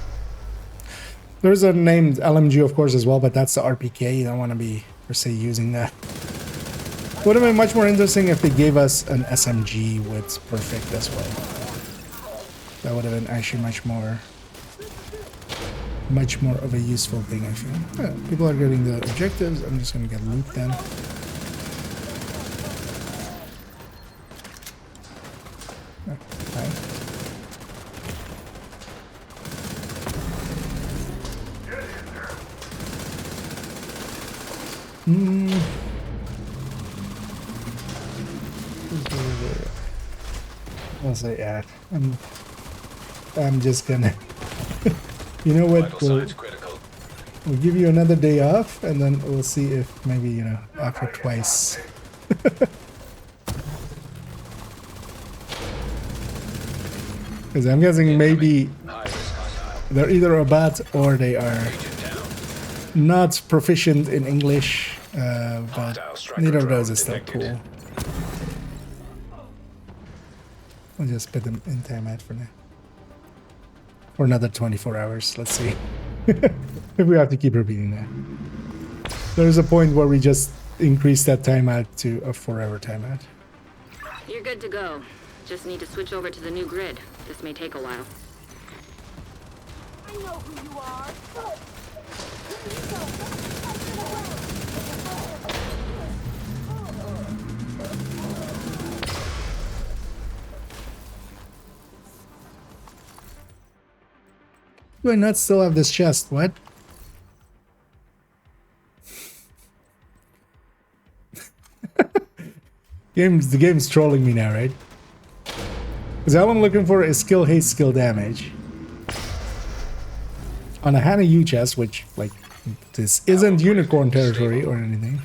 There's a named LMG, of course, as well, but that's the RPK. You don't want to be per se using that. Would have been much more interesting if they gave us an SMG with perfect as well. That would have been actually much more of a useful thing, I feel. Yeah, people are getting the objectives. I'm just gonna get loot then. Okay. I'll say yeah. I'm just gonna. You know what? Vital signs critical. We'll give you another day off, and then we'll see if maybe, you know, after twice. Because I'm guessing maybe High-risk hostile. they're either a bot or they are Agent down. not proficient in English, but Hostile striker neither of drone those is still detected. cool. I'll just put them in timeout for now. For another 24 hours, let's see. If we have to keep repeating that. There's a point where we just increase that timeout to a forever timeout. You're good to go. Just need to switch over to the new grid. This may take a while. I know who you are. Do I not still have this chest? What? The game's trolling me now, right? Because all I'm looking for is skill haste, skill damage. On a Hana U chest, which, like, this isn't unicorn territory or anything.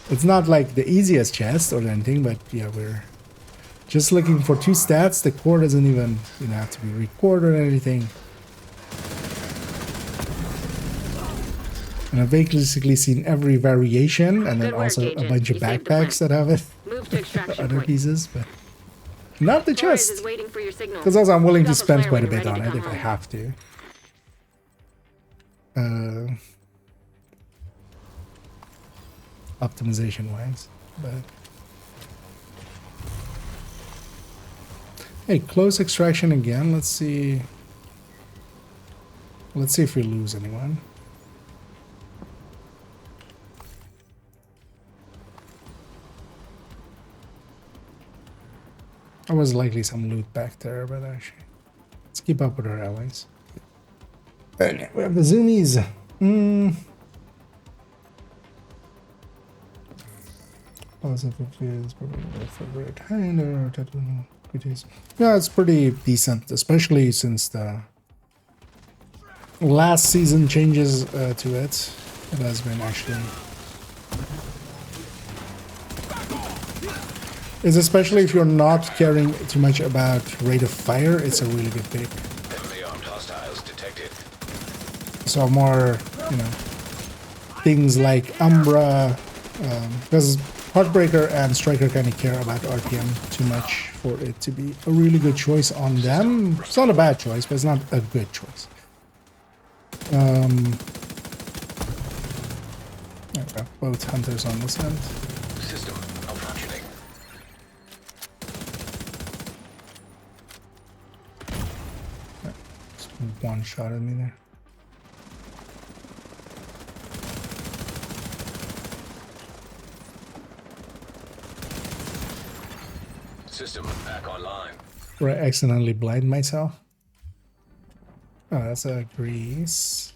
It's not like the easiest chest or anything, but yeah, we're just looking for 2 stats. The core doesn't even, you know, have to be recorded or anything. And I've basically seen every variation, and then Good work, also a Agent. bunch of You saved the backpacks that have it. Move to extraction Other point. pieces, but not the Torres chest. is waiting for your signal. Because also I'm willing to Shoot off a spend flare quite a when you're bit on ready it to if I come have to. Optimization wise, but hey, close extraction again. Let's see if we lose anyone. There was likely some loot back there, but actually, let's keep up with our allies. And we have the zoomies. Yeah, it's pretty decent, especially since the last season changes to it. It has been actually. It's especially if you're not caring too much about rate of fire, it's a really good pick. Heavily armed hostiles detected. So more, you know, things like Umbra, because Heartbreaker and Striker kind of care about RPM too much for it to be a really good choice on them. It's not a bad choice, but it's not a good choice. I've got both hunters on this end. System malfunctioning. Just one shot at me there. System back online. Where I accidentally blind myself. Oh, that's a grease.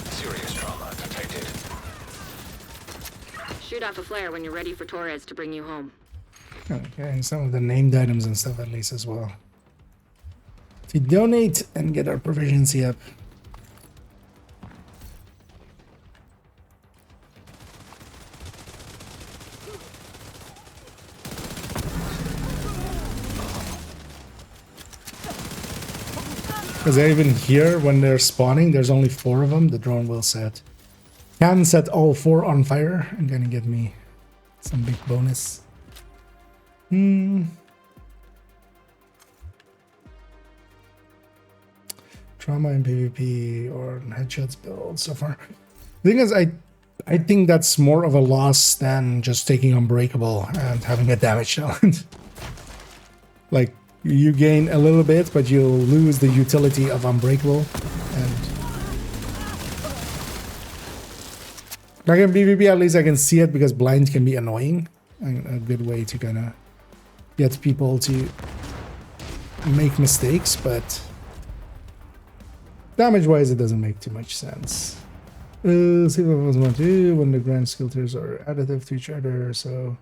Serious trauma detected. Shoot off a flare when you're ready for Torres to bring you home. Okay, and some of the named items and stuff at least as well. To donate and get our proficiency up. Because even here, when they're spawning, there's only 4 of them. The drone will can set all 4 on fire and gonna get me some big bonus. Trauma in PvP or headshots build so far. The thing is, I think that's more of a loss than just taking Unbreakable and having a damage challenge. Like, you gain a little bit, but you'll lose the utility of Unbreakable. And like in PvP, at least I can see it because blind can be annoying. And a good way to kind of get people to make mistakes, but damage-wise, it doesn't make too much sense. See what I was want to do when the grand skill tiers are additive to each other. So,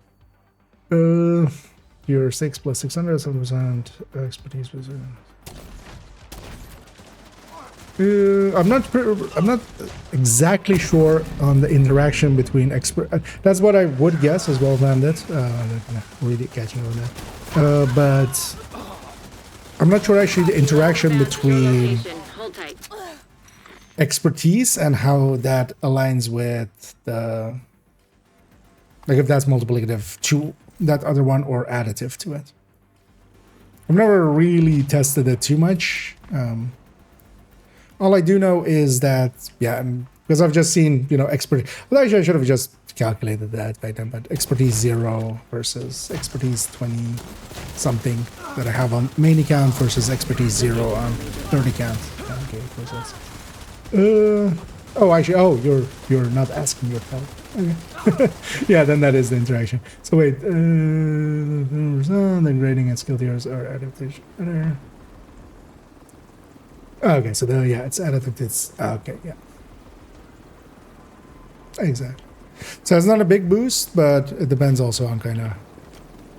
your 6 plus 600, 7% expertise was. I'm not exactly sure on the interaction between expert. That's what I would guess as well, Bandit. I'm not really catching on that, but I'm not sure actually the interaction between Hold tight. expertise and how that aligns with the, like, if that's multiplicative to that other one or additive to it. I've never really tested it too much. All I do know is that, yeah, because I've just seen, you know, well, actually I should have just calculated that by then, but expertise 0 versus expertise 20 something that I have on main account versus expertise 0 on third account. Okay, of course that's. Oh, actually, you're not asking your help. Okay. Yeah, then that is the interaction. So wait, then grading and skill tiers are adaptation. Okay, so there, yeah, it's additive. It's okay, yeah, exactly. So it's not a big boost, but it depends also on kind of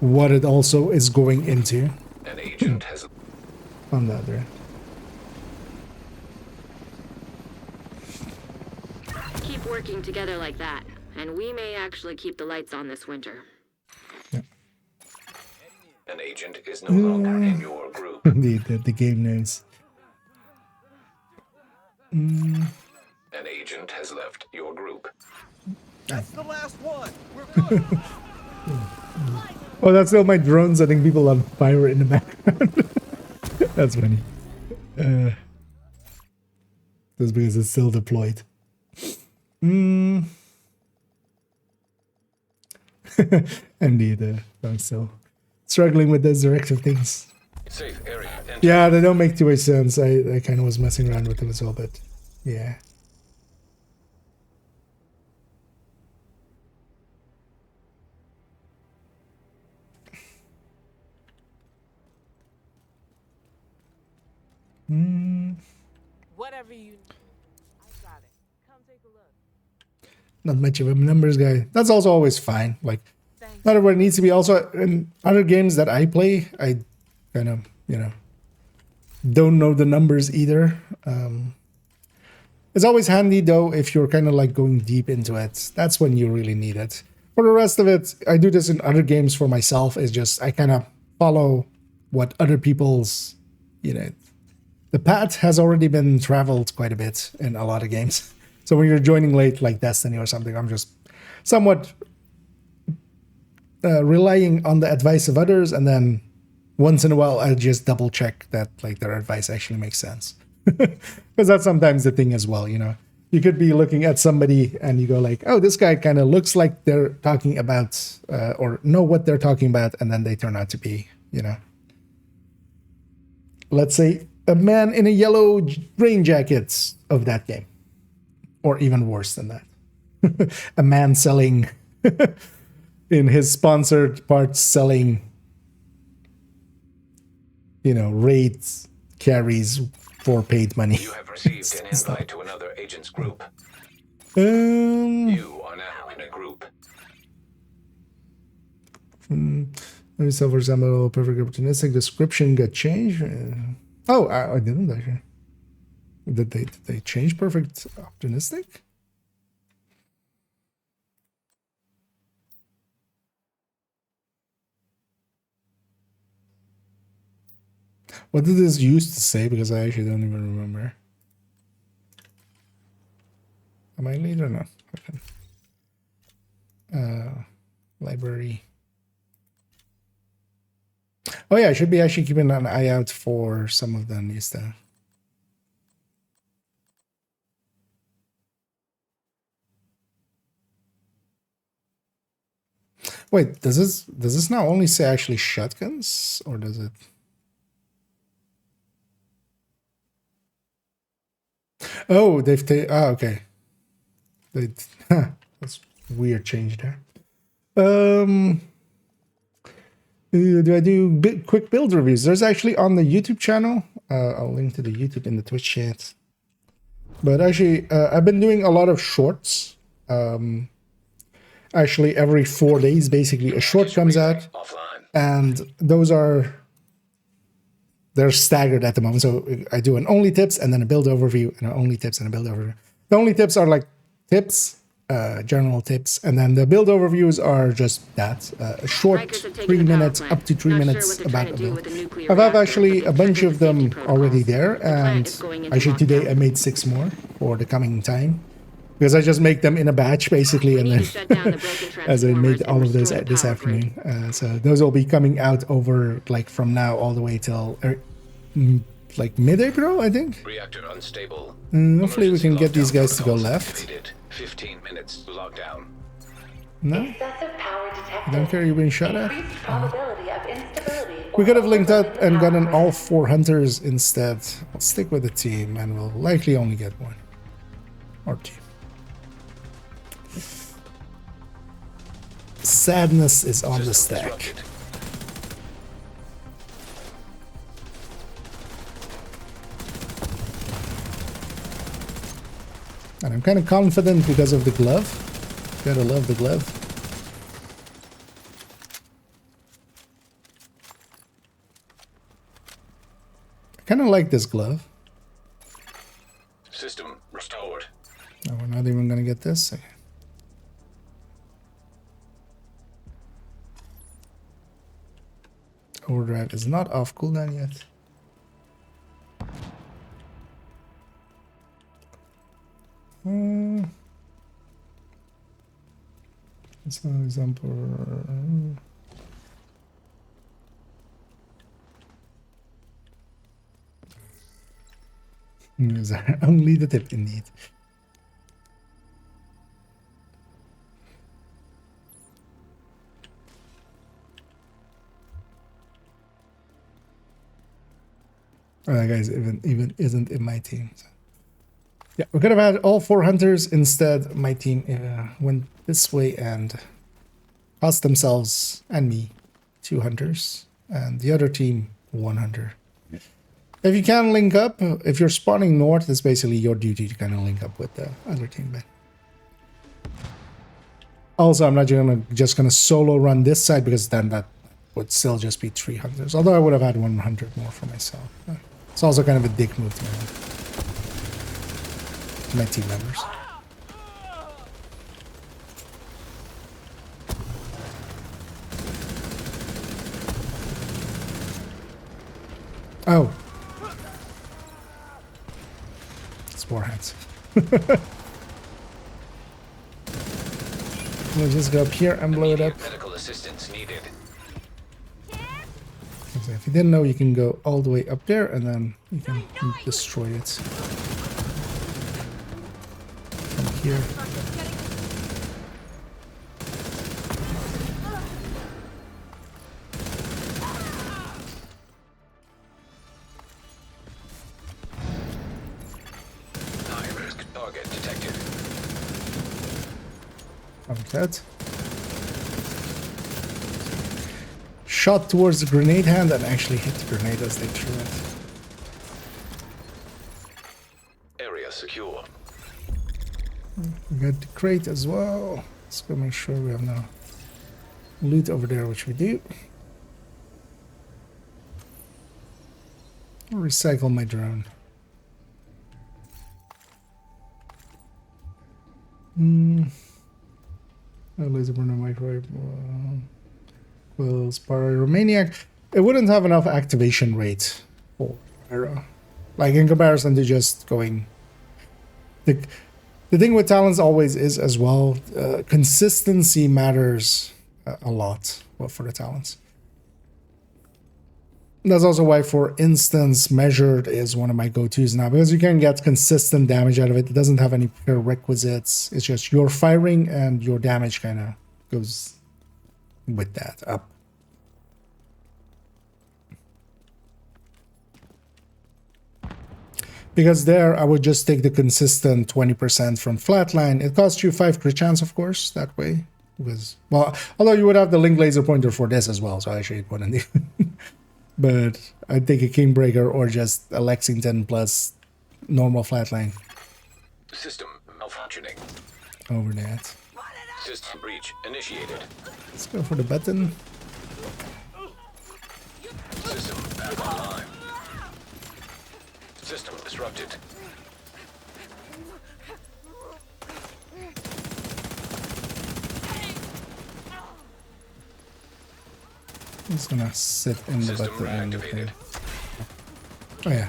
what it also is going into An agent has on that there. Keep working together like that, and we may actually keep the lights on this winter. an agent is no longer in your group. The game knows. An agent has left your group. That's the last one. We're good. Oh, that's all my drones setting people on fire in the background. That's funny. That's because it's still deployed. Indeed, I'm still struggling with those directive things. Safe area. Enter. Yeah, they don't make too much sense. I kind of was messing around with them as well, but yeah. Whatever you need. I got it. Come take a look. Not much of a numbers guy. That's also always fine. Like, Thanks. not everybody needs to be. Also, in other games that I play, I kind of, don't know the numbers either. It's always handy, though, if you're kind of like going deep into it. That's when you really need it. For the rest of it, I do this in other games for myself. It's just I kind of follow what other people's, the path has already been traveled quite a bit in a lot of games. So when you're joining late, like Destiny or something, I'm just somewhat relying on the advice of others, and then once in a while, I just double check that like their advice actually makes sense. Because that's sometimes the thing as well, You could be looking at somebody and you go like, oh, this guy kind of looks like they're talking about or know what they're talking about, and then they turn out to be, let's say a man in a yellow rain jacket of that game. Or even worse than that. A man selling, in his sponsored parts, selling, raids, carries for paid money. You have received an invite to another agent's group. Let You are now in a group. me say, for example, perfect opportunistic description got changed. I didn't actually. Did they change perfect optimistic? What did this used to say? Because I actually don't even remember. Am I late or not? Okay. Library. Oh yeah, I should be actually keeping an eye out for some of the new stuff. Wait, does this now only say actually shotguns, or does it? Oh, they've taken. Okay. That's weird change there. Do I do quick build reviews? There's actually on the YouTube channel. I'll link to the YouTube in the Twitch chat. But actually, I've been doing a lot of shorts. Actually, every 4 days, basically, a short comes out, and they're staggered at the moment. So I do an only tips and then a build overview, and an only tips and a build overview. The only tips are like tips, general tips, and then the build overviews are just that, a short 3 minutes, up to 3 minutes about a build. I have actually a bunch of them already there, and actually today I made 6 more for the coming time. Because I just make them in a batch, basically, and then as I made all of those this afternoon. So those will be coming out over, like, from now all the way till, like, mid-April, I think? Reactor unstable. Hopefully we can get these guys to go left. 15 minutes lockdown. No? Excessive power detected. Don't care, you're being shot at? Increased probability of instability. We could have linked up overloading and the gotten power all grid. 4 hunters instead. I'll stick with the team, and we'll likely only get 1. Or 2. Sadness is on the System stack. disrupted. And I'm kind of confident because of the glove. Gotta love the glove. I kind of like this glove. System restored. No, we're not even gonna get this. Okay. Overdrive is not off cooldown yet. That's an example. Only the tip indeed. That guy's even isn't in my team. So. Yeah, we could have had all 4 hunters. Instead, my team went this way and cost themselves and me 2 hunters, and the other team 1 hunter. If you can link up, if you're spawning north, it's basically your duty to kind of link up with the other team. But also, I'm not just gonna solo run this side because then that would still just be 3 hunters. Although I would have had 100 more for myself. It's also kind of a dick move to my team members. Oh. It's warheads. We'll just go up here and blow it up. Immediate medical assistance needed. So if you didn't know, you can go all the way up there and then you can destroy it. From here. High-risk target detected. Like that. Shot towards the grenade hand and actually hit the grenade as they threw it. Area secure. We got the crate as well. Let's go make sure we have no loot over there, which we do. I'll recycle my drone. Laser burner microwave. Will Spyromaniac. It wouldn't have enough activation rate for Arrow. Like in comparison to just going. The thing with talents always is as well, consistency matters a lot for the talents. That's also why, for instance, Measured is one of my go-tos now, because you can get consistent damage out of it. It doesn't have any prerequisites. It's just your firing and your damage kind of goes with that up. Because there, I would just take the consistent 20% from flatline. It costs you 5 crit chance, of course, that way. Because, well, although you would have the link laser pointer for this as well, so actually it wouldn't even. But I'd take a Kingbreaker or just a Lexington plus normal flatline. System malfunctioning. Over that. System breach initiated. Let's go for the button. System back online. System disrupted. I'm just gonna sit in the System button and reactivated. oh yeah.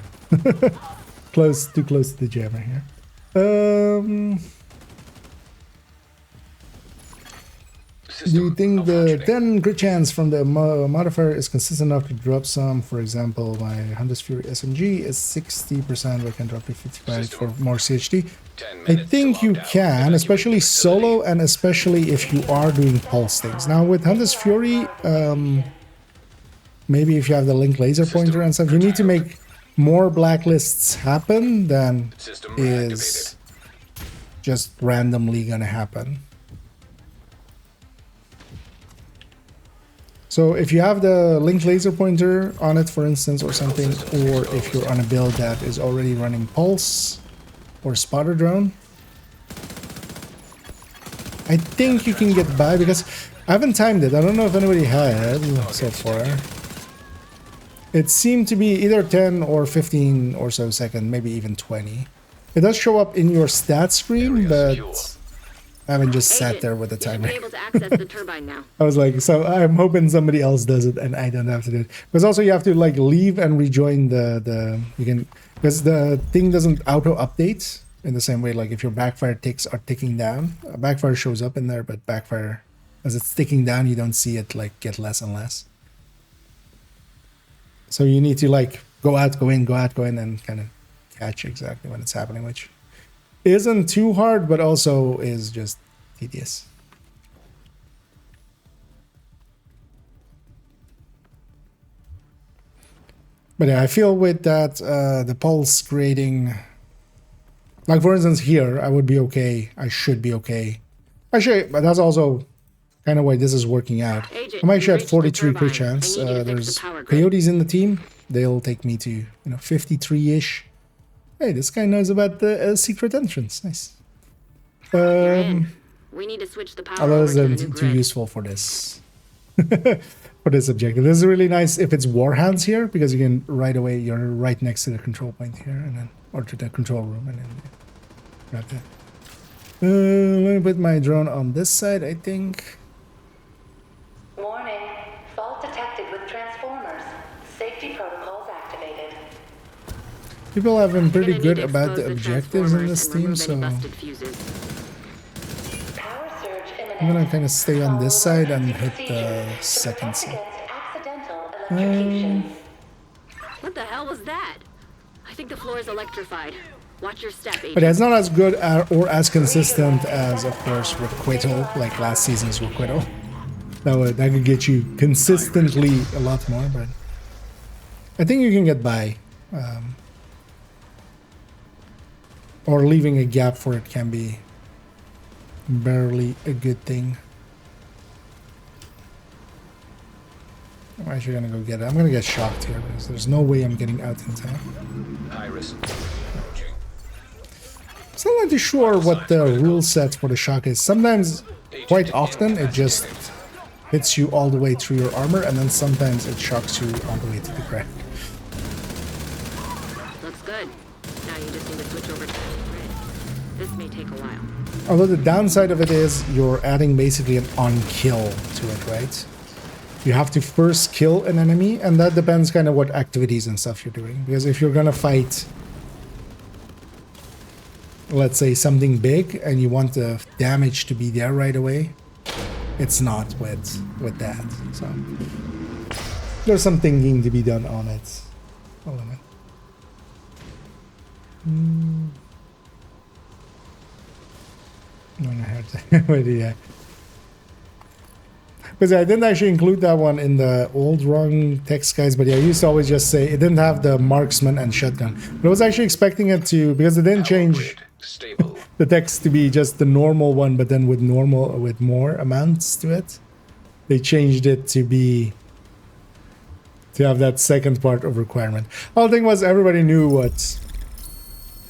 Too close to the jammer here. Do you think the 10 crit chance from the modifier is consistent enough to drop some? For example, my Hunter's Fury SMG is 60%, but can drop to 55 for more CHD. I think you can, especially solo and especially if you are doing pulse things. Now with Hunter's Fury, maybe if you have the link laser pointer and stuff, you need to make more blacklists happen than is just randomly gonna happen. So if you have the link laser pointer on it, for instance, or something, or if you're on a build that is already running pulse or spotter drone, I think you can get by, because I haven't timed it. I don't know if anybody had so far. It seemed to be either 10 or 15 or so second, maybe even 20. It does show up in your stat screen, but I haven't just sat there with the timer. You should be able to access the turbine now. I was like, so I'm hoping somebody else does it and I don't have to do it. Because also you have to like leave and rejoin you can, because the thing doesn't auto update in the same way. Like if your backfire ticks are ticking down, backfire shows up in there, but backfire, as it's ticking down, you don't see it like get less and less. So you need to like go out, go in, and kind of catch exactly when it's happening, which isn't too hard, but also is just tedious. But yeah, I feel with that, the pulse grading, like for instance here, I would be okay. I should be okay. Actually, but that's also kind of why this is working out. Agent, I'm actually you at reached the 43 crit turbine. chance. I need you to fix There's the power grid. coyotes in the team. They'll take me to 53-ish. Hey, this guy knows about the secret entrance. Nice. You're in. We need to switch the power Although over it's to the new too grid. useful for this. For this objective. This is really nice if it's warhounds here, because you can right away, you're right next to the control point here, and then, or to the control room, and then grab that. Let me put my drone on this side, I think. Warning. Fault detected with transformers. Safety protocols activated. People have been pretty Gonna good need to about expose the objectives in transformers this and team, remove so any I'm busted fuses. Power surge imminent. gonna kind of stay on this Follow side and emergency hit the procedures to second protect side. against accidental electrocutions. What the hell was that? I think the floor is electrified. Watch your step, agent. But it's not as good or as consistent as, of course, Requital, like last season's Requital. That could get you consistently a lot more, but I think you can get by. Or leaving a gap for it can be barely a good thing. I'm actually gonna go get it. I'm gonna get shocked here because there's no way I'm getting out in time. Iris. Still not too sure what the rule set for the shock is. Sometimes, quite often, it just hits you all the way through your armor, and then sometimes it shocks you all the way to the ground. Looks good. Now you just need to switch over to the new grid. This may take a while. Although the downside of it is you're adding basically an on-kill to it, right? You have to first kill an enemy, and that depends kind of what activities and stuff you're doing. Because if you're gonna fight, let's say, something big, and you want the damage to be there right away, it's not with that. So there's some thinking to be done on it. Hold on. No, I had to. Wait, yeah. Because I didn't actually include that one in the old wrong text, guys. But yeah, I used to always just say it didn't have the marksman and shotgun. But I was actually expecting it to, because it didn't change Stable. the text to be just the normal one, but then with more amounts to it. They changed it to have that second part of requirement. Whole thing was everybody knew what.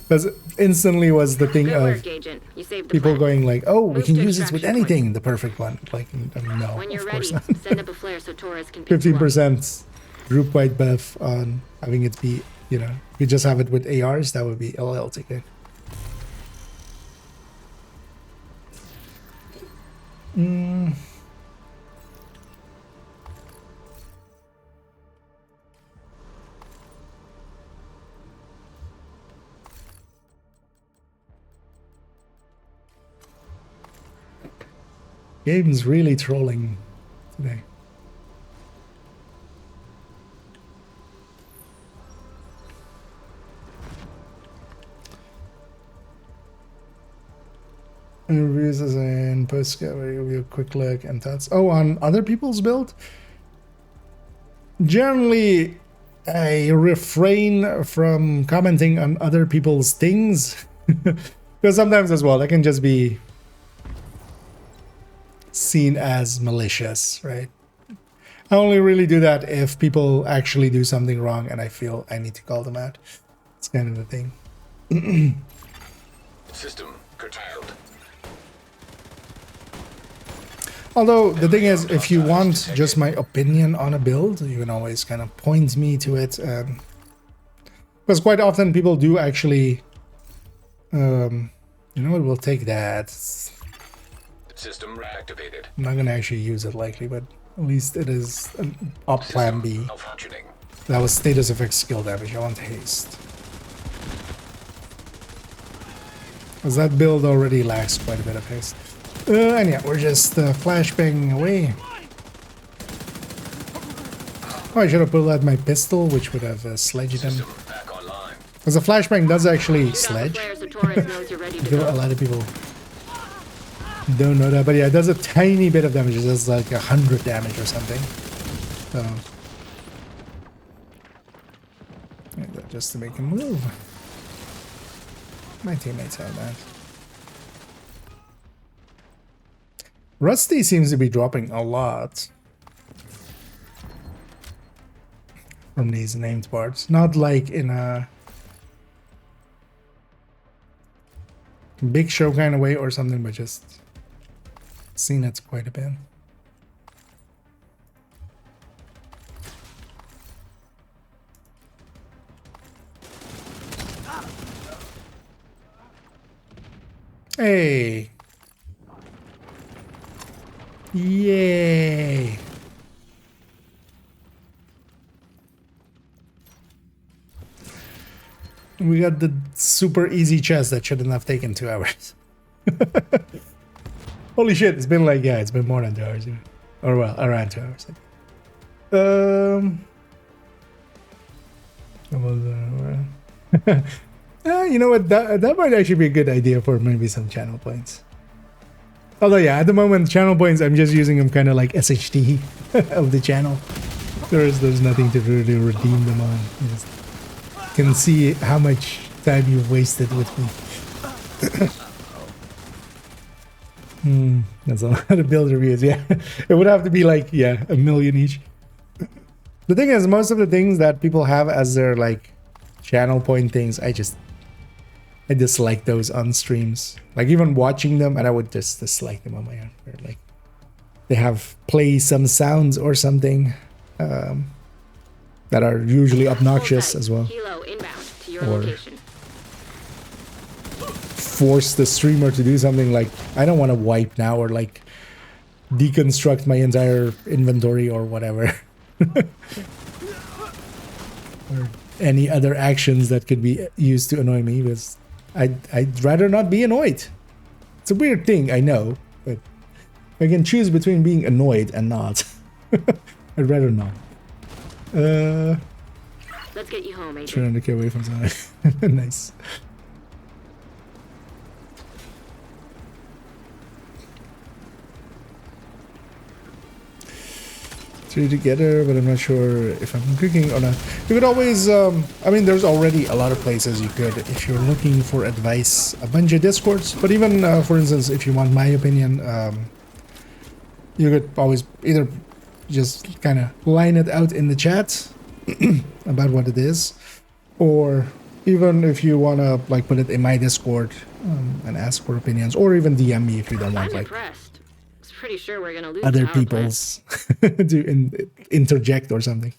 Because instantly was the thing Good of work, agent. You saved the people planet. going like, oh, we Move can to use this with extraction anything, the perfect one. Like, no, When you're of ready, course not. send up a flare so Torres can pick you up. 15% group-wide buff on having it be, you just have it with ARs, that would be LLTK. Game's really trolling today. Reviews as in post review, quick look and thoughts. Oh, on other people's build? Generally, I refrain from commenting on other people's things. Because sometimes as well, that can just be seen as malicious, right? I only really do that if people actually do something wrong and I feel I need to call them out. It's kind of the thing. System curtailed. Although the thing is, if you want just my opinion on a build, you can always kind of point me to it. Because quite often people do actually, you know what, we'll take that. System reactivated. I'm not going to actually use it likely, but at least it is an up plan B. Malfunctioning. That was status effect skill damage. I want haste. Because that build already lacks quite a bit of haste. And yeah, we're just flashbanging away. Oh, I should have pulled out my pistol, which would have sledged him. System back online. Because the flashbang does actually Shoot out the sledge. flares so Torres knows you're ready I to feel go. a lot of people don't know that, but yeah, it does a tiny bit of damage. It does like 100 damage or something. So, yeah, just to make him move. My teammates have that. Rusty seems to be dropping a lot from these named parts. Not like in a big show kind of way or something, but just seen it quite a bit. Hey. Yay. We got the super easy chest that shouldn't have taken 2 hours. Holy shit, it's been like, yeah, it's been more than 2 hours. Yeah. Or well, around 2 hours. You know what, that might actually be a good idea for maybe some channel points. Although yeah, at the moment, channel points, I'm just using them kind of like SHT of the channel. There's nothing to really redeem them on. You just can see how much time you've wasted with me. That's a lot of build reviews, yeah. It would have to be like, yeah, 1 million each. The thing is, most of the things that people have as their like channel point things, I dislike those on streams. Like even watching them, and I would just dislike them on my own. Or like they have play some sounds or something that are usually obnoxious as well. Kilo inbound to your Or- location. Force the streamer to do something like, I don't want to wipe now or like deconstruct my entire inventory or whatever. Or any other actions that could be used to annoy me, because I'd rather not be annoyed. It's a weird thing, I know, but I can choose between being annoyed and not. I'd rather not. Let's get you home, Agent. Trying to get away from something. Nice. Three together, but I'm not sure if I'm cooking or not. You could always, I mean, there's already a lot of places you could, if you're looking for advice, a bunch of discords. But even, for instance, if you want my opinion, you could always either just kind of line it out in the chat about what it is, or even if you want to like put it in my Discord and ask for opinions, or even DM me if you don't want I'm like impressed. I was pretty sure we're gonna lose other the power plant. people's to interject or something.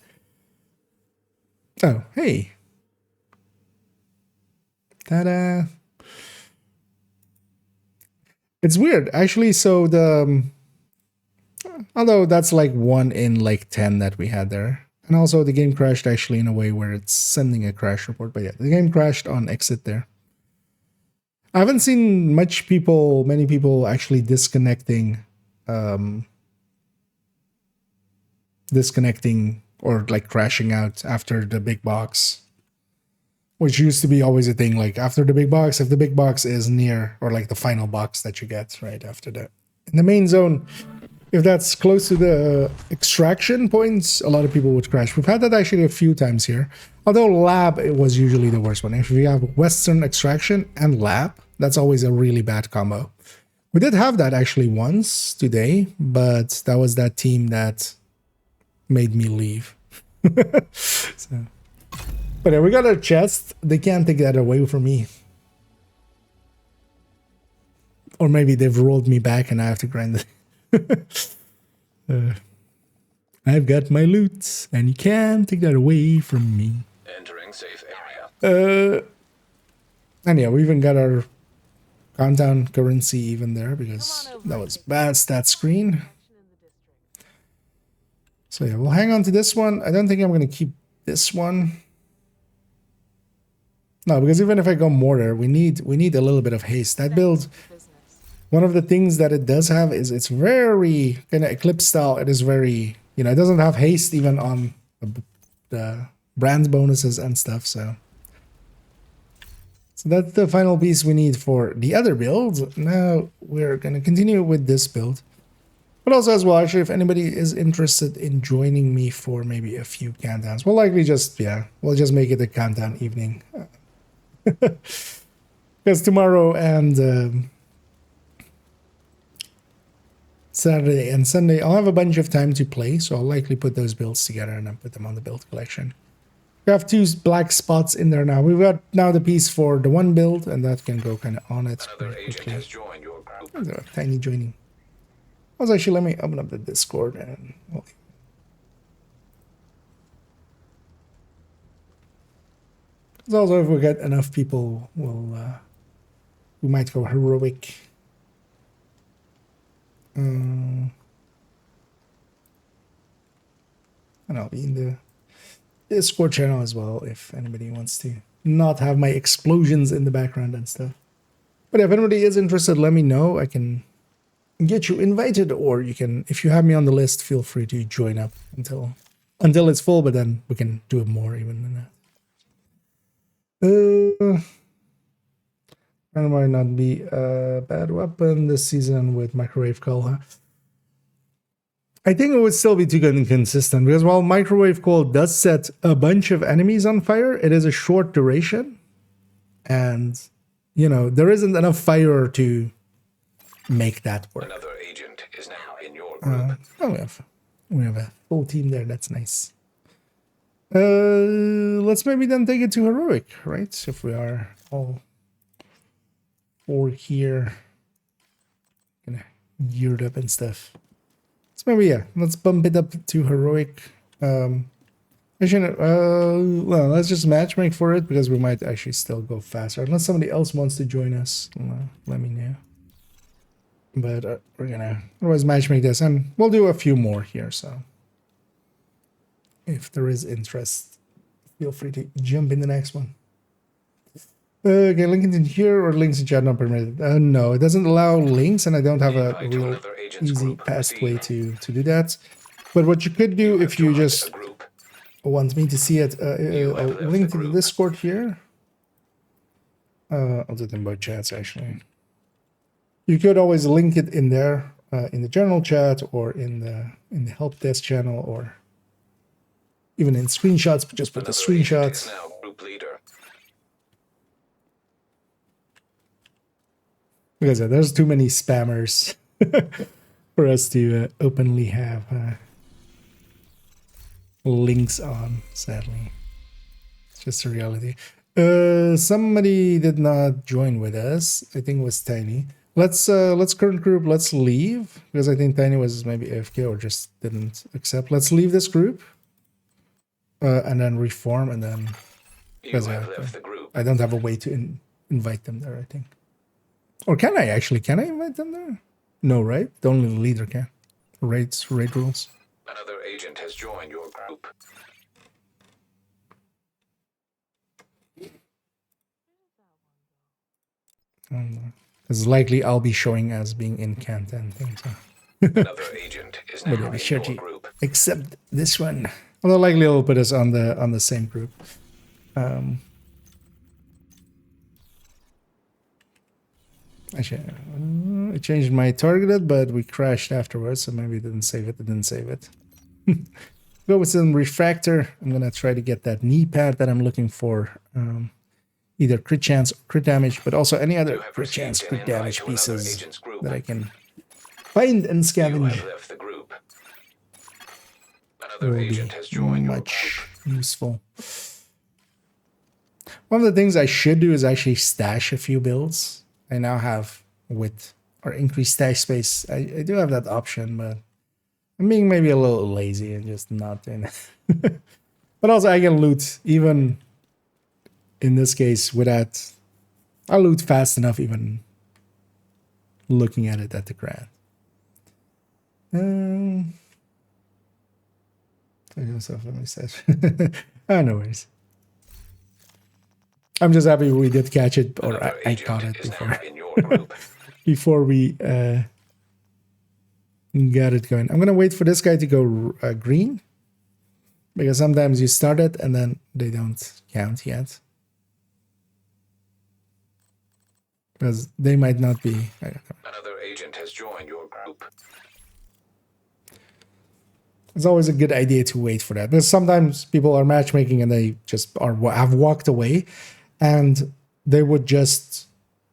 Oh, hey. Ta-da. It's weird, actually. So the although that's like 1 in like 10 that we had there. And also the game crashed actually in a way where it's sending a crash report. But yeah, the game crashed on exit there. I haven't seen many people actually disconnecting or like crashing out after the big box, which used to be always a thing. Like after the big box, if the big box is near, or like the final box that you get right after that in the main zone, if that's close to the extraction points, a lot of people would crash. We've had that actually a few times here. Although lab, it was usually the worst one. If you have western extraction and lab, that's always a really bad combo. We did have that actually once today, but that was that team that made me leave. So, but yeah, we got our chest. They can't take that away from me. Or maybe they've rolled me back and I have to grind it. I've got my loot, and you can't take that away from me. Entering safe area. And yeah, we even got our countdown currency even there because that was bad stat screen. So yeah, we'll hang on to this one. I don't think I'm going to keep this one. No, because even if I go mortar, we need a little bit of haste. That build, one of the things that it does have is it's very kind of Eclipse style. It is very, you know, it doesn't have haste even on the brand bonuses and stuff. So that's the final piece we need for the other build. Now we're going to continue with this build. But also as well, actually, if anybody is interested in joining me for maybe a few countdowns, we'll likely just, yeah, we'll just make it a countdown evening. Because tomorrow and Saturday and Sunday, I'll have a bunch of time to play, so I'll likely put those builds together and then put them on the build collection. We have 2 black spots in there now. We've got now the piece for the one build, and that can go kind of on it. Another agent has joined your group. Oh, tiny joining. Also, actually, let me open up the Discord and well, also if we get enough people, we might go heroic. And I'll be in the Discord channel as well if anybody wants to not have my explosions in the background and stuff. But if anybody is interested, let me know. I can get you invited, or you can, if you have me on the list, feel free to join up until it's full, but then we can do it more even than that. That might not be a bad weapon this season with Microwave Coal, huh? I think it would still be too good and consistent, because while Microwave Coal does set a bunch of enemies on fire, it is a short duration. And, you know, there isn't enough fire to make that work. Another agent is now in your group. We have a full team there. That's nice. Let's maybe then take it to heroic, right? If we are all 4 here, kind of geared up and stuff. So maybe yeah, let's bump it up to heroic. Actually, well, let's just matchmake for it because we might actually still go faster unless somebody else wants to join us. Let me know. But we're gonna otherwise matchmake this, and we'll do a few more here. So if there is interest, feel free to jump in the next one. Okay, link in here or links in chat not permitted. No, it doesn't allow links, and I don't have a real easy, fast way to do that. But what you could do if you just want me to see it, I'll link to the Discord here. I'll do them both chats actually. You could always link it in there, in the general chat or in the help desk channel, or even in screenshots. But just put the screenshots. Because there's too many spammers for us to openly have links on. Sadly, it's just a reality. Somebody did not join with us. I think it was Tiny. Let's current group. Let's leave because I think Tiny was maybe AFK or just didn't accept. Let's leave this group and then reform, and then because I don't have a way to invite them there. I think. Or can I actually? Can I invite them there? No, right? Only the leader can. Raid rules. Another agent has joined your group. It's likely I'll be showing as being in Kent and things. Another agent is now in your group. Except this one. Although likely it'll put us on the same group. Actually, I changed my targeted, but we crashed afterwards, so maybe it didn't save it. It didn't save it. Go with some refractor. I'm gonna try to get that knee pad that I'm looking for. Either crit chance or crit damage, but also any other crit chance, crit damage pieces that I can find and scavenge. Another will agent be has joined your much group. useful. One of the things I should do is actually stash a few builds. I now have width or increased stash space. I do have that option, but I'm being maybe a little lazy and just not doing it. But also I can loot even in this case without, I'll loot fast enough even looking at it at the ground. Oh, no worries. I'm just happy we did catch it, or Another I agent caught it is before. now in your group. Before we got it going. I'm gonna wait for this guy to go green, because sometimes you start it and then they don't count yet, because they might not be. Another agent has joined your group. It's always a good idea to wait for that, because sometimes people are matchmaking and they just have walked away, and they would just,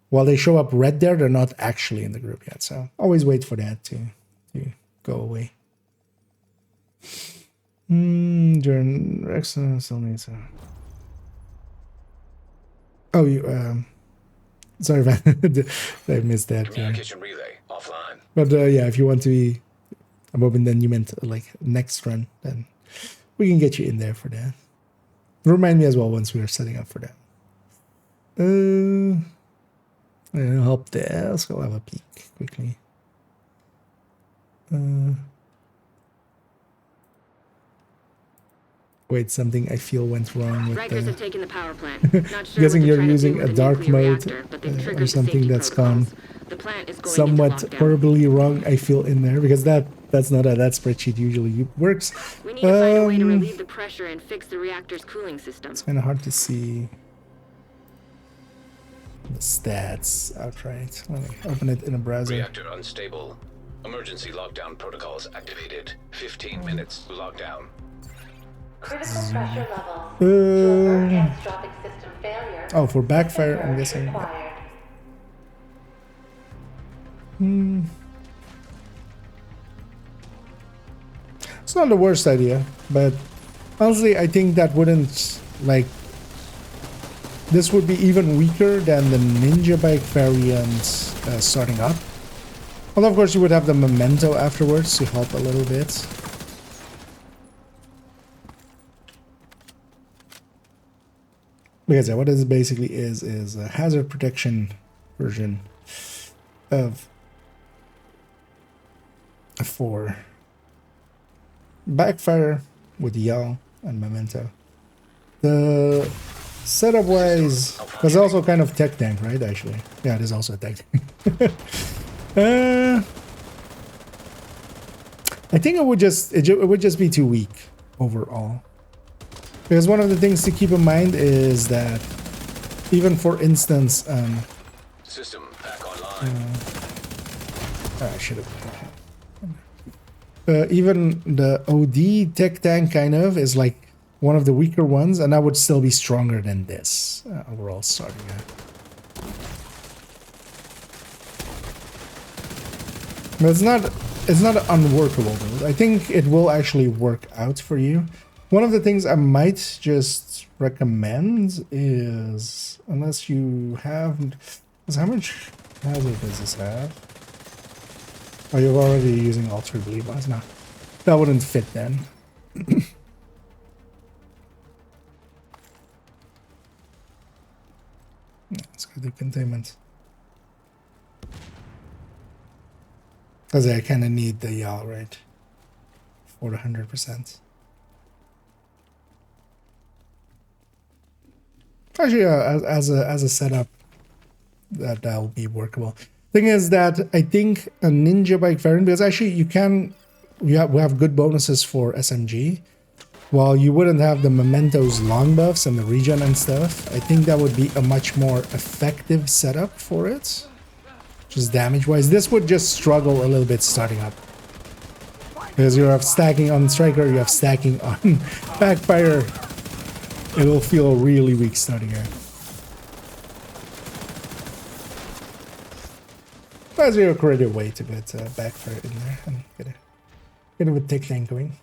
while they show up red there, they're not actually in the group yet. So always wait for that to go away. During excellent still needs a... Oh, you sorry, man. I missed that. Communication relay offline. But yeah, if you want to be a moment, then you meant like next run, then we can get you in there for that. Remind me as well once we are setting up for that. Help desk. I'll have a peek quickly. Wait, something I feel went wrong with Rikers the... have taken the power plant. Not sure Guessing what they're you're trying to using do a with the dark nuclear mode reactor, but they've or triggered the something safety that's gone protocols. The plant is going somewhat into lockdown. horribly wrong. I feel in there, because that's not how that spreadsheet usually works. We need to find a way to relieve the pressure and fix the reactor's cooling system. It's kind of hard to see the stats outright. Let me open it in a browser. Reactor unstable. Emergency lockdown protocols activated. 15 minutes to lockdown. Critical pressure level. To avert catastrophic system failure. Oh, for backfire, I'm surge guessing. required. It's not the worst idea, but honestly, I think that wouldn't, like, this would be even weaker than the Ninja Bike variant starting up. Well, of course, you would have the Memento afterwards to help a little bit. Because yeah, what this basically is a hazard protection version of a 4. Backfire with Yell and Memento. The setup wise, was also kind of tech tank, right? Actually, yeah, it is also a tech tank. I think it would just be too weak overall. Because one of the things to keep in mind is that even for instance, System back online. I should have. Even the OD tech tank kind of is like one of the weaker ones, and that would still be stronger than this overall starting at. But it's not unworkable though. I think it will actually work out for you. One of the things I might just recommend is, unless you have, how much hazard does this have? Oh, you're already using Ultra Bleed ones? No, that wouldn't fit then. Let's go to containment. Because I kind of need the yaw, right? For the 100%. Actually, as a setup, that'll be workable. Thing is that I think a Ninja Bike variant, because actually we have good bonuses for SMG, while you wouldn't have the Mementos long buffs and the regen and stuff. I think that would be a much more effective setup for it, just damage wise. This would just struggle a little bit starting up, because you have stacking on Striker, you have stacking on Backfire. It will feel really weak starting out. That's a creative way to get Backfire in there and get a bit of a tick tank going.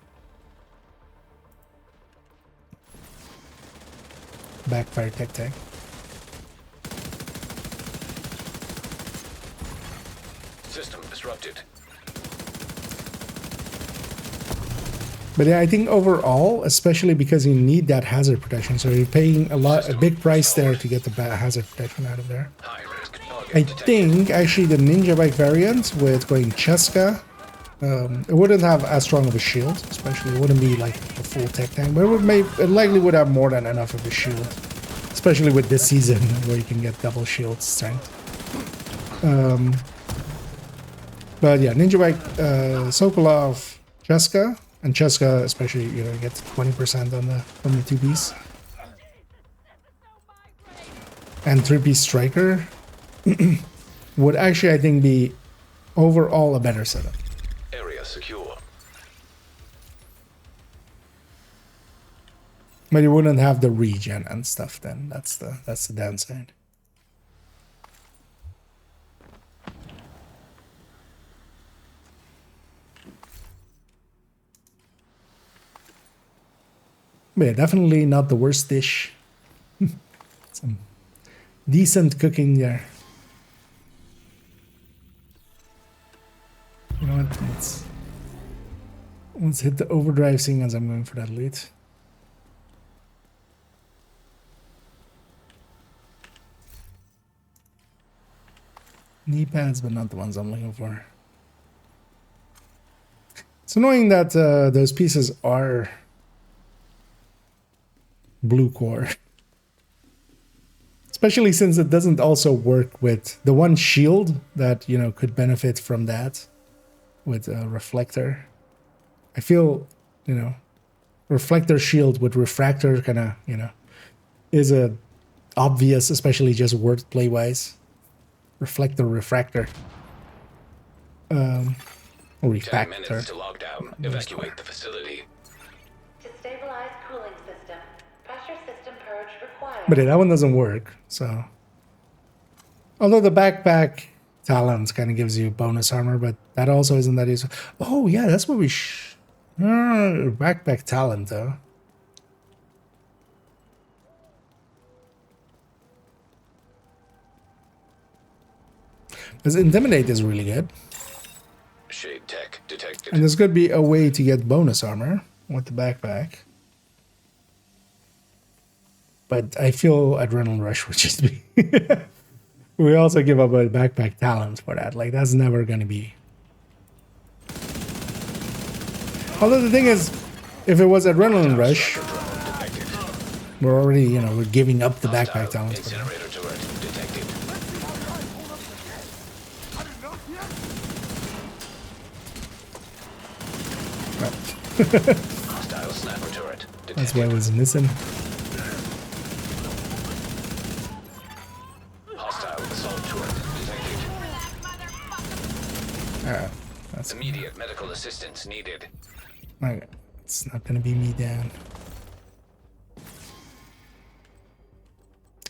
backfire tech. System disrupted. But yeah, I think overall, especially because you need that hazard protection, so you're paying a big price there to get the hazard protection out of there. High risk target I detected. think actually the ninja bike variant with going Cheska, it wouldn't have as strong of a shield, especially it wouldn't be like a full tech tank, but it likely would have more than enough of a shield, especially with this season where you can get double shield strength. But yeah, ninja bike, Sokolov, Cheska. And Cheska, especially, you know, gets 20% on the from the 2-piece. And 3-piece striker would actually, I think, be overall a better setup. Area secure. But you wouldn't have the regen and stuff then. That's the downside. But yeah, definitely not the worst dish. Some decent cooking there. You know what? Let's hit the overdrive thing as I'm going for that loot. Knee pads, but not the ones I'm looking for. It's annoying that those pieces are blue core. Especially since it doesn't also work with the one shield that, you know, could benefit from that with a reflector. I feel, you know, reflector shield with refractor kind of, you know, is a obvious, especially just wordplay wise. Reflector, refractor. Or 10 refactor. minutes to lock down. Evacuate the facility. To stabilize cooling system, pressure system purge required. But yeah, that one doesn't work, so. Although the backpack talents kind of gives you bonus armor, but that also isn't that useful. Oh yeah, that's what we backpack talent though. Because Intimidate is really good. Shade tech detected. And there's going to be a way to get bonus armor with the backpack. But I feel Adrenaline Rush would just be... We also give up a backpack talent for that. Like, that's never going to be... Although the thing is, if it was Adrenaline Rush, we're already, you know, we're giving up the backpack talent for that. Incinerator turret detected. Hostile snapper turret detected. That's why it was missing. Hostile assault turret detected. That's Immediate medical assistance needed. okay. It's not gonna be me down.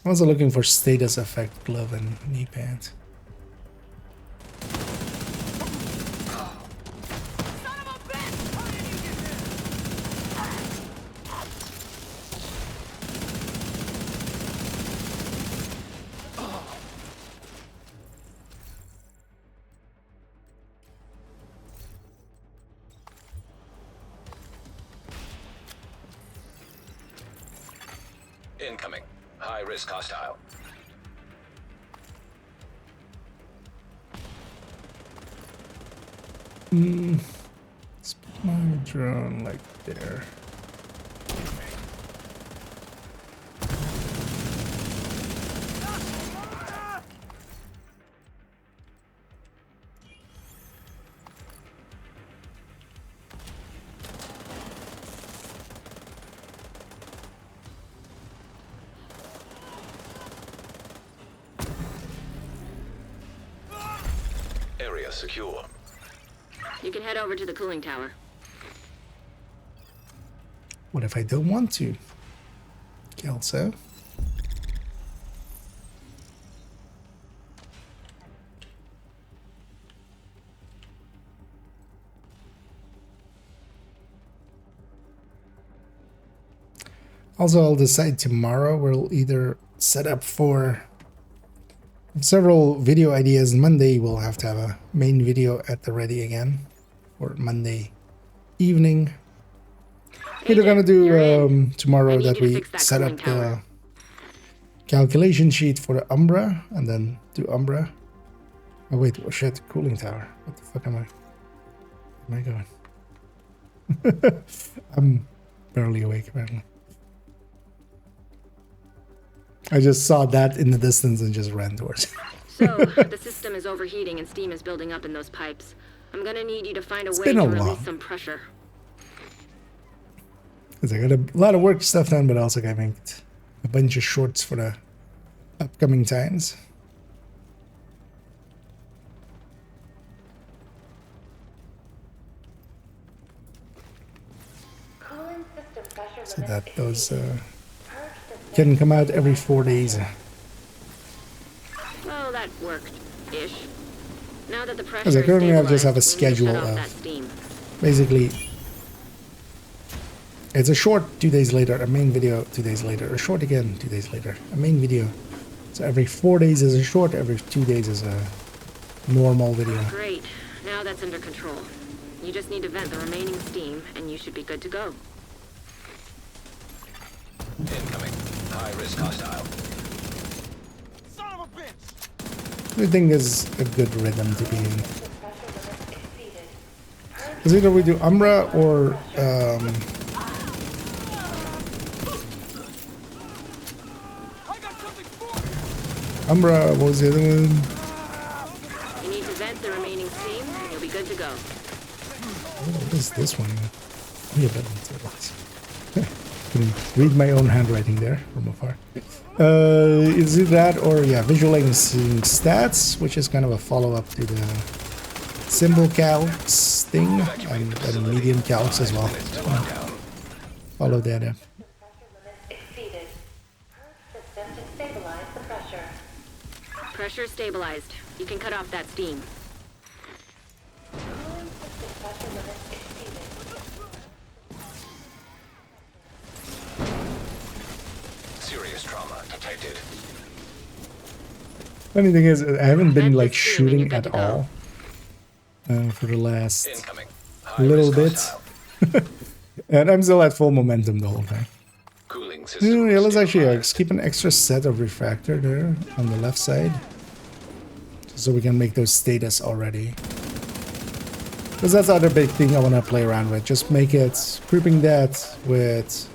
I'm also looking for status effect glove and knee pads. Incoming. High risk hostile. Let's put my drone like there. Area secure. You can head over to the cooling tower. What if I don't want to? Kelso. Also, I'll decide tomorrow. We'll either set up for several video ideas. Monday, we'll have to have a main video at the ready again. Or Monday evening. Either gonna do tomorrow that we set up the calculation sheet for the Umbra and then do Umbra. Oh wait, oh shit, cooling tower. What the fuck am I going? I'm barely awake apparently. I just saw that in the distance and just ran towards it. So, the system is overheating and steam is building up in those pipes. I'm gonna need you to find a way to release some pressure. Because I got a lot of work stuff done, but also got to make a bunch of shorts for the upcoming times. Cooling system pressure So limit that those exceeded. can come out every 4 days. Well, that worked-ish. Now that the pressure Because I is currently just have a stabilized, we need to schedule shut off that of steam. basically it's a short 2 days later, a main video 2 days later, a short again 2 days later, a main video. So every 4 days is a short, every 2 days is a normal video. Great. Now that's under control. You just need to vent the remaining steam, and you should be good to go. Incoming. High-risk hostile. Son of a bitch! I think is a good rhythm to be in. Pressure limit exceeded. Because either we do Umbra or I got something for you! Umbra, what was the other one? You need to vent the remaining steam, and you'll be good to go. What is this one? Yeah, but can read my own handwriting there from afar. Is it that or yeah, visualizing stats, which is kind of a follow-up to the symbol calcs thing and medium calcs as well. Follow that up. Pressure limit exceeded. System to stabilize the pressure. Pressure stabilized. You can cut off that steam. Cooling system pressure limit exceeded. Serious trauma detected. Funny thing is, I haven't been Vent like the steam and shooting you're good at to go. all for the last Incoming. little High-risk bit, hostile. and I'm still at full momentum the whole time. Cooling system. Yeah, let's actually stabilized. keep an extra set of refractor there on the left side, so we can make those status already. Because that's the other big thing I want to play around with. Just make it grouping that with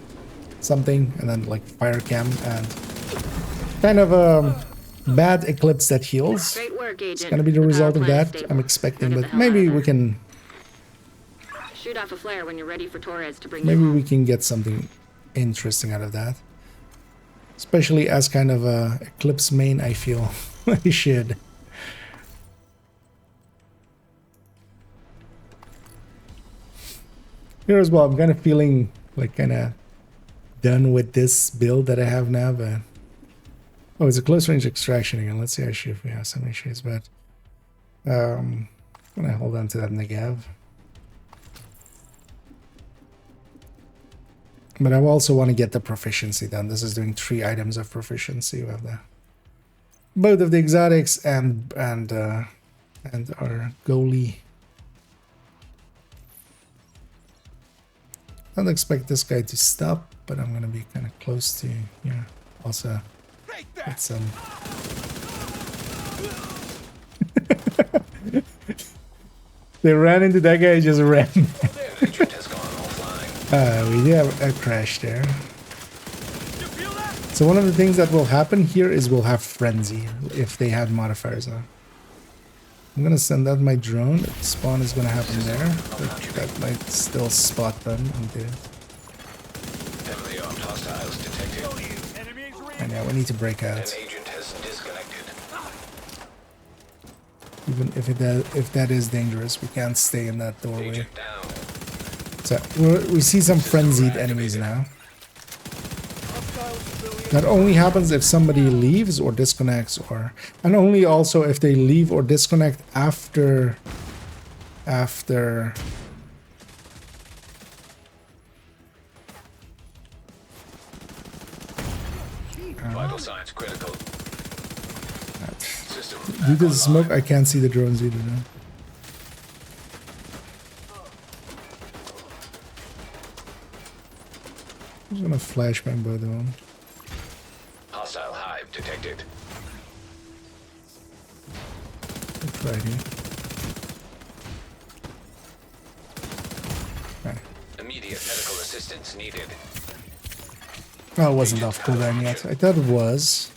something, and then like fire cam and kind of a bad eclipse that heals. Great work, Agent. It's gonna be the power result of plant is that. stable. I'm expecting, Now get but the hell out maybe of we there. can. Shoot off a flare when you're ready for Torres to bring Maybe you home. we can get something interesting out of that. Especially as kind of a Eclipse main, I feel I should. Here as well, I'm kind of feeling like kind of done with this build that I have now, but... Oh, it's a close range extraction again. Let's see actually if we have some issues, but... I'm gonna hold on to that negav. But I also want to get the proficiency done. This is doing 3 items of proficiency. We have the both of the exotics and our goalie. I don't expect this guy to stop, but I'm gonna be kind of close to yeah. Also, get some. They ran into that guy. Just ran. Agent has gone offline. We did have a crash there. So one of the things that will happen here is we'll have frenzy if they had modifiers on. I'm gonna send out my drone. Spawn is gonna happen there, but that might still spot them and do it. Heavily armed hostiles detected. And yeah, we need to break An out. agent has disconnected. Even if that is dangerous, we can't stay in that doorway. Agent down. So we see some frenzied enemies now. That only happens if somebody leaves or disconnects, and only also if they leave or disconnect after Vital signs critical. System Due to the online. smoke, I can't see the drones either now. I'm just gonna flashbang both of them. Hostile hive detected. It's right here. Okay. Immediate medical assistance needed. Oh, it wasn't off cooldown yet. I thought it was.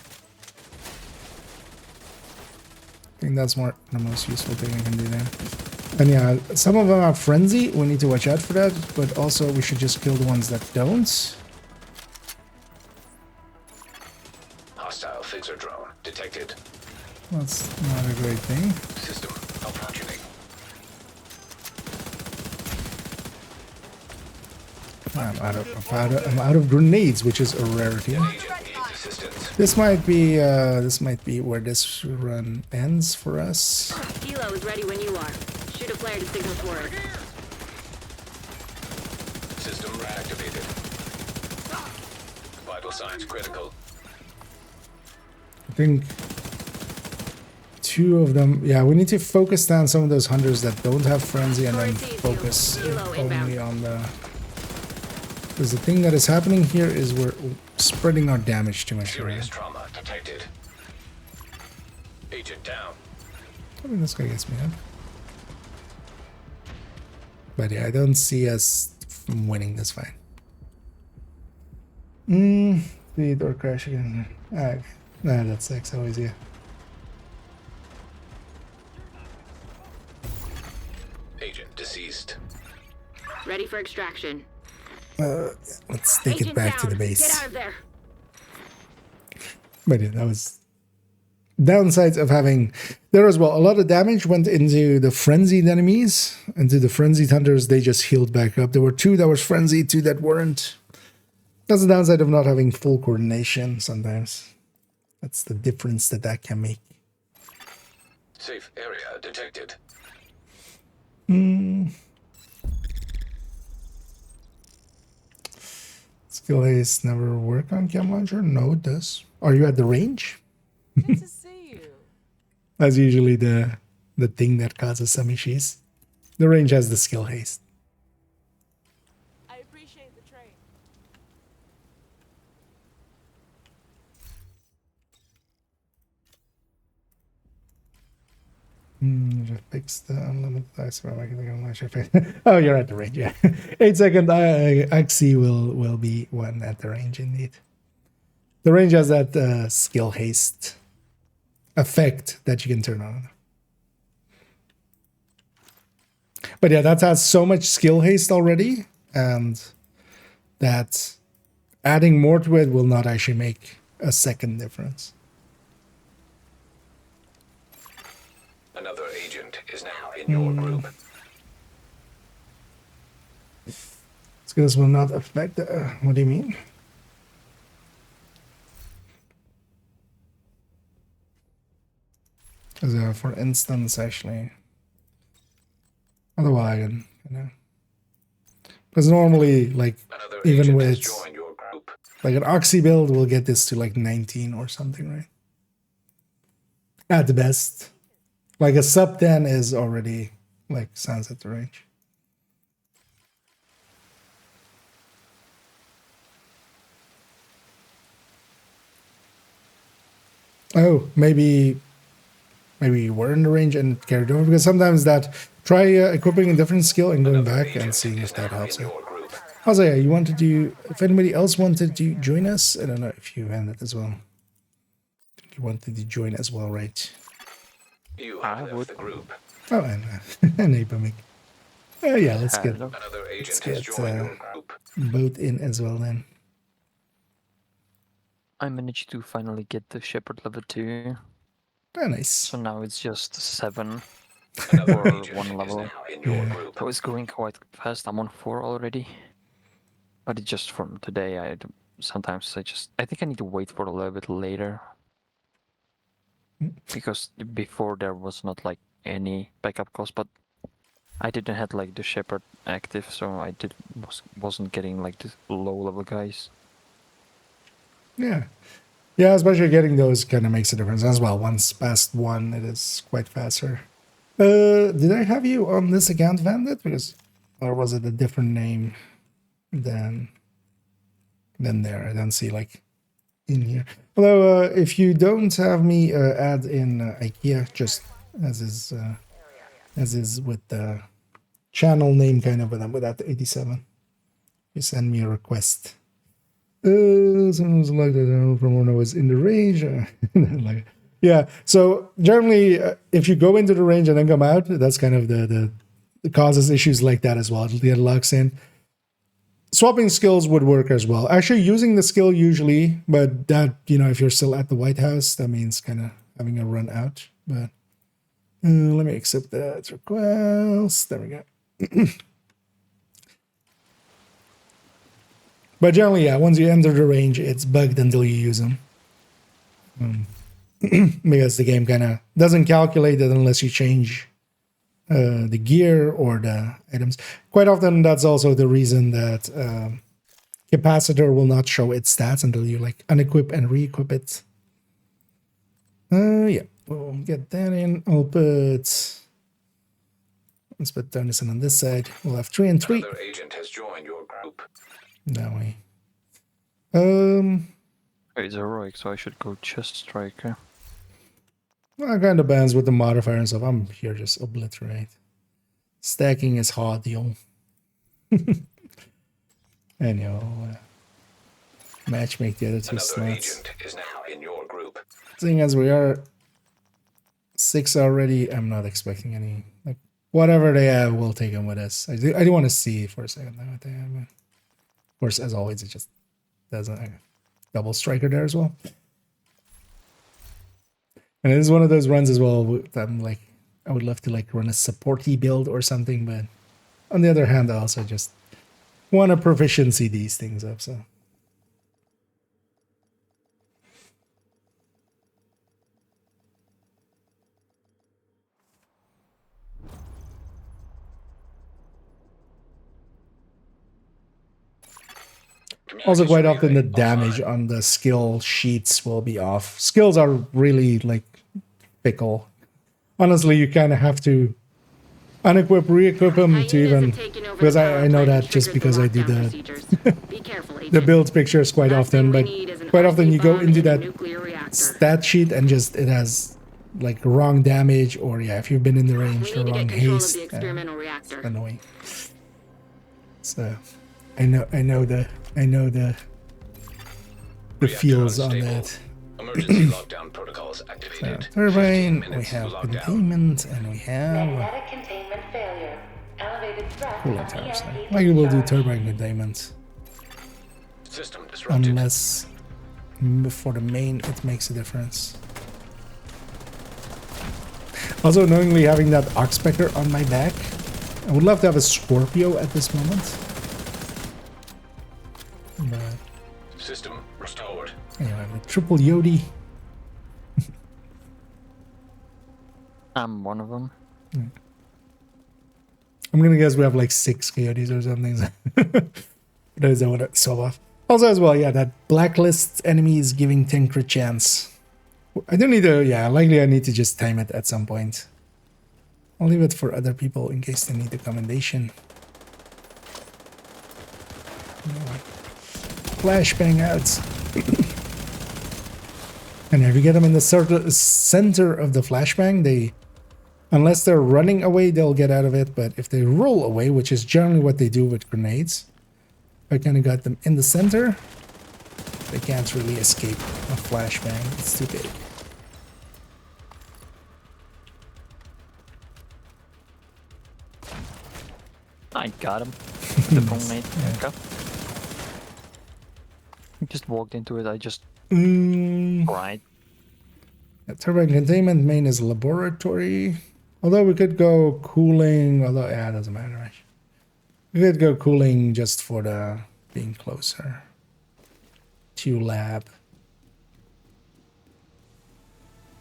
I think that's more the most useful thing I can do there. And yeah, some of them are frenzy. We need to watch out for that. But also, we should just kill the ones that don't. Hostile fixer drone detected. That's not a great thing. System malfunctioning. I'm out of grenades, which is a rarity. Agent needs assistance. This might be where this run ends for us. Helo is ready when you are. Shoot a flare to signal for it. System reactivated. Vital signs critical. I think two of them. Yeah, we need to focus down some of those hunters that don't have frenzy, and then focus only on the. Because the thing that is happening here is we're spreading our damage too much. Serious trauma detected. Agent down. I mean, this guy gets me up. But yeah, I don't see us winning this fight. The door crash again. Nah, that sucks always, yeah. Agent deceased. Ready for extraction. Let's take it Agent back to down. the base. Get out of there. But yeah, that was downsides of having there as well. A lot of damage went into the frenzied enemies, into the frenzied hunters. They just healed back up. There were two that was frenzied, two that weren't. That's the downside of not having full coordination sometimes. That's the difference that can make. Safe area detected. Skill haste never work on chem launcher? No, it does. Are you at the range? Good to see you. That's usually the thing that causes some issues. The range has the skill haste. I appreciate the trade. Just fix the unlimited dice. Oh, you're at the range, yeah. 8 second Axie will be one at the range indeed. The range has that skill haste effect that you can turn on. But yeah, that has so much skill haste already, and that adding more to it will not actually make a second difference. Another agent is now in your group. Skills will not affect the, what do you mean? Because for instance, actually, otherwise, you know, because normally, like, Another even agent with has joined your group. like an Oxy build, we'll get this to like 19 or something, right? At the best. Like a sub 10 is already like sounds at the range. Oh, maybe you were in the range and carried over, because sometimes that try equipping a different skill and going Another back and agent seeing is if that now helps in you. your group. Also, yeah, you wanted to, if anybody else wanted to join us, I don't know if you had it as well. You wanted to join as well, right? You I have left would. the group. Oh, and Apamic. Yeah, let's get Hello. Another agent get, has joined your group. both in as well then. I managed to finally get the Shepherd level 2, Oh, nice. so now it's just 7 Another for agent one is level. now in your Yeah. group. So it's going quite fast. I'm on 4 already. But it's just from today. Sometimes I think I need to wait for a little bit later. Because before there was not like any backup cost, but I didn't have like the Shepherd active, so I wasn't getting like the low level guys. Yeah. Yeah, especially getting those kind of makes a difference as well. Once past 1, it is quite faster. Did I have you on this account, Bandit? Because, or was it a different name than there? I don't see like in here. Although, if you don't have me add in IKEA, just as is with the channel name, kind of without the 87, you send me a request. Someone's like that from when I was in the range. Like, yeah. So generally, if you go into the range and then come out, that's kind of the causes issues like that as well. It'll get locks in. Swapping skills would work as well. Actually, using the skill usually, but that, you know, if you're still at the White House, that means kind of having a run out. But let me accept that request. There we go. But generally, yeah, once you enter the range, it's bugged until you use them. Because the game kind of doesn't calculate it unless you change the gear or the items. Quite often, that's also the reason that capacitor will not show its stats until you like unequip and re-equip it. Yeah, we'll get that in. Let's put Dennison on this side. We'll have 3 and 3. Another agent has joined your group. That way. It's heroic, so I should go chest striker. Well, kind of bands with the modifier and stuff. I'm here just obliterate. Stacking is hard, deal. Anyhow, match make the other 2 Another slots. agent is now in your group. Seeing as we are 6 already, I'm not expecting any. Like whatever they have, we'll take them with us. I do want to see for a second what they have. Of course, as always, it just doesn't. Double striker there as well. And it is one of those runs as well that I'm like, I would love to like run a supporty build or something, but on the other hand, I also just want to proficiency these things up, so. Also, quite often the damage on the skill sheets will be off. Skills are really like fickle. Honestly, you kind of have to unequip, re-equip them to even, because I know that just because I do the build pictures quite often, but quite often you go into that stat sheet and just it has like wrong damage, or yeah, if you've been in the range, the wrong haste. It's annoying. So I know the feels on that. Emergency lockdown protocols activated. Turbine, we have containment, and we have Magnetic containment failure. Elevated threat cooling from towers. EMP Maybe we'll do discharge. turbine containment, System disrupted. unless for the main it makes a difference. Also, knowingly having that Oxpecker on my back, I would love to have a Scorpio at this moment. But System restored. anyway, the triple Yodi. I'm one of them. I'm gonna guess we have like 6 coyotes or something. Those I want to swap off. Also, as well, yeah, that blacklist enemies giving 10 crit chance. I don't need to, yeah, likely I need to just time it at some point. I'll leave it for other people in case they need the commendation. Flashbang outs. And if you get them in the center of the flashbang, they, unless they're running away, they'll get out of it. But if they roll away, which is generally what they do with grenades, I kind of got them in the center, they can't really escape a flashbang. It's too big. I got him. The wrong mate. Yeah. Okay. I just walked into it. I just cried. Yeah, turbine containment main is laboratory. Although we could go cooling, although yeah, it doesn't matter. Right? We could go cooling just for the being closer to lab.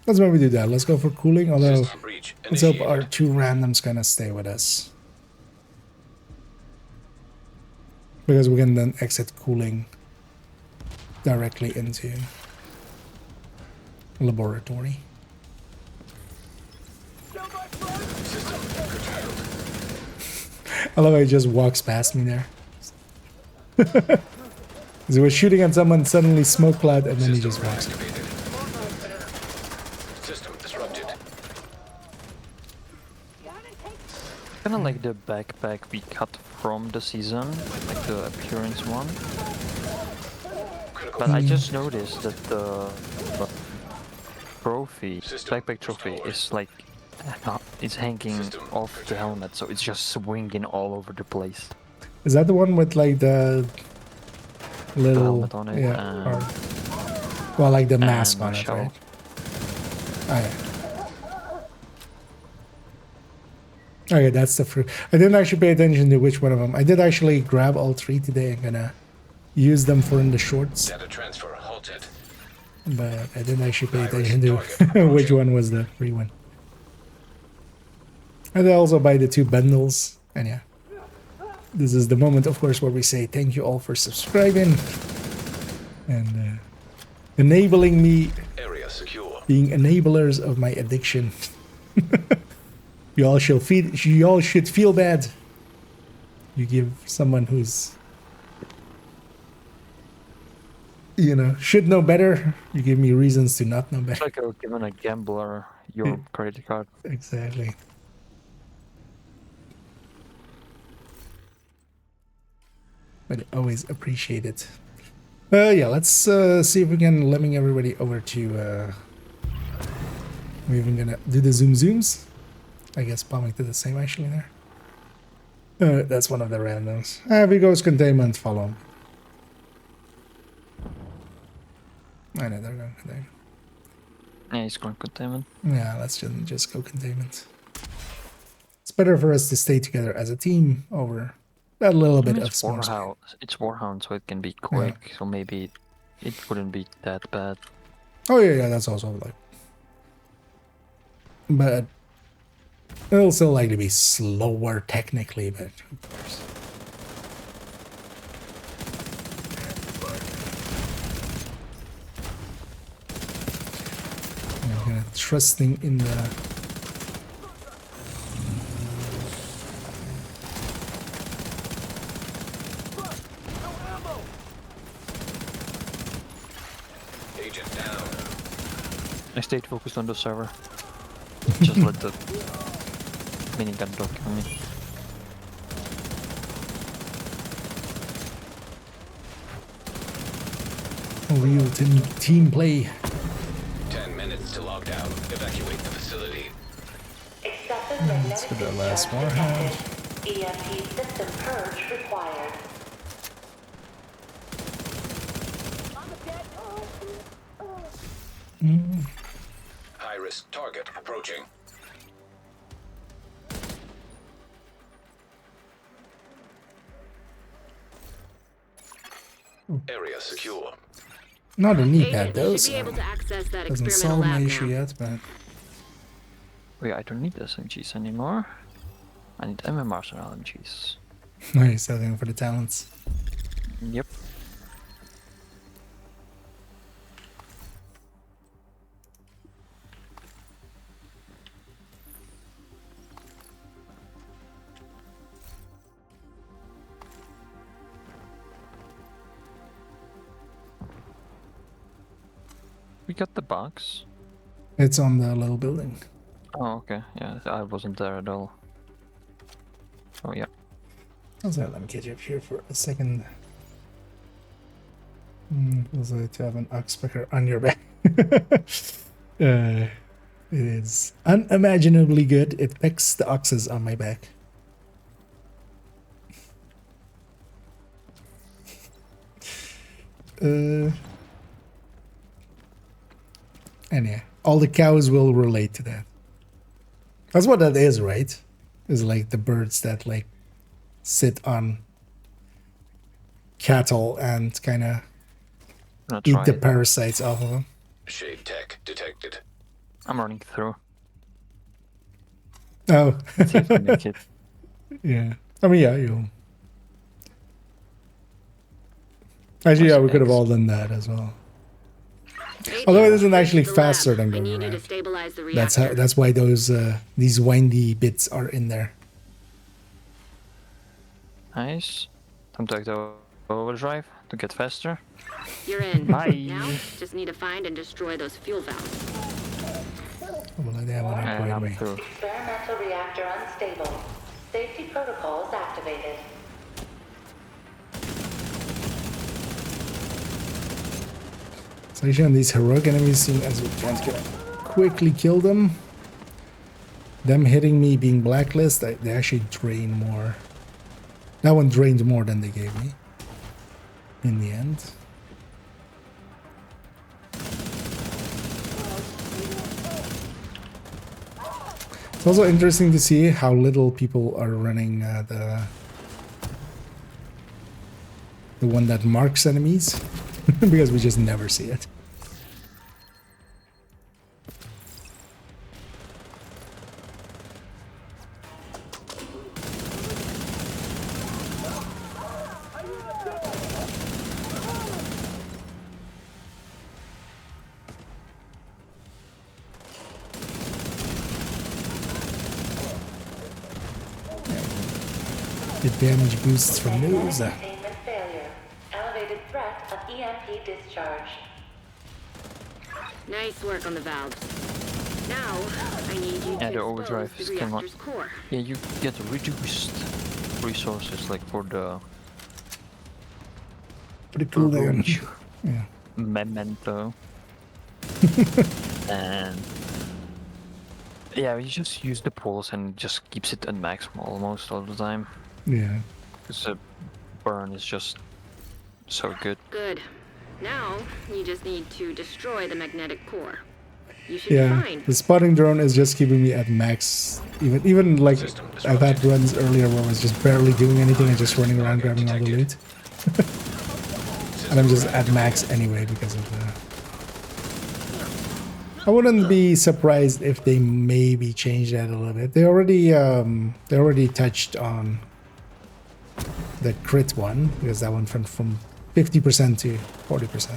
Let's maybe do that. Let's go for cooling. Although System breach let's hope initiated. our 2 randoms gonna stay with us, because we can then exit cooling directly into laboratory. System curtailed. I love how he just walks past me there. He was shooting at someone, suddenly smoke cloud, and then he just walks. Activated. System disrupted. Kind of like the backpack we cut from the season, like the appearance one. But I just noticed that the trophy, backpack trophy, is like it's hanging off the helmet, so it's just swinging all over the place. Is that the one with like the little helmet on it, yeah, or, well, like the mask and on it, shell. right? Oh yeah. Okay, that's the fruit. I didn't actually pay attention to which one of them. I did actually grab all three today. I'm gonna use them for in the shorts, Data transfer halted. but I didn't actually pay attention to which one was the free one. And I also buy the 2 bundles. And yeah, this is the moment, of course, where we say thank you all for subscribing and enabling me, Area secure. being enablers of my addiction. You all should feel bad. You give someone who's, you know, should know better. You give me reasons to not know It's better. like you're giving a gambler your credit card. Exactly. But I always appreciate it. Yeah, let's see if we can lemming everybody over to. We're even gonna do the zooms. I guess Palming did the same actually there. That's one of the randoms. Vigo's containment, follow him. I know they're going containment. Yeah, he's going containment. Yeah, let's just go containment. It's better for us to stay together as a team over that little bit of It's small screen. Warhound. It's Warhound, so it can be quick. So maybe it wouldn't be that bad. Oh yeah, that's also like. But it'll still likely be slower technically, but of course. I'm gonna trusting in the. Agent down. I stayed focused on the server. Just let the minigun dog kill me. Real team play. 10 minutes to lockdown. Evacuate the facility. Excessive magnetic get that last discharge Warhound. detected. EMP system purge required. High-risk target approaching. Area secure. Not a knee Agent, pad you though, should be able so to access that doesn't experimental solve my lab issue now. yet, but Wait, I don't need SMGs anymore. I need MMRs and LMGs. nice, selling for the talents. Yep. We got the box. It's on the little building. Oh, okay. Yeah, I wasn't there at all. Oh, yeah. Also, let me catch up here for a second. Feels like to have an ox pecker on your back. It is unimaginably good. It picks the oxes on my back. And yeah, all the cows will relate to that. That's what that is, right? Is like the birds that like sit on cattle and kind of Gonna eat try the it. parasites off of them. Shade tech detected. I'm running through. Oh, See if I make it. yeah. I mean, yeah, you. Actually, yeah, we could have all done that as well. Agent, Great. Although it isn't Head to actually the faster lab. than I going need you to around. stabilize the That's reactor. how. That's why those these windy bits are in there. Nice. Time to activate overdrive to get faster. You're in. Bye. Now, just need to find and destroy those fuel valves. Well, they have one up And right I'm away. through. Experimental reactor unstable. Safety protocols activated. So usually on these heroic enemies, seeing as we can't quickly kill them, them hitting me being blacklist, they actually drain more. That one drained more than they gave me in the end. It's also interesting to see how little people are running the one that marks enemies because we just never see it. The damage boosts from those. Containment failure. Elevated threat of EMP discharge. Nice work on the valves. Now, I need you Yeah, to the overdrive expose the is kinda- reactor's core. Yeah, you get reduced resources like for the Pretty cool there. Yeah. memento. And yeah, you just use the pulse and it just keeps it at maximal almost all the time. Yeah. Because the burn is just so good. Good. Now, you just need to destroy the magnetic core. You should Yeah. be fine. The spotting drone is just keeping me at max. Even like System I've had disrupted. runs earlier where I was just barely doing anything and just running around grabbing all the loot. And I'm just at max anyway because of the... I wouldn't be surprised if they maybe change that a little bit. They already touched on the crit one because that one went from 50% to 40%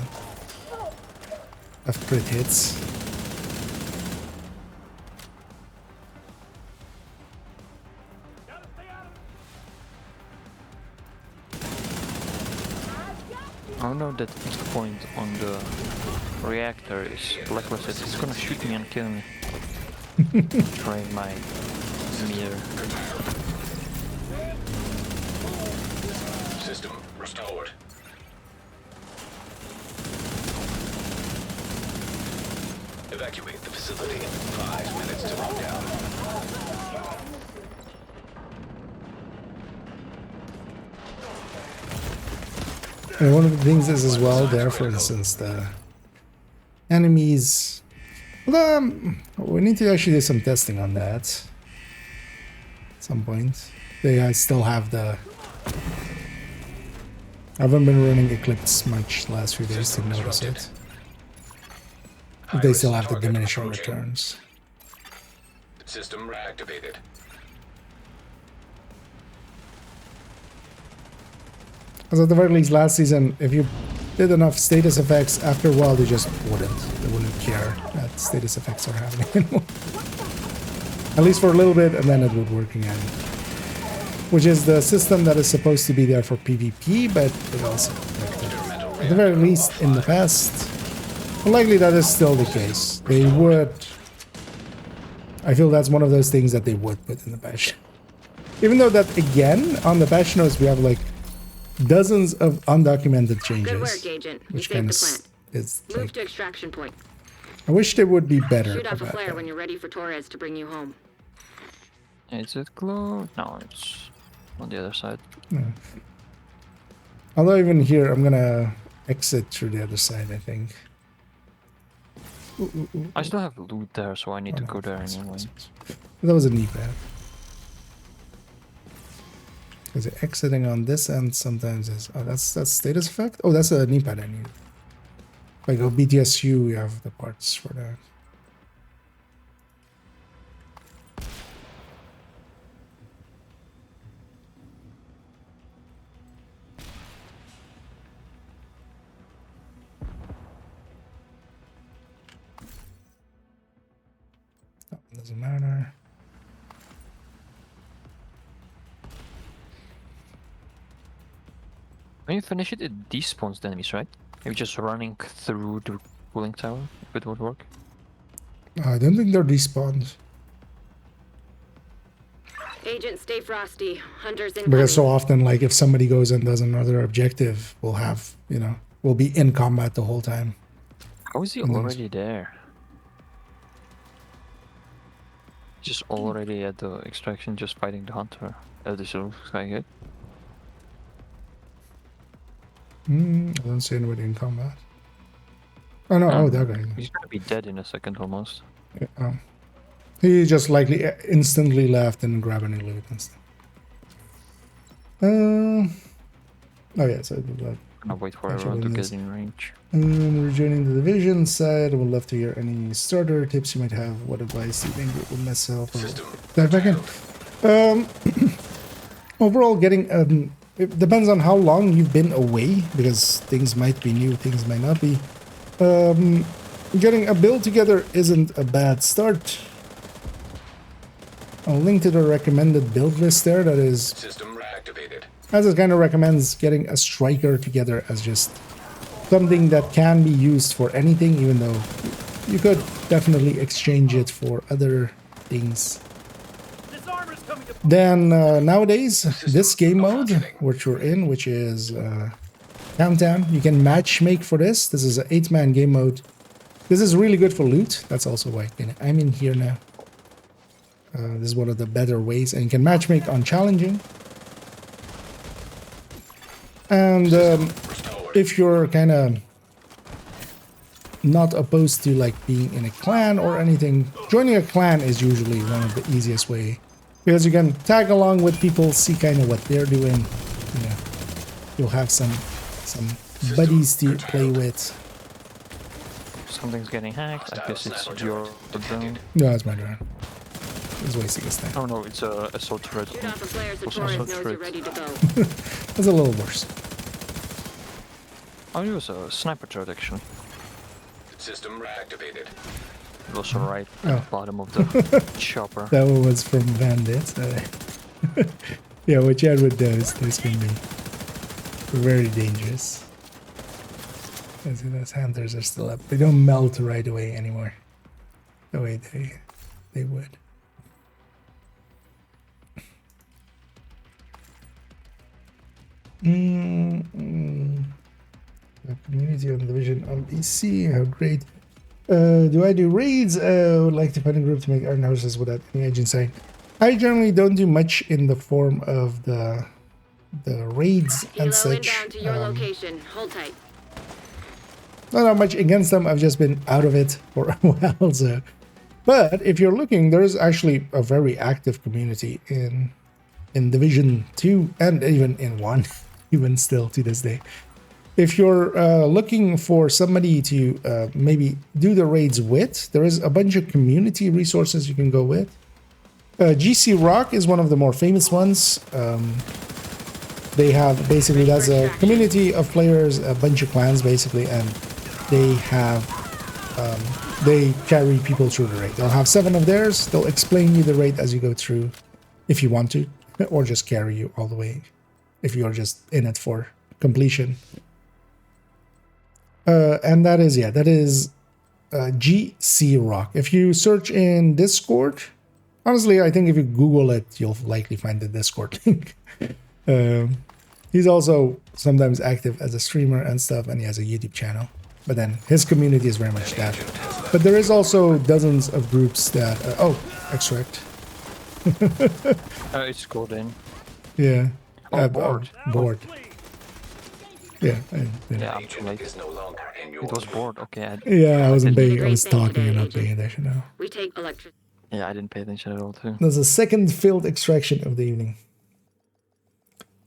of crit hits. I know that if the point on the reactor is blacklisted, it's gonna shoot me and kill me. Drain my meter. System restored. Evacuate the facility. 5 minutes to lockdown. And one of the things is as well there, for instance, the enemies. We need to actually do some testing on that. At some point, I still have the. I haven't been running Eclipse much the last few days to notice it. But they still have the Target diminishing approaching. returns. System reactivated. As at the very least, last season, if you did enough status effects, after a while they just wouldn't. They wouldn't care that status effects are happening anymore. At least for a little bit, and then it would work again. Which is the system that is supposed to be there for PvP, but it also affected. At the very least, in the past, likely that is still the case. They would... I feel that's one of those things that they would put in the patch. Even though that, again, on the patch notes, we have like dozens of undocumented changes. Good work, Agent. You Which saved kind the of plant. is Move like, to extraction point. I wish they would be better Shoot off a about flare that. when you're ready for Torres to bring you home. Is it closed? No, it's on the other side. Although even here, I'm gonna exit through the other side, I think. I still have loot there, so I need Oh, to no, go there thanks, anyway. thanks. That was a neat pad. Because exiting on this end sometimes is... Oh, that's status effect? Oh, that's a knee pad I need. If I go BTSU, you have the parts for that. doesn't matter. When you finish it, it despawns the enemies, right? Maybe just running through the cooling tower, if it would work. I don't think they're despawned. Agent, stay frosty. Hunters incoming. Because so often, like, if somebody goes and does another objective, we'll have, we'll be in combat the whole time. How is he And then already there? Just already at the extraction, just fighting the hunter. This looks like it. I don't see anybody in combat. Oh no, oh, that guy. He's gonna be dead in a second almost. Yeah, oh. He just likely instantly left and grabbed any loot and stuff. Oh yeah, so like, I'll wait for actually everyone to this. get in range. Rejoining the division side, I would love to hear any starter tips you might have. What advice do you think it would myself or dive back in? Overall, getting it depends on how long you've been away, because things might be new, things might not be. Getting a build together isn't a bad start. I'll link to the recommended build list there. That is, System reactivated. as it kind of recommends getting a striker together as just something that can be used for anything, even though you could definitely exchange it for other things. This armor's coming to Then nowadays, this game mode, which we're in, which is Countdown, you can match make for this. This is an 8-man game mode. This is really good for loot. That's also why I'm in here now. This is one of the better ways, and you can match make on challenging. And if you're kind of not opposed to like being in a clan or anything, joining a clan is usually one of the easiest way, because you can tag along with people, see kind of what they're doing. You'll have some buddies to play with. Something's getting hacked. I guess it's your drone. No, it's my drone. He's wasting his time. Oh no, it's a assault turret. Shoot off a flare so Was Torres assault knows you're turret. ready to go. That's a little worse. Oh, it was a sniper turret actually. System reactivated. It was right at Oh. the bottom of the chopper. That one was from Bandit. Yeah, watch out with those. Those can be very dangerous. I see those hunters are still up. They don't melt right away anymore. The way they would. The community on division on PC, how great. Do I do raids? I would like to find a group to make iron houses without any agency. I generally don't do much in the form of the raids and Helo such. inbound to your location. Hold tight. Not much against them. I've just been out of it for a while. So, but if you're looking, there is actually a very active community in Division 2 and even in 1, even still to this day. If you're looking for somebody to maybe do the raids with, there is a bunch of community resources you can go with. GC Rock is one of the more famous ones. They have basically, that's a community of players, a bunch of clans basically, and they have they carry people through the raid. They'll have 7 of theirs. They'll explain you the raid as you go through, if you want to, or just carry you all the way if you're just in it for completion. And that is GC Rock. If you search in Discord, honestly, I think if you Google it, you'll likely find the Discord link. He's also sometimes active as a streamer and stuff, and he has a YouTube channel. But then his community is very much that. But there is also dozens of groups that... extract. It's called in. Yeah. Board. Board. Yeah. Yeah, I'm too late. Is no longer in your It was bored. Okay. I wasn't paying... I Great was thing talking today, and not Agent. paying attention now. We take electric. Yeah, I didn't pay attention at all too. There's a second failed extraction of the evening.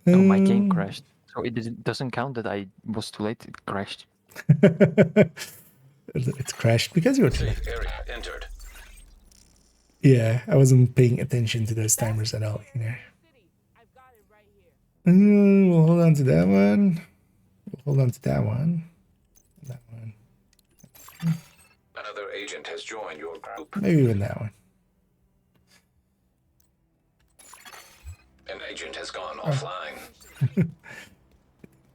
Oh, my game crashed. So it doesn't count that I was too late. It crashed. It crashed because you were too late. safe area entered. Yeah, I wasn't paying attention to those timers at all either. I've got it right here. We'll hold on to that one. We'll hold on to that one. That one. Another agent has joined your group. Maybe even that one. An agent has gone offline.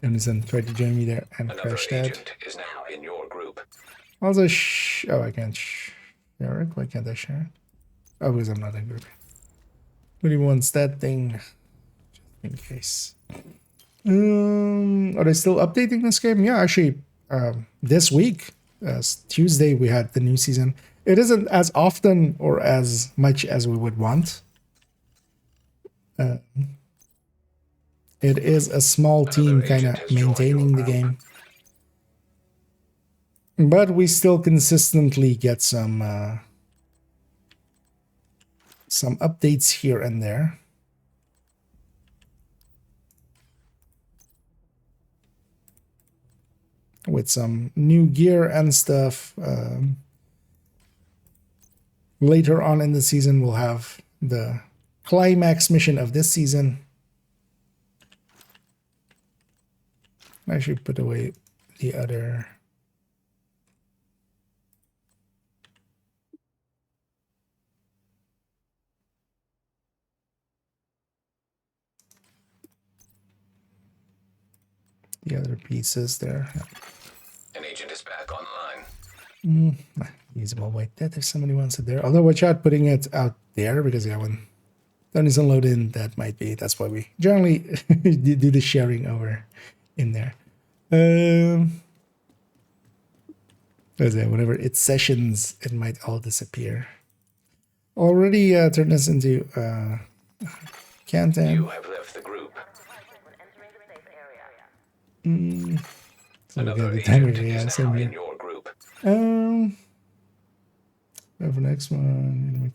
Denizen tried to join me there and Another crashed out. agent is now in your group. Also, oh, I can't share it. Why can't I share it? Oh, because I'm not in group. Really wants that thing, just in case. Are they still updating this game? Yeah, actually, this week, Tuesday, we had the new season. It isn't as often or as much as we would want. It is a small team kind of maintaining the game. But we still consistently get some updates here and there. With some new gear and stuff. Later on in the season, we'll have the climax mission of this season. I should put away the other. The other pieces there. An agent is back online. Usable like that if somebody wants it there. Although watch out putting it out there because yeah, when that is unloaded, that might be. That's why we generally do the sharing over in there. Because whenever it's sessions, it might all disappear. Already turned this into Canton. You have left the group. So we got Another the timer, agent yeah, is same now here. in your group. For next one,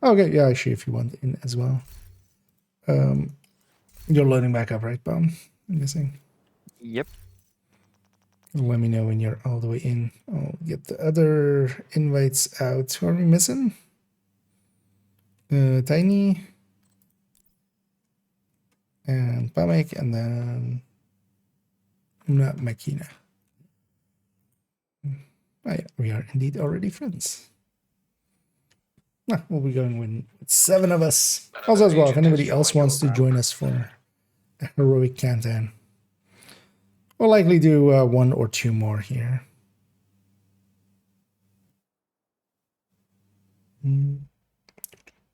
okay, yeah, actually, if you want in as well. You're loading back up, right, Bomb? I'm guessing. Yep. Let me know when you're all the way in. I'll get the other invites out. Who are we missing? Tiny and Pamek, and then not Makina. Oh, yeah, we are indeed already friends. We'll be going with 7 of us. Also, as well, if anybody else wants to join us for a heroic Canton, we'll likely do 1 or 2 more here.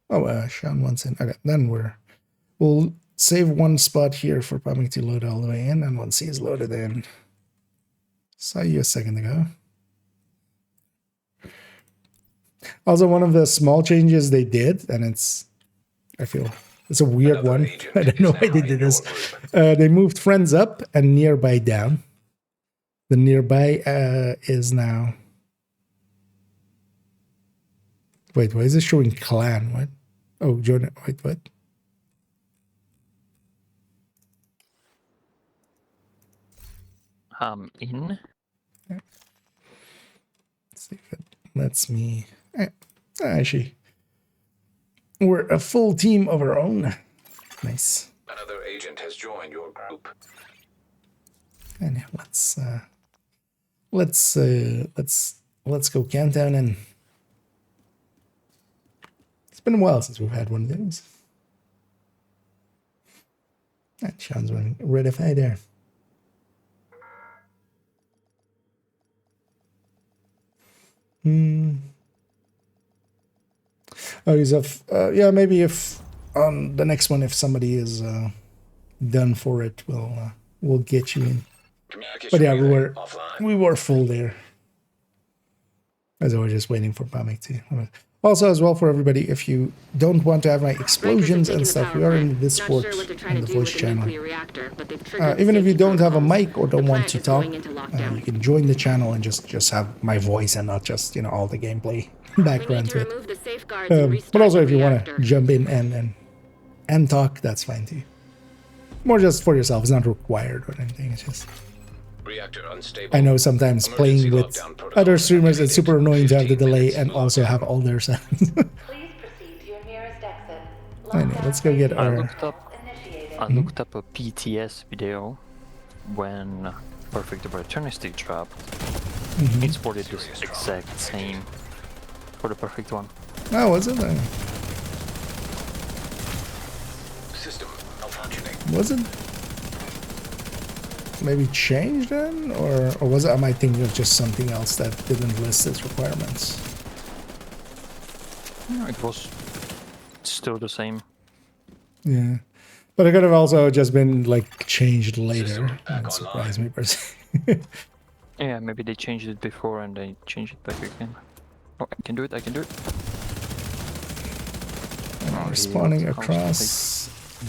Oh, Sean wants in. Okay, then we'll save 1 spot here for Pamek to load all the way in, and once he is loaded in, saw you a second ago. Also, one of the small changes they did, and I feel it's a weird one. I don't know why they did this. They moved friends up and nearby down. The nearby is now. Wait, why is this showing clan? What? Oh, join. Wait, what? In. Let's see if it lets me. Actually, we're a full team of our own. Nice. Another agent has joined your group. And yeah, let's go countdown, and it's been a while since we've had one of those. That Sean's running red FI there. Oh, he's yeah, maybe if on the next one, if somebody is done for it, we'll get you in. But yeah, we were full there. As I was just waiting for Pamek to. Also, as well for everybody, if you don't want to have my explosions and stuff, we are in the Discord and the voice channel. Even if you don't have a mic or don't want to talk, you can join the channel and just have my voice and not just all the gameplay background to it. But also, if you want to jump in and talk, that's fine too. More just for yourself. It's not required or anything. It's just. I know sometimes playing with other streamers, it's super annoying to have the delay and also have all their sounds. Please proceed to your nearest exit. Anyway, let's go get I our. looked up a PTS video when Perfect Opportunity dropped. It's supported the exact same for the Perfect one. Oh, was it? Was it maybe changed then? Or was it, am I thinking of just something else that didn't list its requirements? No, it was still the same. Yeah. But it could have also just been like changed later. System back Wouldn't surprise me per se. Yeah, maybe they changed it before and they changed it back again. Oh, I can do it, I can do it. Oh, Respawning yeah, across.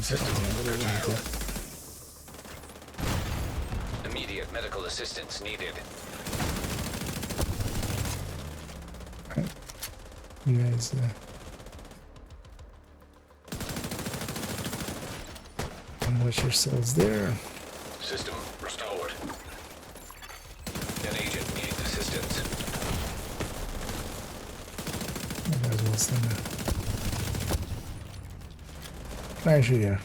System immediate medical assistance needed. You guys, ambush yourselves there. System restored. An agent needs assistance. Might as well send actually, yeah.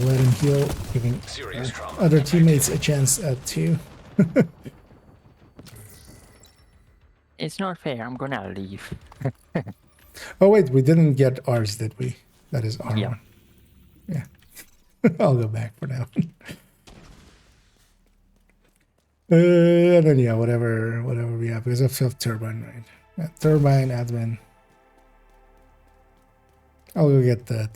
Let him heal, giving Serious trauma other detected. teammates a chance at 2. It's not fair, I'm gonna leave. Oh wait, we didn't get ours, did we? That is our Yeah. one. Yeah. I'll go back for now. And then yeah, whatever we have, because of turbine, right? Yeah, turbine admin. I'll go get the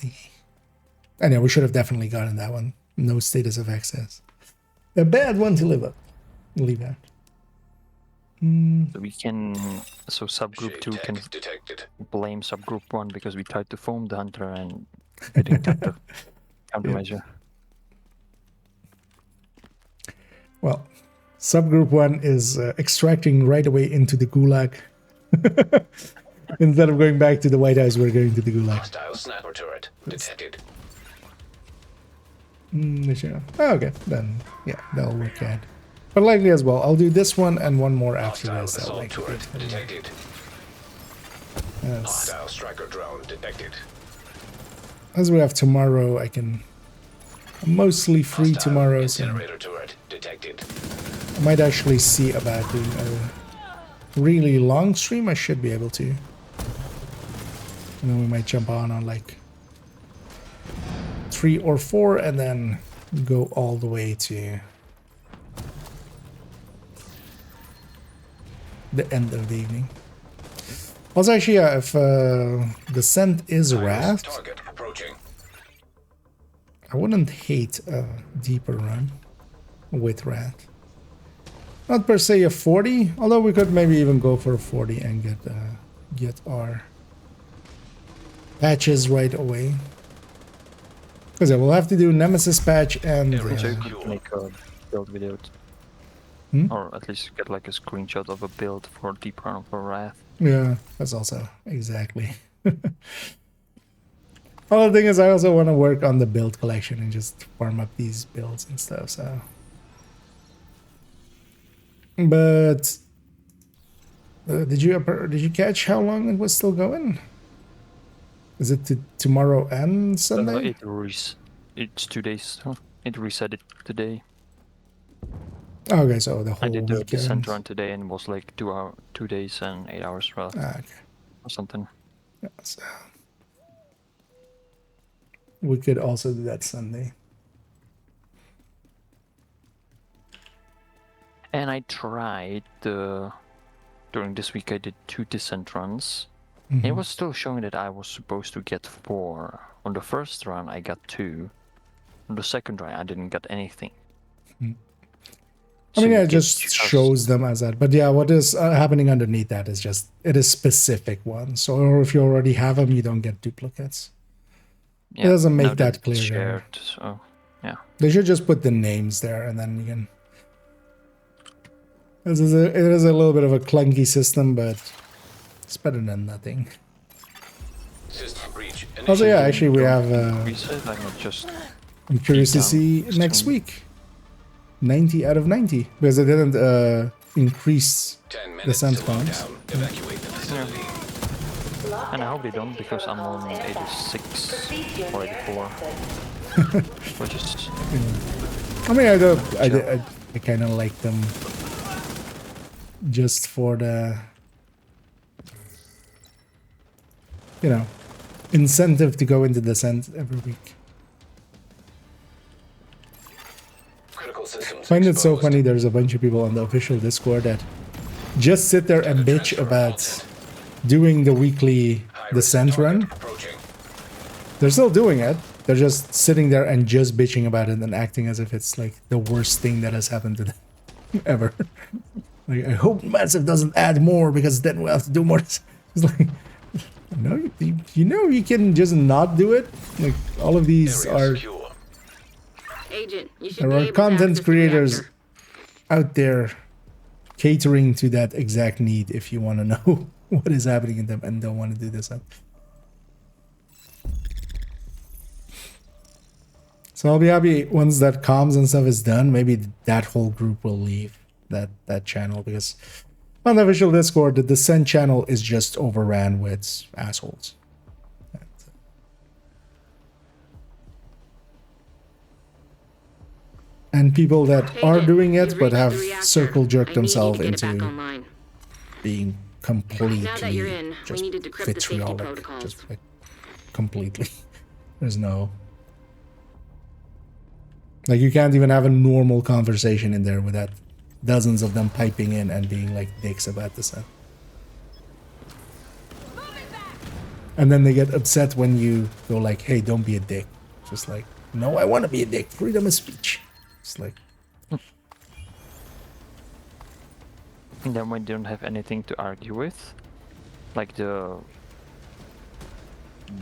I know we should have definitely gotten that one. No status of access. A bad one to leave out. So we can, so subgroup Shade 2 can tech detected. blame subgroup 1 because we tried to foam the hunter and we didn't get the countermeasure. Well, subgroup 1 is extracting right away into the gulag. Instead of going back to the White House, we're going to the gulag. Hostile sniper turret detected. Sure. Oh, okay, then yeah, that'll work out. But likely as well, I'll do this one and one more after Hostile this. That'll assault make turret it. detected. As, Hostile striker drone detected. as we have tomorrow, I can. I'm mostly free Hostile tomorrow, so incinerator turret detected. I might actually see about doing a really long stream. I should be able to. And then we might jump on like 3 or 4 and then go all the way to the end of the evening. Also, actually, yeah, if the scent is Wrath, Target approaching. I wouldn't hate a deeper run with Wrath. Not per se a 40, although we could maybe even go for a 40 and get our patches right away. Because yeah, we'll have to do Nemesis patch and So you could make a build video. Or at least get like a screenshot of a build for Deep Run of a Wrath. yeah, that's also exactly. Well, the thing is, I also want to work on the build collection and just farm up these builds and stuff. So, but did you catch how long it was still going? Is it tomorrow and Sunday? It's 2 days. Huh? It reset it today. Okay, so the whole I did the weekend. descent run today and it was like 2 days and 8 hours Ah, okay. or something. Yeah, so we could also do that Sunday. And I tried during this week I did 2 descent runs. It was still showing that I was supposed to get 4. On the first run I got 2. On the second run I didn't get anything. I mean, So yeah, you it get just shows them as that. But yeah, what is happening underneath that is just, it is specific ones. So or if you already have them, you don't get duplicates. Yeah, It doesn't make now that it's clear there. shared, so yeah. They should just put the names there and then you can... It is a little bit of a clunky system, but it's better than nothing. System breach. Also, yeah, initiated. actually we have... Reset, I'm not just I'm curious to down see extreme. next week. 90 out of 90. Because they didn't increase 10 the minutes sand to farms. lockdown. Evacuate the facility. And I hope they don't because I'm on 86 or 84. Which is I mean, I kind of like them just for the, you know, incentive to go into descent every week. systems Find it so exposed. funny. There's a bunch of people on the official Discord that just sit there and bitch about doing the weekly descent run. Approaching. They're still doing it. They're just sitting there and just bitching about it and acting as if it's like the worst thing that has happened to them ever. Like, I hope Massive doesn't add more because then we'll have to do more. It's like, no, you know you can just not do it. Like all of these Area are. secure. Agent, you should There be are able to content access the creators reactor. out there catering to that exact need if you want to know what is happening in them and don't want to do this. So I'll be happy once that comms and stuff is done. Maybe that whole group will leave that channel, because on the official Discord, the Descent channel is just overran with assholes. And people that are Agent, doing it you've but reached have the reactor. circle jerked I need you themselves to get it back into online. being Now that you're completely in, we just need to decrypt the safety vitriolic, protocols. just like completely. There's no, like, you can't even have a normal conversation in there without dozens of them piping in and being like dicks about the set. And then they get upset when you go like, hey, don't be a dick. Just like, no, I want to be a dick. Freedom of speech. It's like, And then when they don't have anything to argue with, like the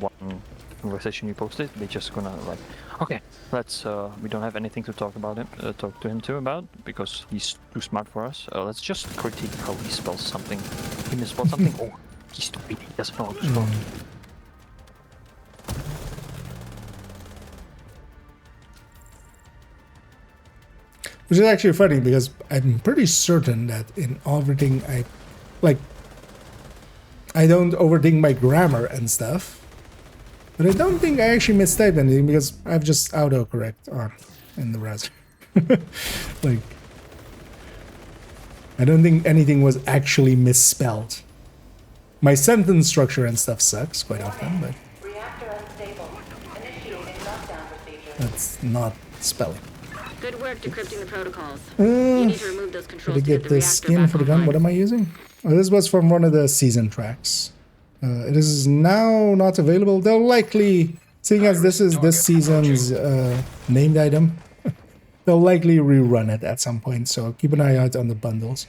one conversation you posted, they just gonna like, okay, let's we don't have anything to talk about him, talk to him too about because he's too smart for us. Let's just critique how he spells something. He misspelled something. Oh, he's stupid. He doesn't know how to spell. which is actually funny because I'm pretty certain that in everything I don't overthink my grammar and stuff. But I don't think I actually mistyped anything because I've just autocorrect on in the browser. Like, I don't think anything was actually misspelled. My sentence structure and stuff sucks quite often, but Reactor unstable. Initiating lockdown procedure. that's not spelling. Good work decrypting the protocols. You need to remove those To controls to get get the the reactor skin back for the gun, online. what am I using? Oh, this was from one of the season tracks. It is now not available. They'll likely, seeing as this is this season's named item, they'll likely rerun it at some point, so keep an eye out on the bundles.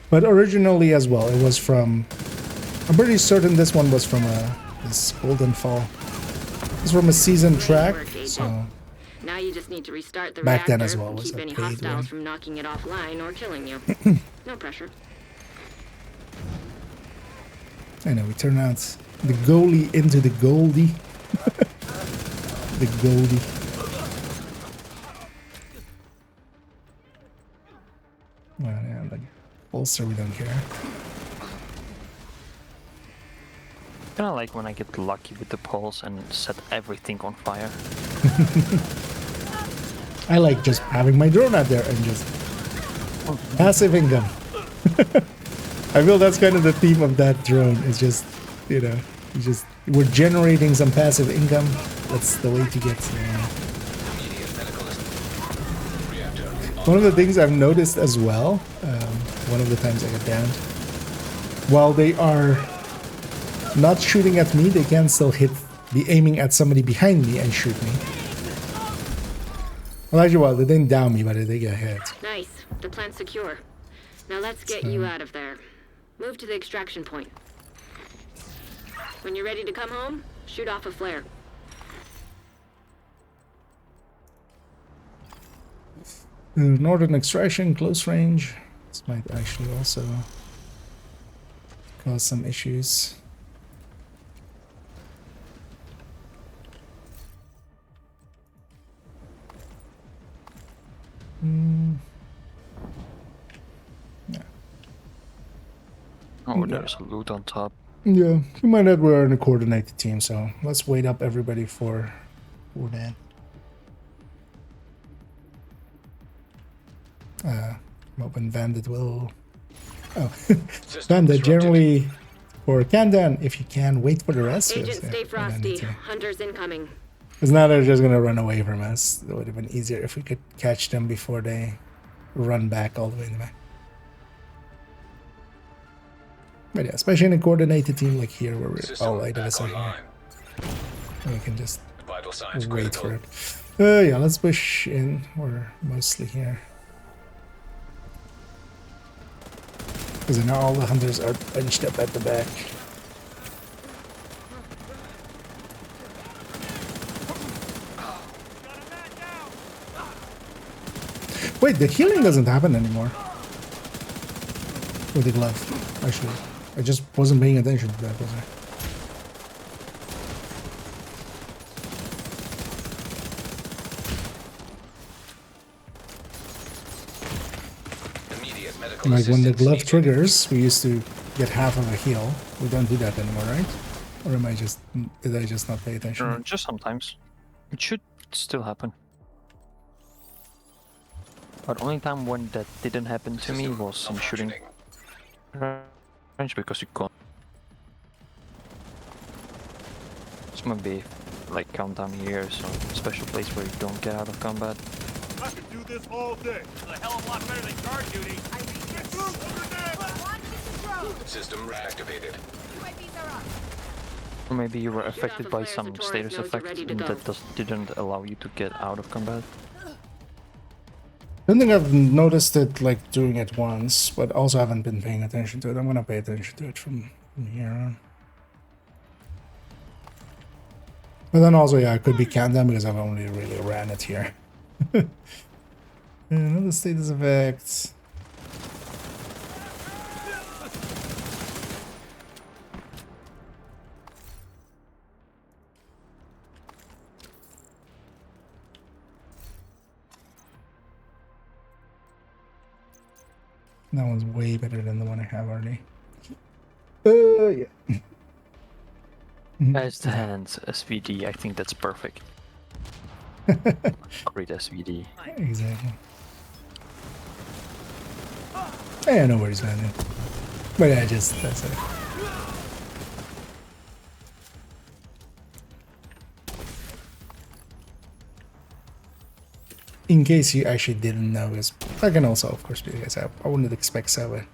But originally as well, it was from, I'm pretty certain this one was from this Golden Fall. It's from a season track, so Now you just need to restart the Back then reactor as well and was keep a any paid hostiles one. from knocking it offline or killing you. No pressure. I know, we turn out the goalie into the Goldie. The Goldie. Well, yeah, like, bolster, we don't care. Kinda like when I get lucky with the pulse and set everything on fire. I like just having my drone out there and just passive income. I feel that's kind of the theme of that drone. It's just, you know, it's just we're generating some passive income. That's the way to get. Immediate medical assistance. Reactor. One of the things I've noticed as well, one of the times I get downed, while they are not shooting at me, they can still be aiming at somebody behind me and shoot me. Well, actually, well, they didn't down me, but they get hit. Nice. The plant's secure. Now let's get you out of there. Move to the extraction point. When you're ready to come home, shoot off a flare. Northern extraction, close range. This might actually also cause some issues. Yeah. Oh, there's a loot on top. Yeah, you might have we're in a coordinated team, so let's wait up everybody for that. I'm hoping Bandit will. Oh, Bandit generally for Kandan, if you can, wait for the rest. Agent, Yeah, stay I don't frosty. need to. Hunters incoming. Because now they're just gonna run away from us. It would have been easier if we could catch them before they run back all the way in the back. But yeah, especially in a coordinated team like here where we're all 8 of us are here. And we can just Vital signs wait critical. for it. Yeah, let's push in. We're mostly here. Because now all the hunters are bunched up at the back. Wait, the healing doesn't happen anymore. With the glove, actually. I just wasn't paying attention to that, was I? Immediate medical Like when the assistance glove needed. triggers, we used to get half of a heal. We don't do that anymore, right? Or am I just, did I just not pay attention? Just sometimes. It should still happen. But only time when that didn't happen to me System was in shooting malfunctioning. range because you can't. This might be like countdown here, so special place where you don't get out of combat. I could do this all day. It's a hell of a lot better than guard duty. I mean, get through over there. System reactivated. Or maybe you were affected of by flares, some the Taurus status knows you're effect ready to and go. that didn't allow you to get out of combat. I don't think I've noticed it like doing it once, but also haven't been paying attention to it. I'm gonna pay attention to it from here on. But then also, yeah, it could be countdown because I've only really ran it here. Another status effect. That one's way better than the one I have already. Yeah. As the hands SVD, I think that's perfect. Great SVD. Exactly. I know where he's landing. But yeah, just, that's it. In case you actually didn't notice, I can also, of course, because I wouldn't expect 7.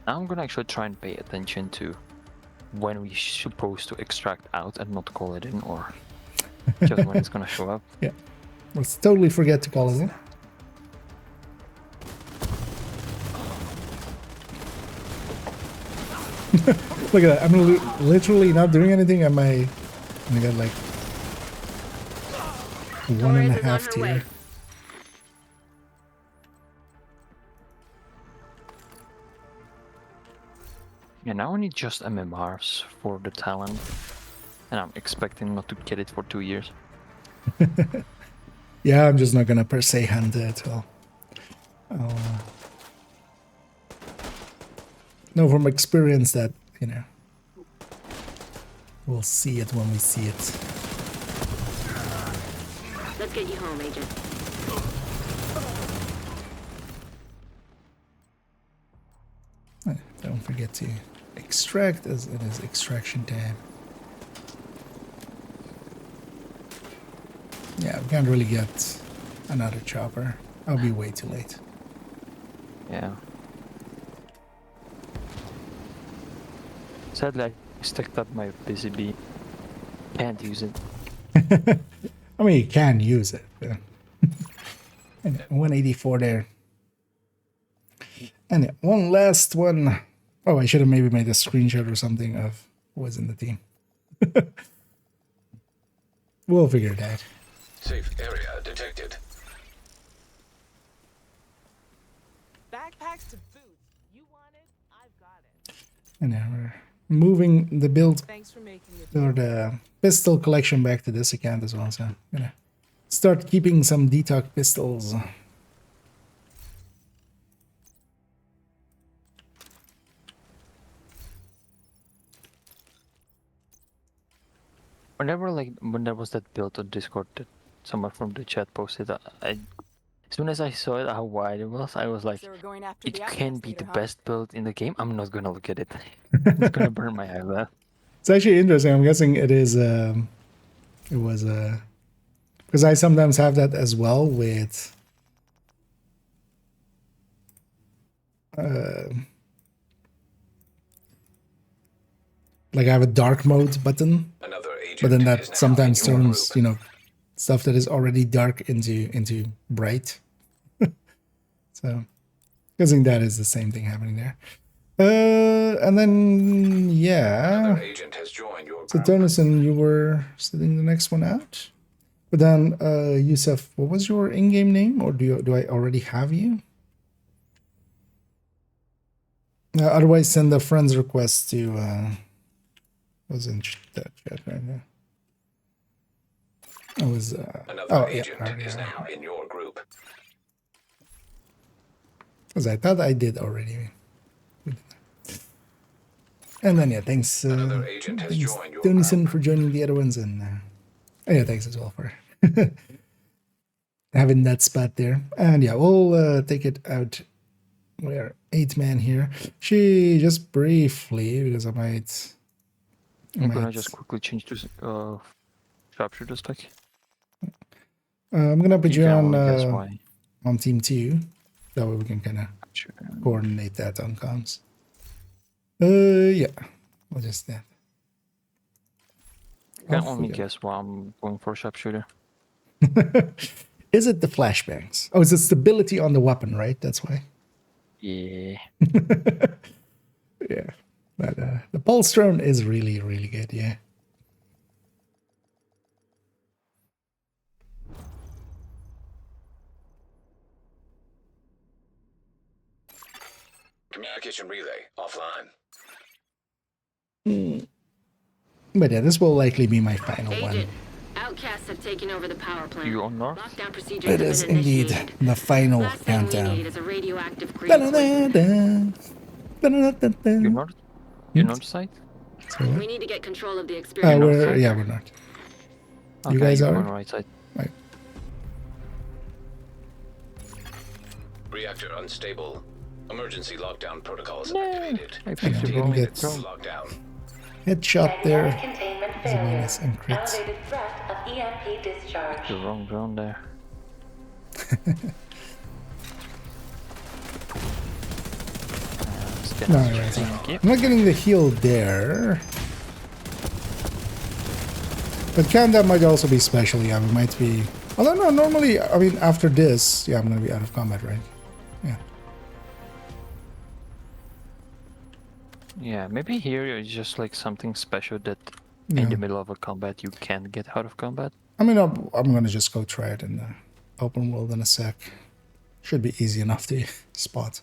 Now I'm gonna actually try and pay attention to when we're supposed to extract out and not call it in, or just when it's gonna show up. Yeah. Let's totally forget to call it in. Look at that. I'm literally not doing anything. I got like 1.5 tier. Yeah, now I need just MMRs for the talent, and I'm expecting not to get it for 2 years. Yeah, I'm just not gonna per se hunt it. I'll know from experience that, you know, we'll see it when we see it. Let's get you home, Agent. Don't forget to extract as it is extraction time. Yeah, we can't really get another chopper. I'll be way too late. Yeah. Sadly, I stacked up my busy bee. Can't use it. I mean, you can use it. But and 184 there. And one last one. Oh, I should have maybe made a screenshot or something of who was in the team. We'll figure it out. Safe area detected. Backpacks to boots. You want it? I've got it. And now we're moving the build Thanks for making it. or the pistol collection back to this account as well. So I'm gonna start keeping some detox pistols. Whenever, like, when there was that build on Discord that someone from the chat posted, as soon as I saw it, how wide it was, I was like, So we're going after it the can outcast be leader, the huh? best build in the game. I'm not gonna look at it. It's gonna burn my eyes out. It's actually interesting. I'm guessing it is. It was because Because I sometimes have that as well with like I have a dark mode button, Another agent but then is that now sometimes in your turns, group. you know, stuff that is already dark into bright. So guessing that is the same thing happening there. And then yeah. Another agent has joined your So group. Donison, you were sitting the next one out. But then Yusuf, what was your in-game name, or do I already have you? Otherwise, send a friend's request to. Was in that chat right now. I was. Another Oh yeah, agent already is have. now in your group. Because I thought I did already. And then yeah, thanks. Another agent has Thanks joined your Donison group. for joining the other ones, and yeah, thanks as well for having that spot there. And yeah, we'll take it out. We are 8-man here. She just briefly, because I might. I'm gonna just quickly change to sharpshooter spec. I'm gonna put You you can on only guess why. on team 2. That way we can kind of Sure. coordinate that on comms. Yeah, we'll just that. You can Off we only go. guess why I'm going for sharpshooter. Is it the flashbangs? Oh, it's the stability on the weapon, right? That's why. Yeah. Yeah, but the pulse drone is really, really good. Yeah. Communication relay offline. But yeah, this will likely be my final one. Agent, outcasts have taken over the power plant. You on North? Lockdown procedures It have is been indeed initiated. the final Last thing we need countdown. is a radioactive green poison. You're not? You're not side? We need to get control of the experiment. We're not. You guys you're are? on right side. Right. Reactor unstable. Emergency lockdown protocols activated. I picked the didn't wrong get- drone. Lockdown. Headshot there. Dynamic containment Is a minus failure. and crits. Elevated threat of EMP discharge. The wrong drone there. Let's get No, this right. thank you. I'm not getting the heal there. But countdown might also be special. Yeah, we might be. Although no, normally, I mean, after this, yeah, I'm gonna be out of combat, right? Yeah. Yeah, maybe here it's just like something special that in Yeah. the middle of a combat you can't get out of combat. I mean, I'm gonna just go try it in the open world in a sec. Should be easy enough to spot.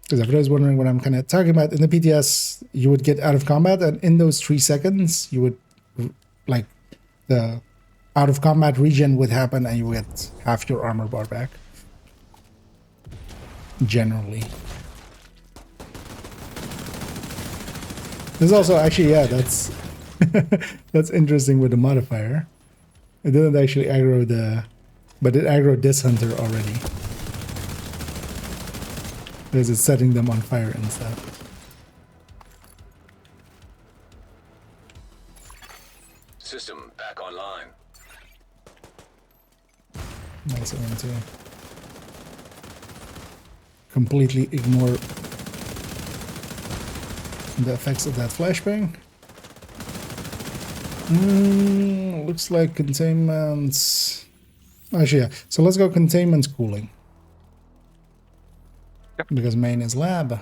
Because if I was wondering what I'm kind of talking about, in the PTS, you would get out of combat, and in those 3 seconds, you would, like, the out of combat regen would happen, and you would get half your armor bar back. Generally. There's also, actually, yeah, that's that's interesting with the modifier. It didn't actually aggro the, but it aggroed this hunter already. Because it's setting them on fire and stuff. System back online. Nice one too. Completely ignore the effects of that flashbang. Looks like containment's... Actually, yeah. So let's go containment's cooling. Yep. Because main is lab.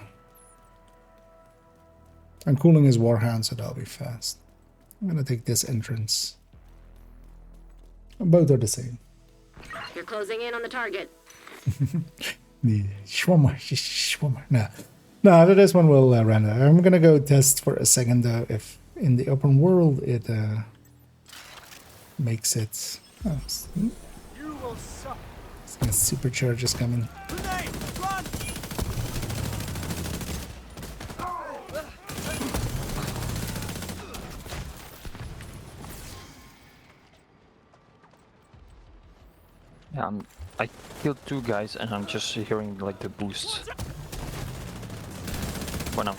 And cooling is warhound, so that'll be fast. I'm gonna take this entrance. Both are the same. You're closing in on the target. The Schwimmer. No, after this one we'll run it. I'm gonna go test for a second though if in the open world it makes it. Oh, You will suffer. supercharge is coming. Grenade! Run! Yeah, I killed 2 guys and I'm just hearing like the boosts. Well, no.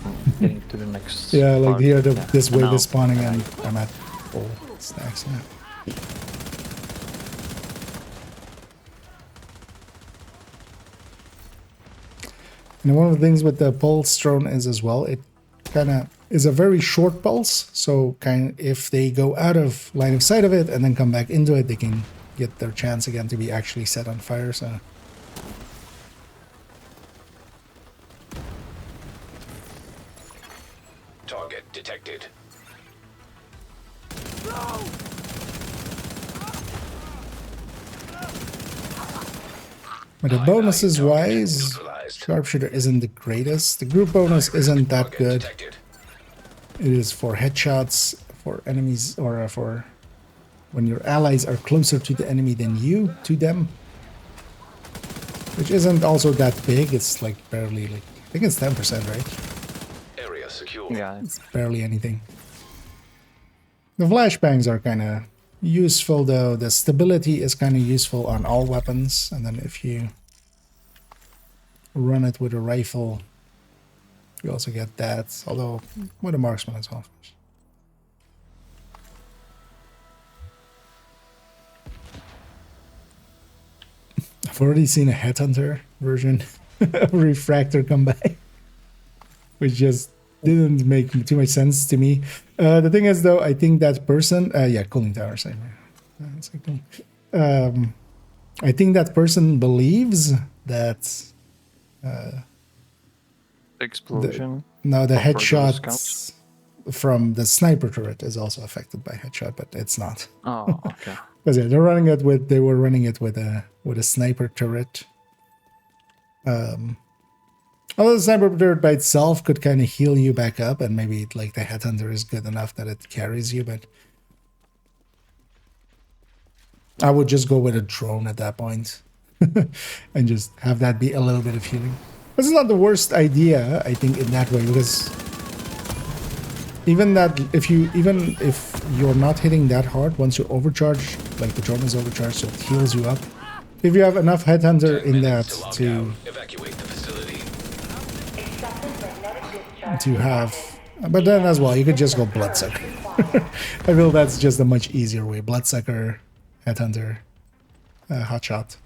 I'm getting to the next. Yeah, like part. here Yeah, this and wave now- is spawning and I'm at full stacks, yeah. And one of the things with the pulse drone is as well, it kind of is a very short pulse. So if they go out of line of sight of it and then come back into it, they can get their chance again to be actually set on fire. So Target detected. but the bonuses wise, Neutralized. sharpshooter isn't the greatest. The group bonus isn't that Target good. detected. It is for headshots, for enemies, or for when your allies are closer to the enemy than you to them. Which isn't also that big. It's like barely, like, I think it's 10%, right? Area secure. Yeah. It's barely anything. The flashbangs are kind of useful though. The stability is kind of useful on all weapons. And then if you run it with a rifle, you also get that. Although with a marksman as well. I've already seen a headhunter version of Refractor come by, which just didn't make too much sense to me. The thing is, though, I think that person, yeah, cooling tower, same. That's okay. I think that person believes that Explosion. no, the Of further headshot scouts? from the sniper turret is also affected by headshot, but it's not. Oh, okay. Because yeah, they were running it with a sniper turret. Although the sniper turret by itself could kind of heal you back up, and maybe like the headhunter is good enough that it carries you, but I would just go with a drone at that point and just have that be a little bit of healing. This is not the worst idea, I think, in that way, because even if you're not hitting that hard, once you're overcharged, like the drone is overcharged, so it heals you up. If you have enough headhunter 10 in that minutes log to out. Evacuate the facility. Excessive magnetic discharge. to have, but then as well, you could just go bloodsucker. I feel that's just a much easier way. Bloodsucker, headhunter, hotshot,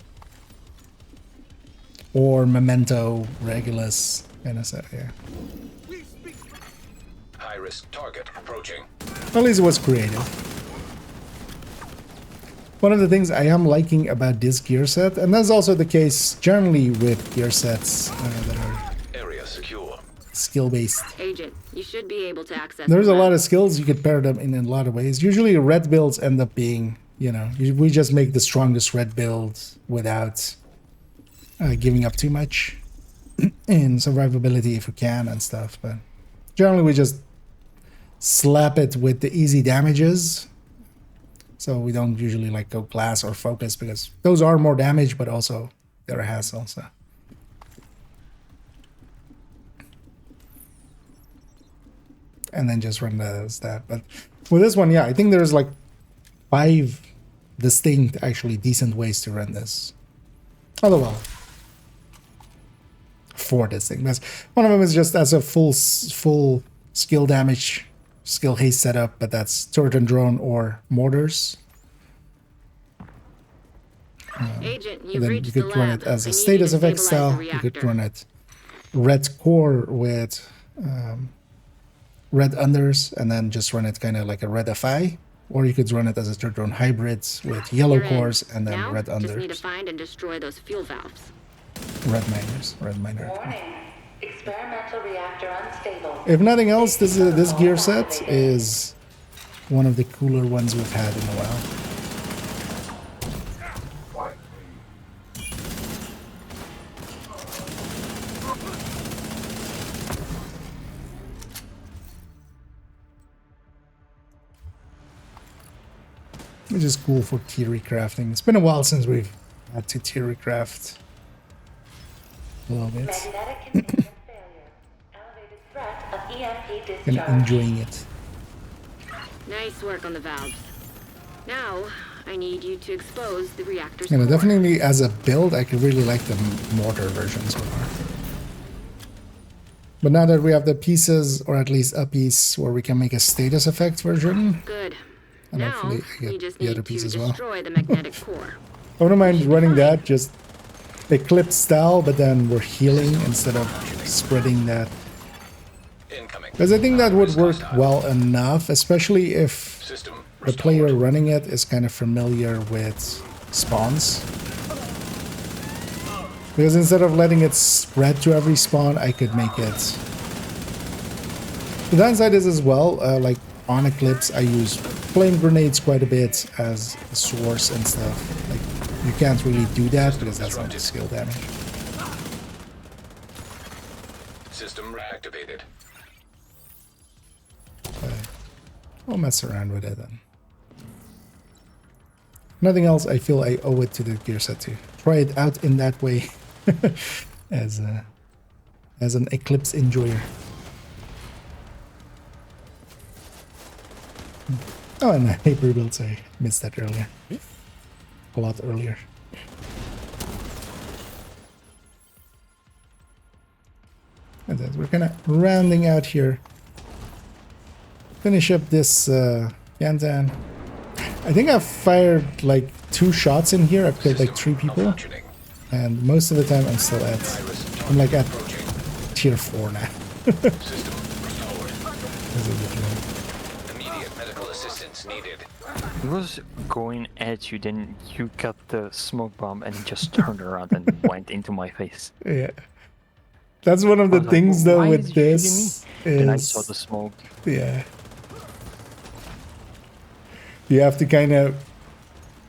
or memento, regulus, kind of stuff. Yeah, High risk target approaching. at least it was creative. One of the things I am liking about this gear set, and that's also the case generally with gear sets that are Area secure. skill-based. Agent, you should be able to access. There's the a lot lab. of skills you could pair them in a lot of ways. Usually red builds end up being, we just make the strongest red build without giving up too much in survivability if we can and stuff. But generally we just slap it with the easy damages. So we don't usually like go glass or focus because those are more damage, but also they're a hassle. So. And then just run that. But with this one, yeah, I think there's like 5 distinct, actually decent ways to run this. Oh well, 4 distinct. That's, one of them is just as a full skill damage, skill haste setup, but that's turret and drone or mortars. Agent, And you've then you reached the could run lab. it as I a need you status to effect stabilize style. the You could reactor. run it red core with red unders, and then just run it kind of like a red FI, or you could run it as a turret drone hybrids with yellow You're in. cores and then now, red just need to unders, find and destroy those fuel valves. red miner. Warning. Experimental reactor unstable. If nothing else, this gear set is one of the cooler ones we've had in a while. Which is cool for theory crafting. It's been a while since we've had to theory craft a little bit. Magnetic containment failure. Elevated threat of EMP And discharge. enjoying it. Nice work on the valves. Now, I need you to expose the reactor's You know, core. definitely as a build, I could really like the mortar version so far. But now that we have the pieces, or at least a piece, where we can make a status effect version, Good. And Now, hopefully I you get just the other need to piece as well. destroy the magnetic core. I wouldn't mind running that, just Eclipse style, but then we're healing instead of spreading that. Incoming. Because I think that would work Hostile. well enough, especially if System the player restored. running it is kind of familiar with spawns. Because instead of letting it spread to every spawn, I could make it. The downside is as well, like on Eclipse, I use flame grenades quite a bit as a source and stuff. Like, you can't really do that because that's not skill damage. System reactivated. But we'll mess around with it then. Nothing else, I feel I owe it to the gear set to try it out in that way as an Eclipse enjoyer. Oh, and hyper builds, I missed that earlier. A lot earlier. And then we're kind of rounding out here. Finish up this Yanzan. I think I've fired like 2 shots in here. I've killed like 3 people. Malfunctioning. And most of the time I'm still at... Iris I'm like at approaching. tier 4 now. System restored. As of the Immediate medical assistance needed. He was going at you, then you got the smoke bomb and just turned around and went into my face. yeah. That's one of the I was like, things "Well, though why with is he shooting this me?" And I saw is... the smoke. Yeah. You have to kind of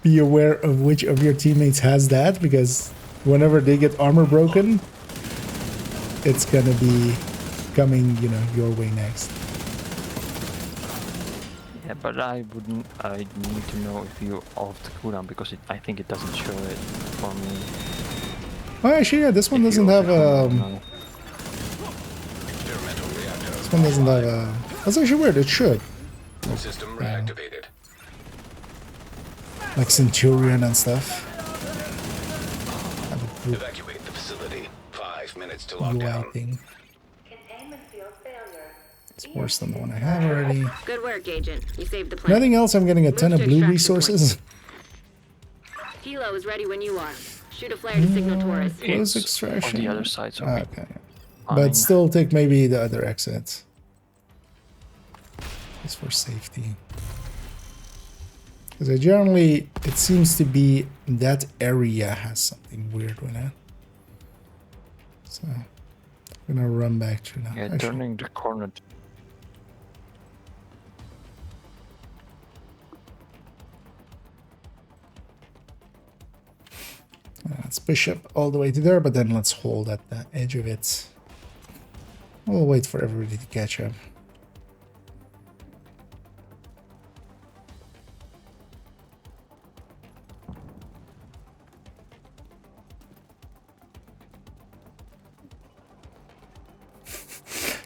be aware of which of your teammates has that, because whenever they get armor broken, it's gonna be coming, you know, your way next. Yeah, but I wouldn't. I need to know if you off the cooldown because I think it doesn't show it for me. Oh, actually, yeah, this one If you doesn't off have the cooldown, no. Experimental reactor. This one doesn't have a... That's actually weird, it should. System reactivated. Like Centurion and stuff. Have a group Evacuate the facility. 5 minutes to UI lockdown. thing. Containment field failure. It's worse than the one I have already. Good work, Agent. You saved the planet. Nothing else, I'm getting a ton of Move to blue extraction resources. Helo is ready when you are. Shoot a flare to signal Taurus. Close It's extraction. on the other side, so Ah, we- okay. fine. But still take maybe the other exit. Just for safety. Because I generally, it seems to be that area has something weird with it. So, I'm gonna run back to now. Yeah, Actually, turning the corner. let's push up all the way to there, but then let's hold at the edge of it. We'll wait for everybody to catch up.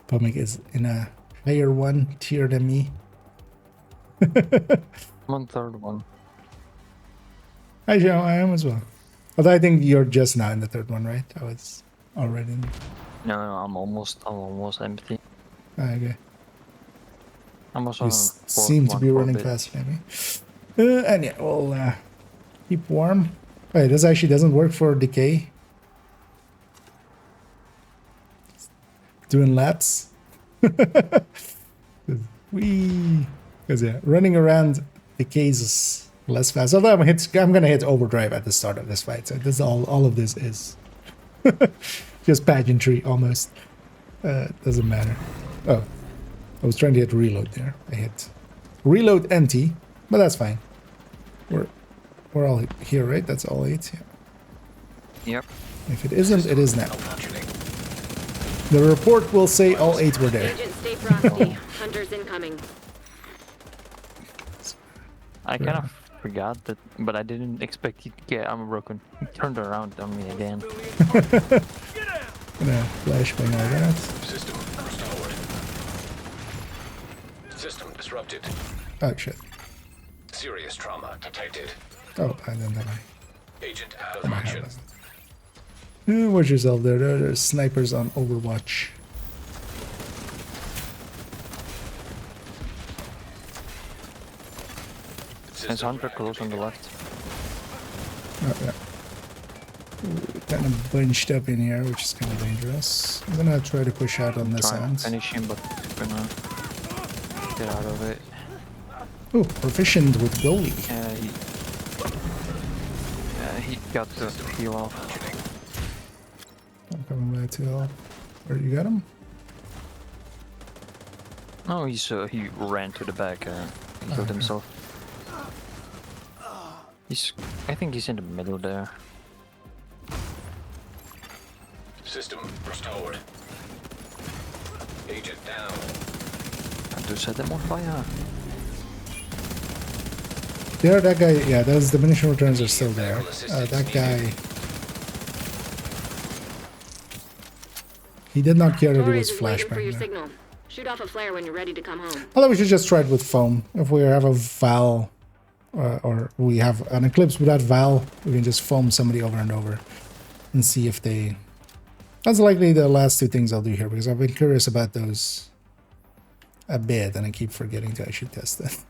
Pomic is in a higher one tier than me. I'm on third one. I am as well. Although I think you're just now in the third one, right? I was already in... No, I'm almost empty. Okay. I'm also You on fourth seem to one be for a running bit. faster than me. And yeah, we'll keep warm. Wait, this actually doesn't work for decay. Doing laps. Because yeah, running around decays is less fast. Although I'm gonna hit overdrive at the start of this fight. So this all of this is just pageantry almost. Doesn't matter. Oh, I was trying to hit reload there. I hit reload empty, but that's fine. We're all here, right? That's all 8. Yeah. Yep. If it isn't, it is now. Malfunctioning. The report will say all 8 were there. Agent, stay frosty. Hunters incoming. I kind of forgot that, but I didn't expect you to get armor broken. He turned around on me again. Gonna flashbang all that. System restored. System disrupted. Oh shit. Serious trauma detected. Oh, I don't have my... Agent out of function. Watch yourself there. There's snipers on Overwatch. There's 100 close on the left. Oh, yeah. Kind of bunched up in here, which is kind of dangerous. I'm gonna try to push out on this Trying end. to finish him, but gonna get out of it. Oh, proficient with goalie. He got the heal off. I'm coming back to help. Where you got him? No, he ran to the back and he killed himself. I think he's in the middle there. System restored. Agent down. Time to set them on fire. There, that guy. Yeah, those diminishing returns are still there. That guy. He did not care that he Torres was is waiting for your flashbang. signal. Shoot off a flare when you're ready to come home. Although we should just try it with foam. If we have a Val, or we have an Eclipse without Val, we can just foam somebody over and over and see if they... That's likely the last two things I'll do here, because I've been curious about those a bit, and I keep forgetting to actually test it.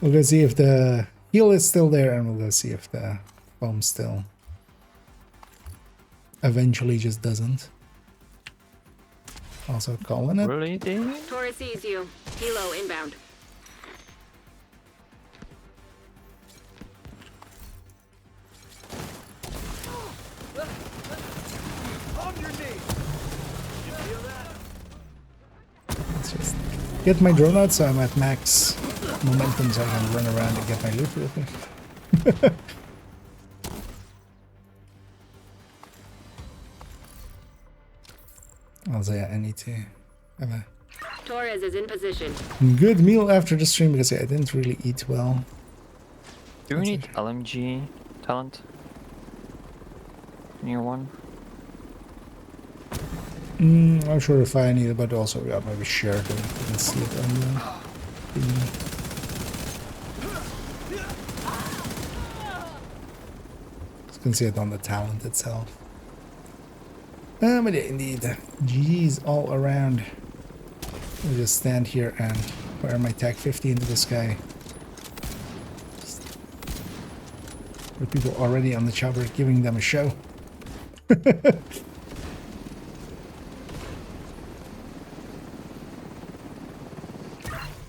We'll go see if the heal is still there, and we'll go see if the foam still eventually just doesn't. Also calling it. Really, David? Torres sees you. Helo inbound. On your knees. You feel that? Let's just get my drone out so I'm at max momentum so I can run around and get my loot real quick. Also, yeah, I need to have a Torres is in position. good meal after the stream because I didn't really eat well. Do we need LMG talent? New one? I'm not sure if I need it, but also yeah, maybe share it. You can see it on the thingy. You can see it on the talent itself. But yeah, indeed, GG's all around. I'll just stand here and fire my TAC 50 into the sky. With people already on the chopper giving them a show.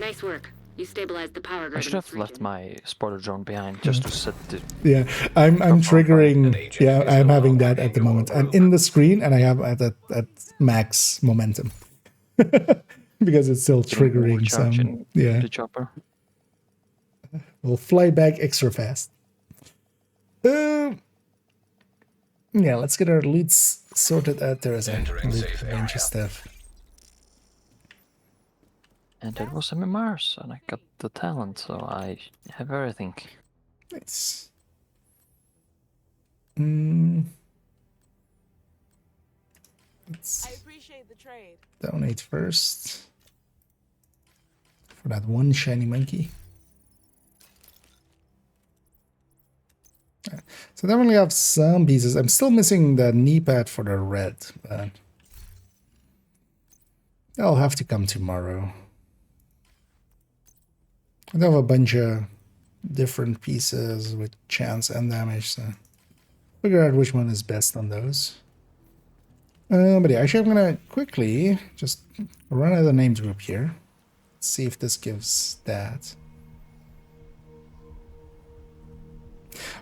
Nice work. You stabilized the power grid. I should have left my spotter drone behind just to set the... Yeah, I'm triggering. Yeah, I'm having that at the moment. I'm in the screen and I have at max momentum because it's still triggering some. Yeah, the chopper. We'll fly back extra fast. Yeah, let's get our loots sorted out. There is a bunch of stuff. And it was MMRs, and I got the talent, so I have everything. Nice. Let's I appreciate the trade. donate first for that one shiny monkey. So then we have some pieces. I'm still missing the knee pad for the red, but that'll have to come tomorrow. I have a bunch of different pieces with chance and damage, so figure out which one is best on those. But yeah, actually I'm gonna quickly just run out of the names group here. See if this gives that.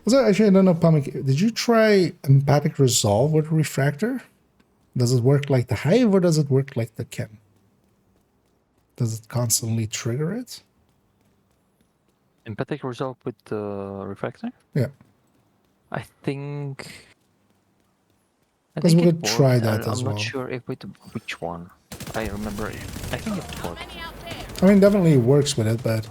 Also, actually, I don't know, Pumic, did you try empathic resolve with refractor? Does it work like the hive or does it work like the chem? Does it constantly trigger it? Empathic resolve with the refractor? Yeah. I think Because we it could try worked. that as I'm well. not sure if with which one. I remember it. I think it worked. I mean, definitely works with it, but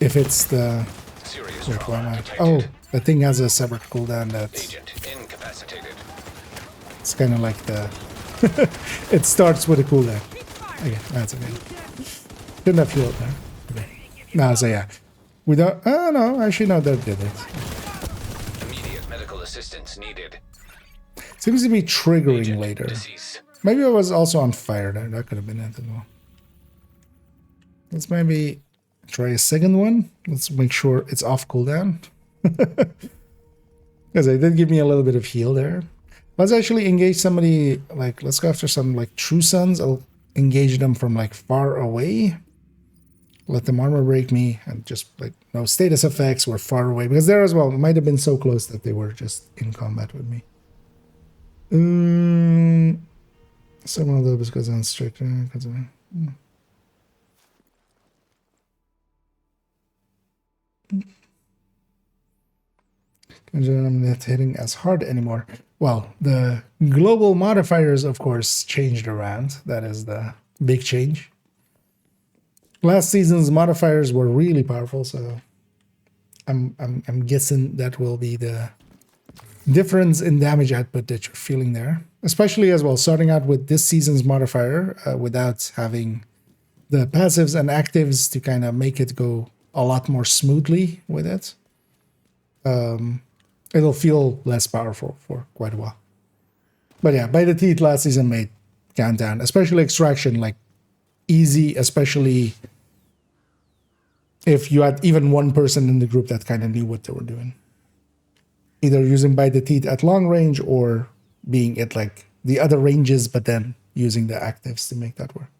if it's the... Serious Wait, why am trauma I... detected. Oh, the thing has a separate cooldown that's... Agent incapacitated. It's kind of like the... it starts with a cooldown. Okay, that's okay. Didn't have fuel there. Okay. No, so yeah. We don't... Oh, no, actually, no, that did it. Immediate medical assistance needed. Seems to be triggering Agent later. deceased. Maybe I was also on fire there. That could have been it as well. Let's maybe try a second one. Let's make sure it's off cooldown. Because it did give me a little bit of heal there. Let's actually engage somebody, like, let's go after some, like, True Sons. I'll engage them from, like, far away. Let them armor break me, and just, like, no status effects, we're far away. Because there as well, it might have been so close that they were just in combat with me. Someone a little bit goes on strict. I'm not hitting as hard anymore. Well, the global modifiers, of course, changed around. That is the big change. Last season's modifiers were really powerful, so I'm guessing that will be the difference in damage output that you're feeling there. Especially as well, starting out with this season's modifier without having the passives and actives to kind of make it go a lot more smoothly with it. It'll feel less powerful for quite a while. But yeah, By the Teeth last season made Countdown, especially Extraction, like easy, especially if you had even one person in the group that kind of knew what they were doing. Either using By the Teeth at long range or being at like the other ranges, but then using the actives to make that work.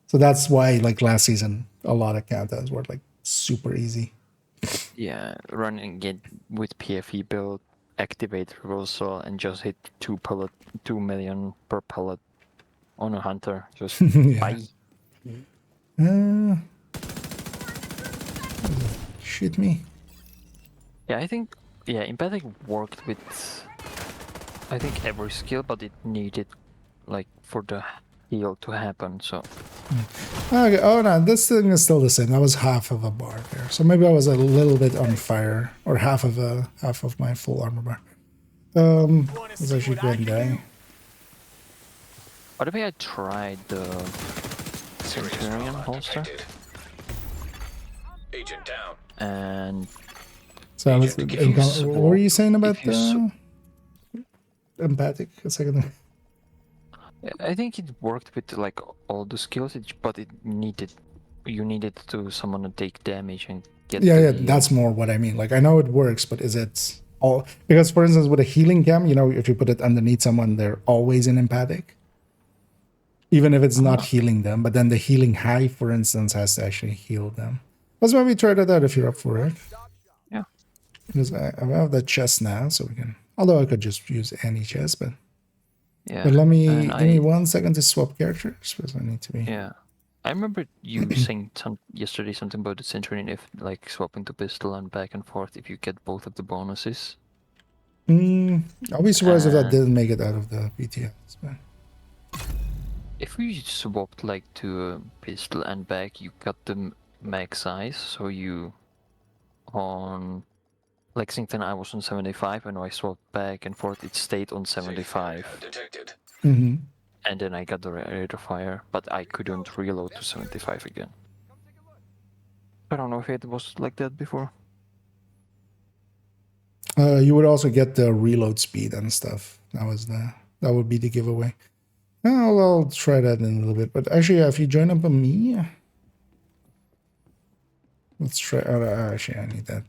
So that's why like last season, a lot of Countdowns were like super easy. Yeah, running it with PFE build, activate reversal, and just hit 2 million per pellet on a hunter. Just bye. Shoot me. Yeah, I think Empathic worked with I think every skill, but it needed like for the heal to happen. So. Okay, oh no, this thing is still the same. That was half of a bar there. So maybe I was a little bit on fire, or half of my full armor bar. Let's actually go and die. By the way, I tried the Centurion holster. Agent down. And So I was, what were you saying about empathic a second ago? I think it worked with like all the skills, but you needed to someone to take damage and get. Yeah, that's more what I mean. Like I know it works, but is it all? Because for instance, with a healing cam, you know, if you put it underneath someone, they're always in empathic, even if it's not healing them. But then the healing high, for instance, has to actually heal them. Let's maybe try that out if you're up for it. Yeah. Because I have that chest now, so we can. Although I could just use any chest, but. Yeah. But let me give me 1 second to swap characters because I need to be. Yeah, I remember you saying yesterday something about the Centurion, if like swapping to pistol and back and forth if you get both of the bonuses. I'll be surprised if that didn't make it out of the BTS. But... If we swapped like to a pistol and back, you got the mag size, so you on Lexington I was on 75, and when I swapped back and forth it stayed on 75. Detected. And then I got the rate of fire, but I couldn't reload to 75 again. I don't know if it was like that before. You would also get the reload speed and stuff. That would be the giveaway. I'll try that in a little bit. But actually, if you join up on me, let's try. Actually, I need that.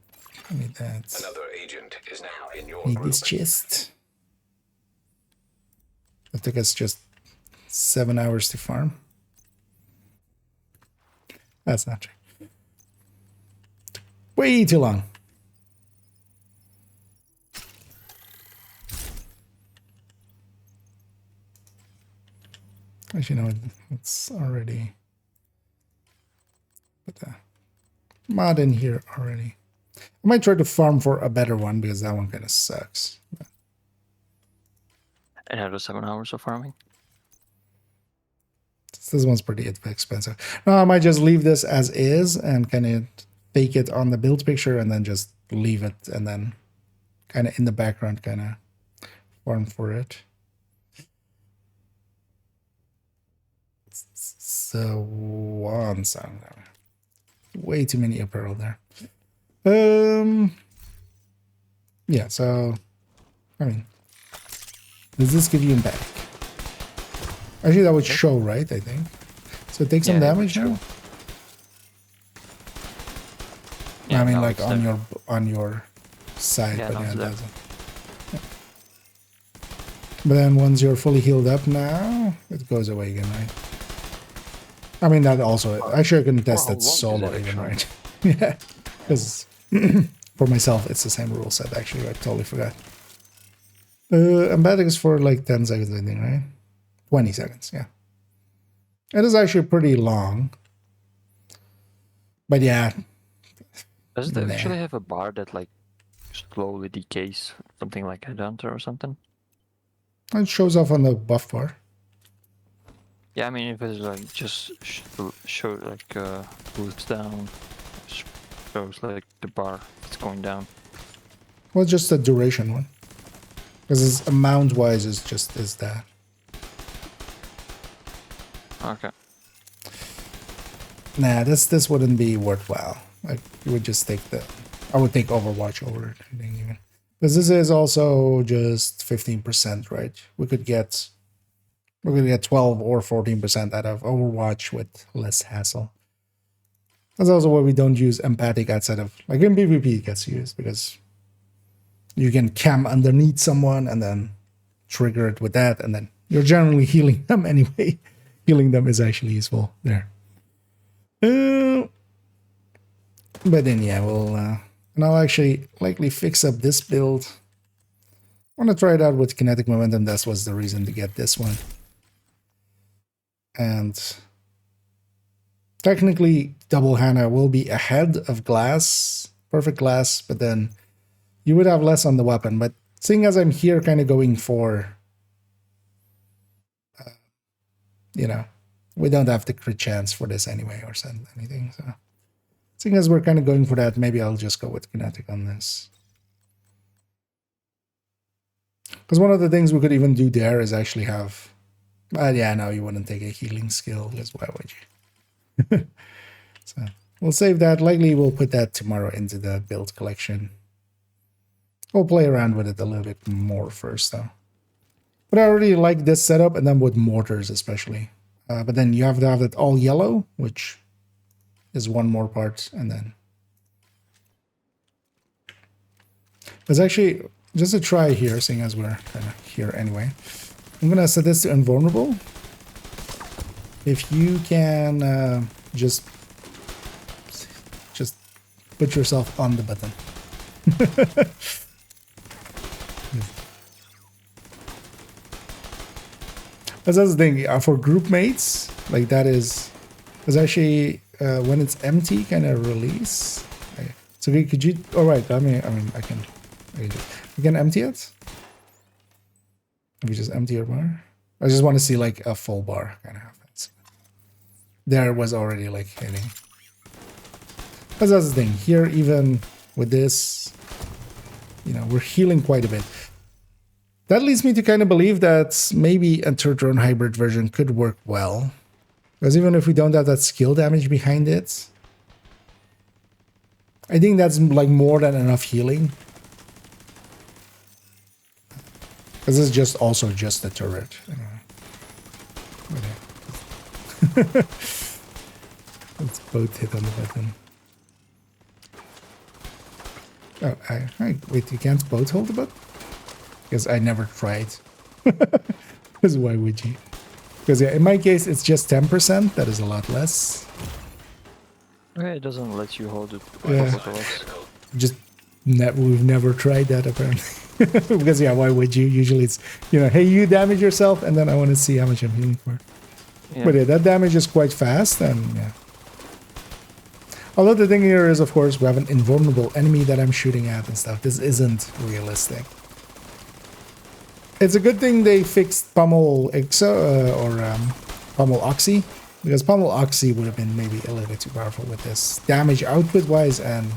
Another agent is now in your Need group. this chest. It took us just 7 hours to farm. That's not true. Way too long. Actually, no, it's already. Put the mod in here already. I might try to farm for a better one because that one kind of sucks. Another 7 hours of farming. This one's pretty expensive. No, I might just leave this as is and kind of fake it on the build picture and then just leave it and then kind of in the background kind of farm for it. So one song. Way too many apparel there. Yeah, so I mean, does this give you back? Actually, that would show, right? I think. So take some damage now. Yeah, I mean, now like it's on your side, Yeah, but now yeah, it's it there. doesn't. Yeah. But then once you're fully healed up now, it goes away again, right? I mean, that also... Actually, I can test how that long is solo it, even, actually? right? Yeah. Because for myself, it's the same rule set, actually. I totally forgot. Emphatic is for like 10 seconds, I think, right? 20 seconds, yeah. It is actually pretty long. But yeah. Does it Nah. actually have a bar that like slowly decays, something like a Hunter or something? It shows off on the buff bar. Yeah, I mean if it's like just show like boosts down, shows like the bar it's going down. Well, just the duration one. Because it's amount-wise, is that. Okay. Nah, this wouldn't be worthwhile. Like, you would just take I would take Overwatch over it, I think, even. Because this is also just 15%, right? We could get 12 or 14% out of Overwatch with less hassle. That's also why we don't use empathic outside of... Like, in PvP it gets used, because you can cam underneath someone and then trigger it with that, and then you're generally healing them anyway. Healing them is actually useful there. But then, yeah, we'll... and I'll actually likely fix up this build. I want to try it out with kinetic momentum. That was the reason to get this one. And technically, double Hana will be ahead of glass, perfect glass, but then you would have less on the weapon. But seeing as I'm here kind of going for, you know, we don't have the crit chance for this anyway or anything. So seeing as we're kind of going for that, maybe I'll just go with kinetic on this. Because one of the things we could even do there is actually have... yeah, no, you wouldn't take a healing skill, because why would you? So we'll save that. Likely we'll put that tomorrow into the build collection. We'll play around with it a little bit more first, though. But I already like this setup, and then with mortars especially. But then you have to have it all yellow, which is one more part, and then... There's actually... Just a try here, seeing as we're kind of here anyway. I'm going to set this to invulnerable. If you can just put yourself on the button. That's the thing. For group mates, like that is actually when it's empty, kind of release. Okay. So could you? All right. I mean, I can do it. You can empty it. If you just empty your bar. I just want to see like a full bar kind of happens. There was already like hitting. But that's the thing. Here, even with this, you know, we're healing quite a bit. That leads me to kind of believe that maybe a third drone hybrid version could work well. Because even if we don't have that skill damage behind it, I think that's like more than enough healing. Because it's just also just the turret. Let's both hit on the button. Oh, wait, you can't both hold the button? Because I never tried. Because why would you? Because yeah, in my case, it's just 10%. That is a lot less. Okay, it doesn't let you hold it. Yeah. We've never tried that apparently. Because yeah, why would you? Usually it's, you know, hey, you damage yourself, and then I want to see how much I'm healing for. Yeah. But yeah, that damage is quite fast, and yeah. Although the thing here is, of course, we have an invulnerable enemy that I'm shooting at and stuff. This isn't realistic. It's a good thing they fixed Pummel Pummel Oxy, because Pummel Oxy would have been maybe a little bit too powerful with this damage output wise and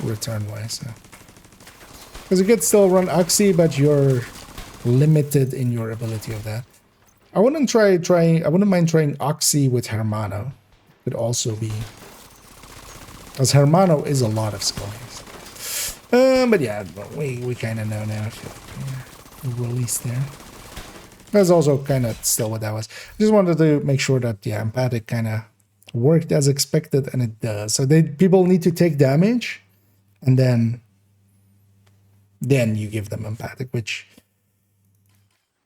return wise. So. Because you could still run Oxy, but you're limited in your ability of that. I wouldn't mind trying Oxy with Hermano. Could also be, because Hermano is a lot of scoring. But yeah, we kind of know now. Yeah, release there. That's also kind of still what that was. Just wanted to make sure that the empathic kind of worked as expected, and it does. So people need to take damage, and then you give them empathic, which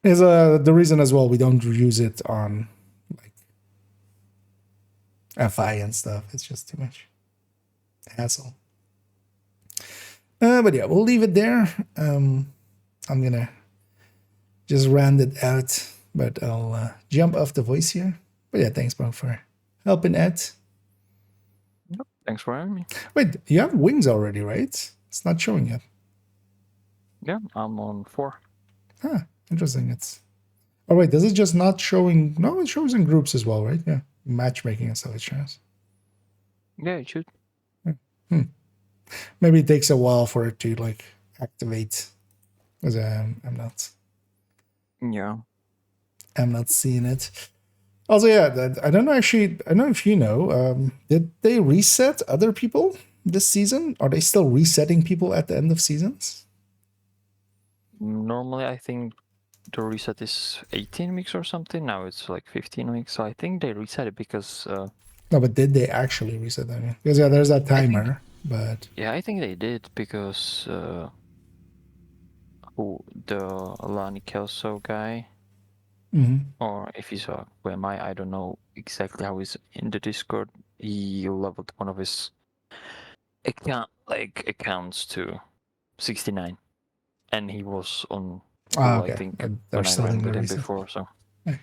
is the reason as well we don't use it on like FI and stuff. It's just too much hassle. But yeah, we'll leave it there. I'm gonna just round it out, but I'll jump off the voice here. But yeah, thanks, bro, for helping out. Yep. Thanks for having me. Wait, you have wings already, right? It's not showing yet. Yeah, I'm on 4. Huh, interesting. It's oh wait, does it just not showing? No, it shows in groups as well, right? Yeah, matchmaking and stuff it shows. Yeah, it should. Maybe it takes a while for it to like activate, because I'm not seeing it. Also, yeah, I don't know actually. I don't know if you know. Did they reset other people this season? Are they still resetting people at the end of seasons? Normally, I think the reset is 18 weeks or something. Now it's like 15 weeks. So I think they reset it because... No, but did they actually reset them? Because yeah, there's that timer, but... Yeah, I think they did because... the Lani Kelso guy, or if he's a QMI, I don't know exactly how he's in the Discord. He leveled one of his accounts to 69. And he was on full, okay. I think, They're when I still ran in the with him reset. before, so... Okay.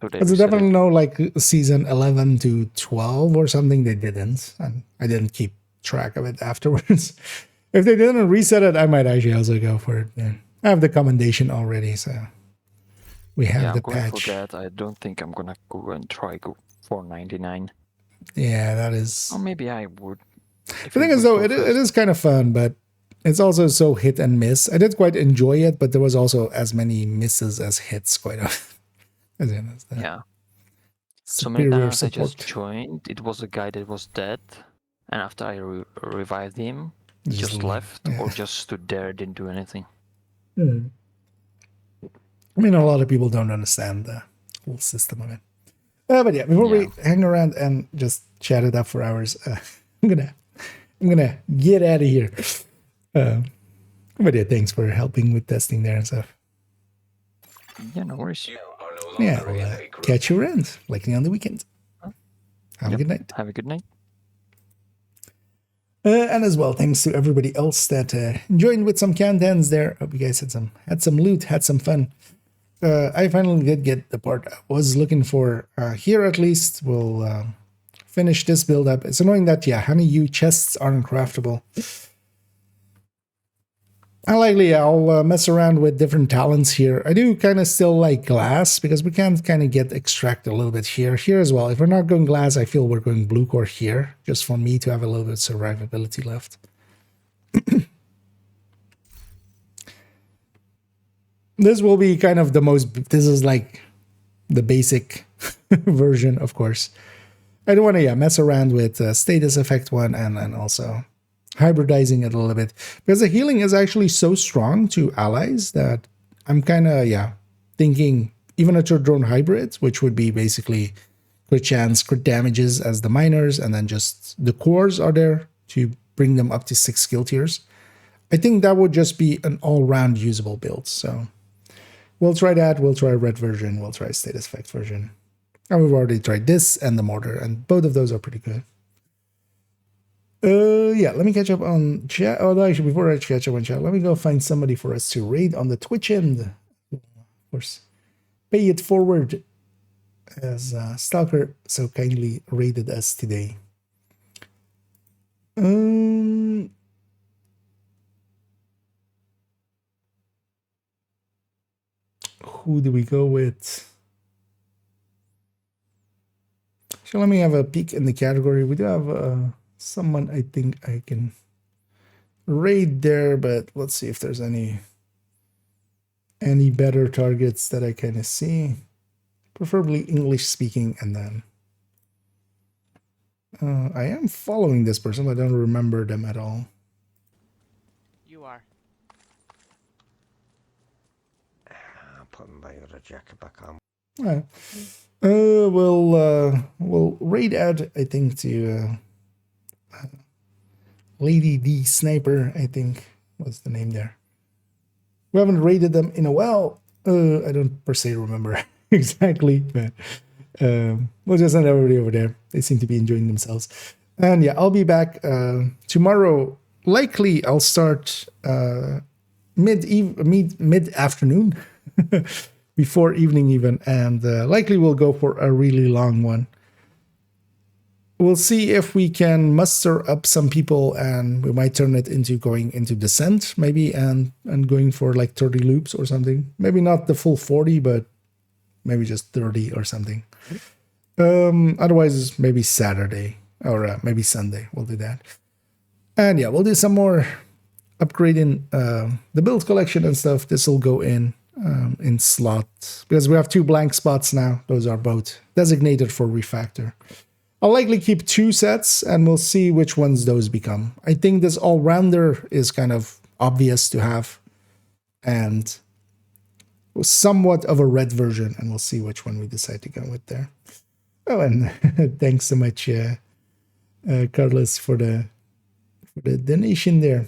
So they Because I reset definitely it. know like season 11 to 12 or something they didn't, and I didn't keep track of it afterwards. If they didn't reset it, I might actually also go for it. Yeah. I have the commendation already, so we have Yeah, the I'm going patch. for that. I don't think I'm gonna go and try go for 99. Yeah, that is... Or maybe I would. The thing is, though, it is kind of fun, but it's also so hit and miss. I did quite enjoy it, but there was also as many misses as hits quite often. Yeah. So many Superior times I support. just joined. It was a guy that was dead, and after I revived him, he Just just leave. left Yeah. or just stood there, didn't do anything. I mean, a lot of people don't understand the whole system of it. But yeah, before we hang around and just chat it up for hours, I'm gonna get out of here. But yeah, thanks for helping with testing there and stuff. Yeah, no worries. You are no longer Yeah, in we'll a group. catch you around, likely on the weekend. Have a good night. Have a good night. And as well, thanks to everybody else that joined with some countdowns there. Hope you guys had some loot, had some fun. I finally did get the part I was looking for. Here at least, we'll finish this build up. It's annoying that, yeah, Honeydew chests aren't craftable. Unlikely, I'll mess around with different talents here. I do kind of still like glass because we can kind of get extract a little bit here. Here as well. If we're not going glass, I feel we're going blue core here, just for me to have a little bit of survivability left. This will be kind of the most, this is like the basic version, of course. I don't want to, mess around with status effect one and then also hybridizing it a little bit, because the healing is actually so strong to allies that I'm kind of, thinking even a drone hybrid, which would be basically crit chance, crit damages as the miners, and then just the cores are there to bring them up to 6 skill tiers. I think that would just be an all-round usable build, so we'll try that. We'll try red version, we'll try status effect version, and we've already tried this and the mortar, and both of those are pretty good. Let me catch up on chat. Oh, no, actually, before I catch up on chat, let me go find somebody for us to raid on the Twitch end. Of course, pay it forward as Stalker so kindly raided us today. Who do we go with? So let me have a peek in the category. We do have someone I think I can raid there, but let's see if there's any better targets that I kind of see. Preferably English speaking, and then I am following this person. I don't remember them at all. You are. I'm putting my other jacket back on. We'll raid out, I think, to Lady D Sniper, I think was the name there. We haven't raided them in a while. I don't per se remember exactly, but we'll just send everybody over there. They seem to be enjoying themselves. And yeah, I'll be back tomorrow. Likely I'll start mid-afternoon before evening even, and likely we'll go for a really long one. We'll see if we can muster up some people, and we might turn it into going into Descent maybe, and going for like 30 loops or something. Maybe not the full 40, but maybe just 30 or something. Otherwise maybe Saturday or maybe Sunday we'll do that. And yeah, we'll do some more upgrading the build collection and stuff. This will go in slots because we have 2 blank spots now. Those are both designated for refactor. I'll likely keep 2 sets and we'll see which ones those become. I think this all-rounder is kind of obvious to have and somewhat of a red version, and we'll see which one we decide to go with there. Oh, and thanks so much, Carlos, for the donation there.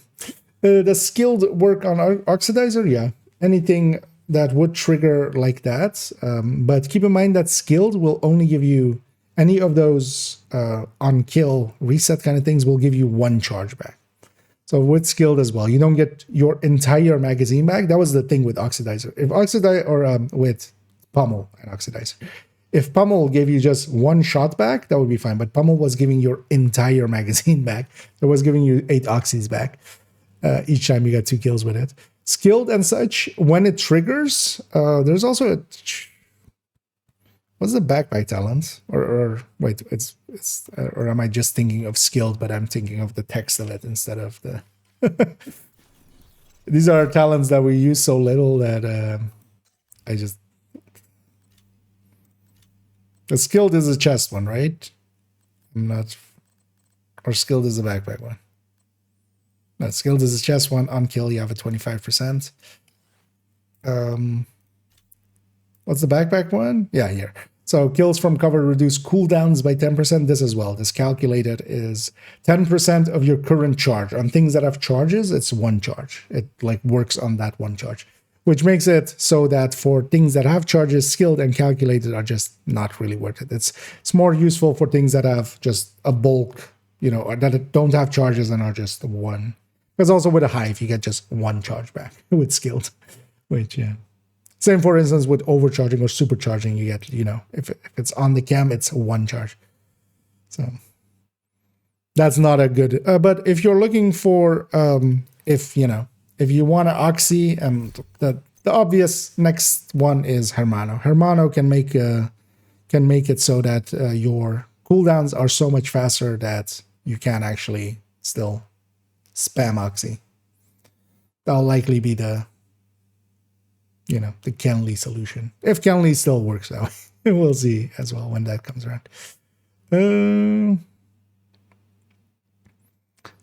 The skilled work on Oxidizer, yeah. Anything that would trigger like that. But keep in mind that skilled will only give you any of those on kill reset kind of things will give you 1 charge back. So with skilled as well, you don't get your entire magazine back. That was the thing with Oxidizer. If Oxidizer or with Pummel and Oxidizer, if Pummel gave you just 1 shot back, that would be fine. But Pummel was giving your entire magazine back. It was giving you 8 oxys back each time you got 2 kills with it. Skilled and such, when it triggers, there's also a... What's the backpack talent? Or wait, it's or am I just thinking of skilled, but I'm thinking of the text of it instead of the... These are talents that we use so little that I just... The skilled is a chest one, right? I'm not... Or skilled is a backpack one. No, skilled is a chest one. On kill, you have a 25%. What's the backpack one? Yeah, here. So kills from cover reduce cooldowns by 10%. This as well. This calculated is 10% of your current charge. On things that have charges, it's 1 charge. It like works on that 1 charge, which makes it so that for things that have charges, skilled and calculated are just not really worth it. It's more useful for things that have just a bulk, you know, or that don't have charges and are just 1. Because also with a hive, you get just 1 charge back with skilled, which, yeah. Same, for instance, with overcharging or supercharging, you get, you know, if it's on the cam, it's 1 charge. So that's not a good, but if you're looking for, if you want to oxy, the obvious next one is Hermano. Hermano can make it so that your cooldowns are so much faster that you can actually still spam oxy. That'll likely be the Kenley solution. If Kenley still works that way. We'll see as well when that comes around.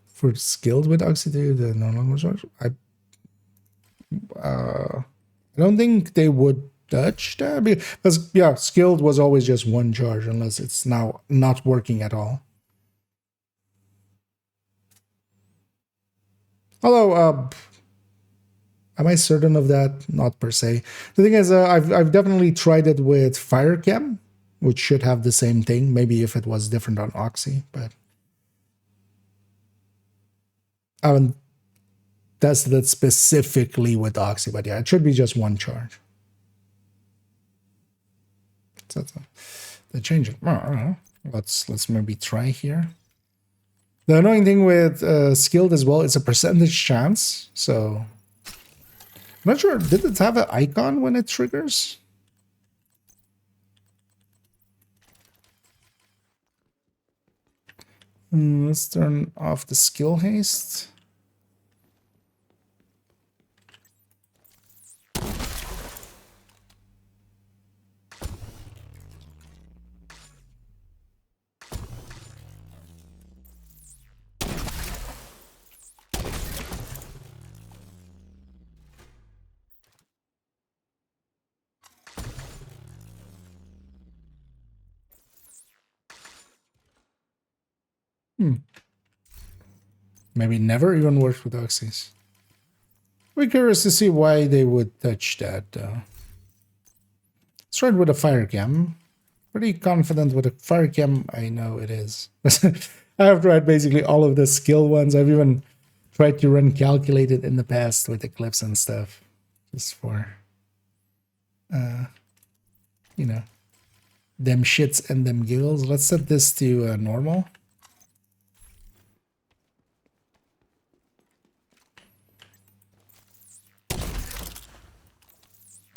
For skilled with Oxidative, the no longer charge. I don't think they would touch that because yeah, skilled was always just 1 charge unless it's now not working at all. Although, am I certain of that? Not per se. The thing is, I've definitely tried it with Firechem, which should have the same thing. Maybe if it was different on Oxy, but I haven't tested it specifically with Oxy. But yeah, it should be just 1 charge. So they change it. Let's maybe try here. The annoying thing with skilled as well, it's a percentage chance. So I'm not sure. Did it have an icon when it triggers? Let's turn off the skill haste. maybe never even worked with Oxys. We're curious to see why they would touch that, though. Let's try it with a fire cam. Pretty confident with a fire cam, I know it is. I have tried basically all of the skill ones. I've even tried to run calculated in the past with Eclipse and stuff. Just for, you know, them shits and them giggles. Let's set this to normal.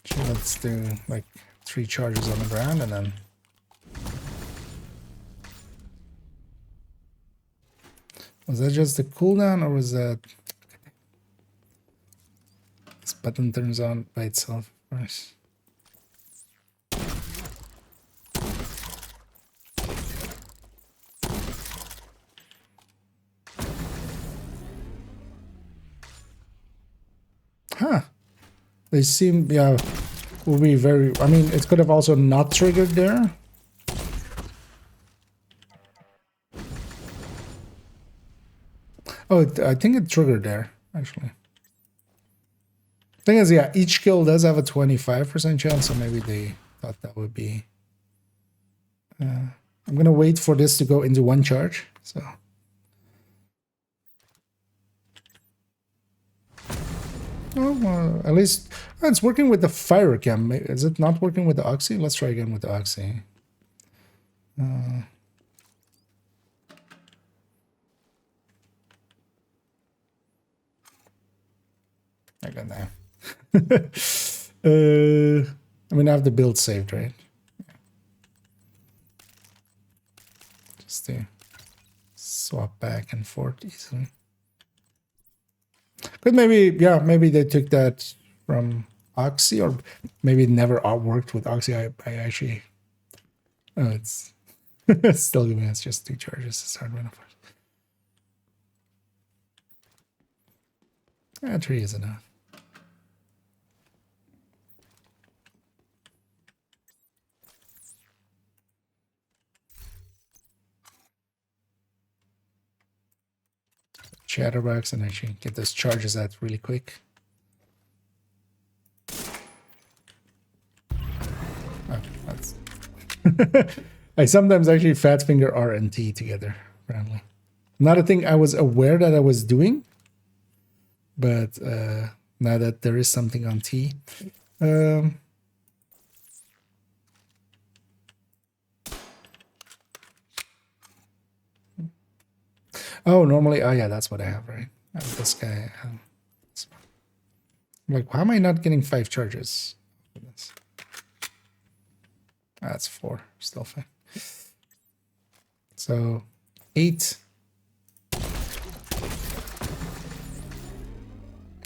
So let's do like 3 charges on the ground and then... Was that just the cooldown or was that... This button turns on by itself, of course. Huh. They seem, yeah, will be very... I mean, it could have also not triggered there. Oh, I think it triggered there, actually. Thing is, yeah, each kill does have a 25% chance, so maybe they thought that would be... I'm gonna wait for this to go into 1 charge, so... Oh, at least it's working with the fire cam. Is it not working with the Oxy? Let's try again with the Oxy. I got that. I mean, I have the build saved, right? Just to swap back and forth easily. But maybe, yeah, maybe they took that from Oxy, or maybe it never worked with Oxy. I actually... Oh, it's still giving us just 2 charges to start with. 3 is enough. Chatterbox and actually get those charges out really quick. Oh, that's I sometimes actually fat finger R and T together, apparently. Not a thing I was aware that I was doing, but now that there is something on T. Oh, normally, oh yeah, that's what I have, right? This guy, I'm like, why am I not getting 5 charges? That's 4, still fine. So, 8.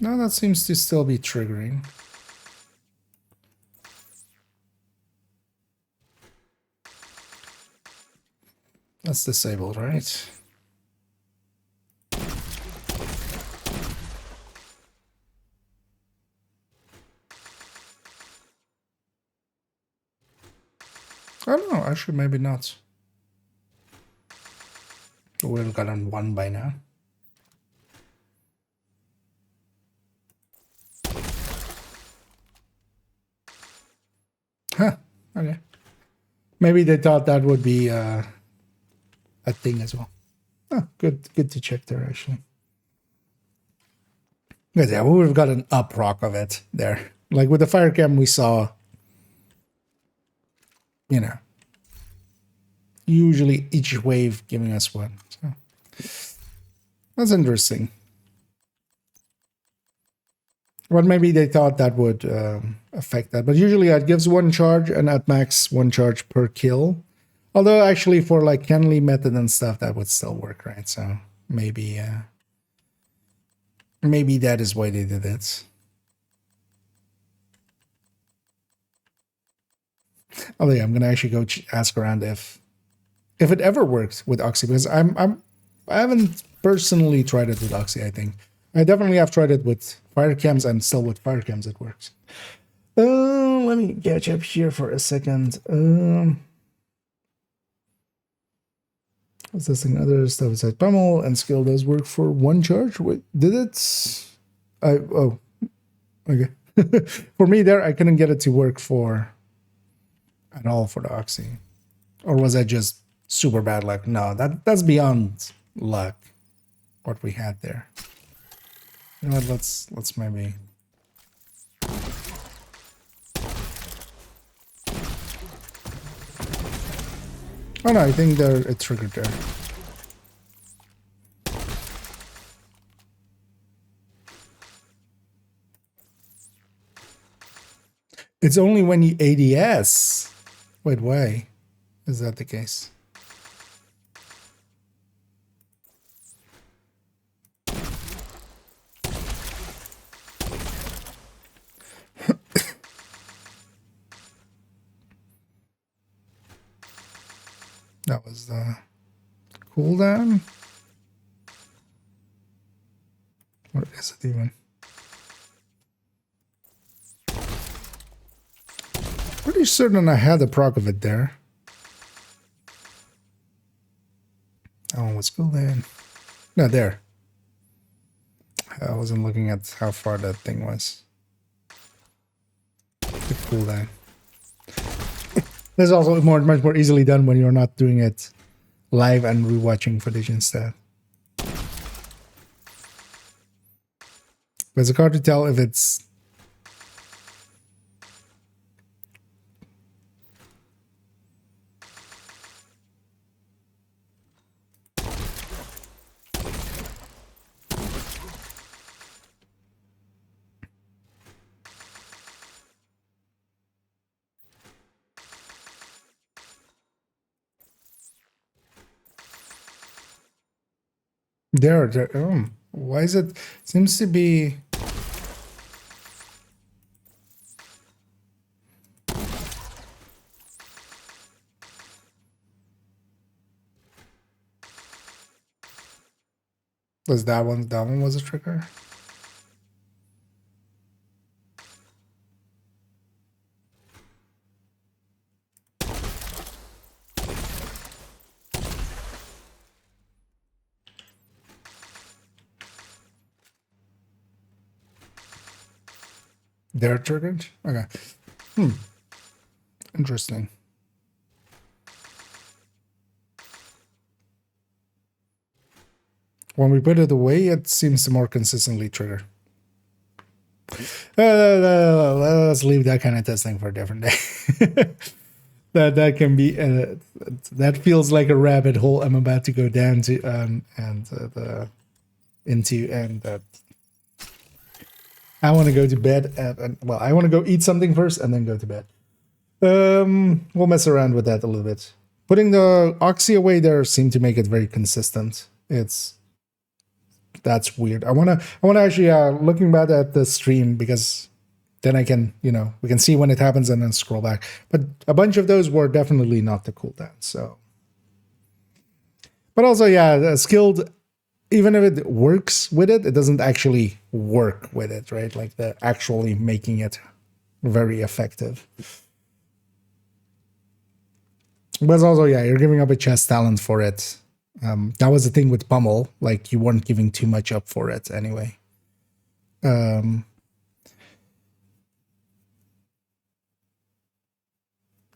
No, that seems to still be triggering. That's disabled, right? I don't know, actually maybe not. We'll got on 1 by now. Huh, okay. Maybe they thought that would be a thing as well. Oh, good to check there, actually. But yeah, we would have got an up rock of it there. Like with the fire cam we saw, you know, usually each wave giving us 1. So that's interesting. But maybe they thought that would affect that. But usually it gives 1 charge and at max 1 charge per kill. Although actually for like Kenley method and stuff, that would still work, right? So maybe maybe that is why they did it. Oh yeah, I'm gonna actually go ask around if it ever works with Oxy, because I haven't personally tried it with Oxy. I think I definitely have tried it with fire cams, and still with fire cams it works. Let me catch up here for a second. Assessing other stuff besides pummel and skill does work for one charge. Wait, did it? Oh, okay. For me there, I couldn't get it to work for at all for the Oxy. Or was that just super bad luck? No, that's beyond luck. What we had there. You know what? Let's maybe. Oh no, I think it triggered there. It's only when you ADS. Wait, why? Is that the case? That was the cooldown. What is it even? Pretty certain I had the proc of it there. Oh, what's cooldown? No, there. I wasn't looking at how far that thing was. The cooldown. This is also much more easily done when you're not doing it live and rewatching footage instead. But it's hard to tell if it's there. Oh, why is it? Seems to be. Was that one? That one was a trigger. They're triggered? Okay. Interesting. When we put it away, it seems to more consistently trigger. Let's leave that kind of testing for a different day. that can be that feels like a rabbit hole I'm about to go down to I want to go to bed well, I want to go eat something first and then go to bed. We'll mess around with that a little bit. Putting the Oxy away there seemed to make it very consistent. That's weird. I wanna actually looking back at the stream, because then I can, we can see when it happens and then scroll back. But a bunch of those were definitely not the cooldown. So, but also, yeah, skilled. Even if it works with it, it doesn't actually work with it, right? Like the actually making it very effective. But also, yeah, you're giving up a chest talent for it. That was the thing with Pummel, like you weren't giving too much up for it anyway.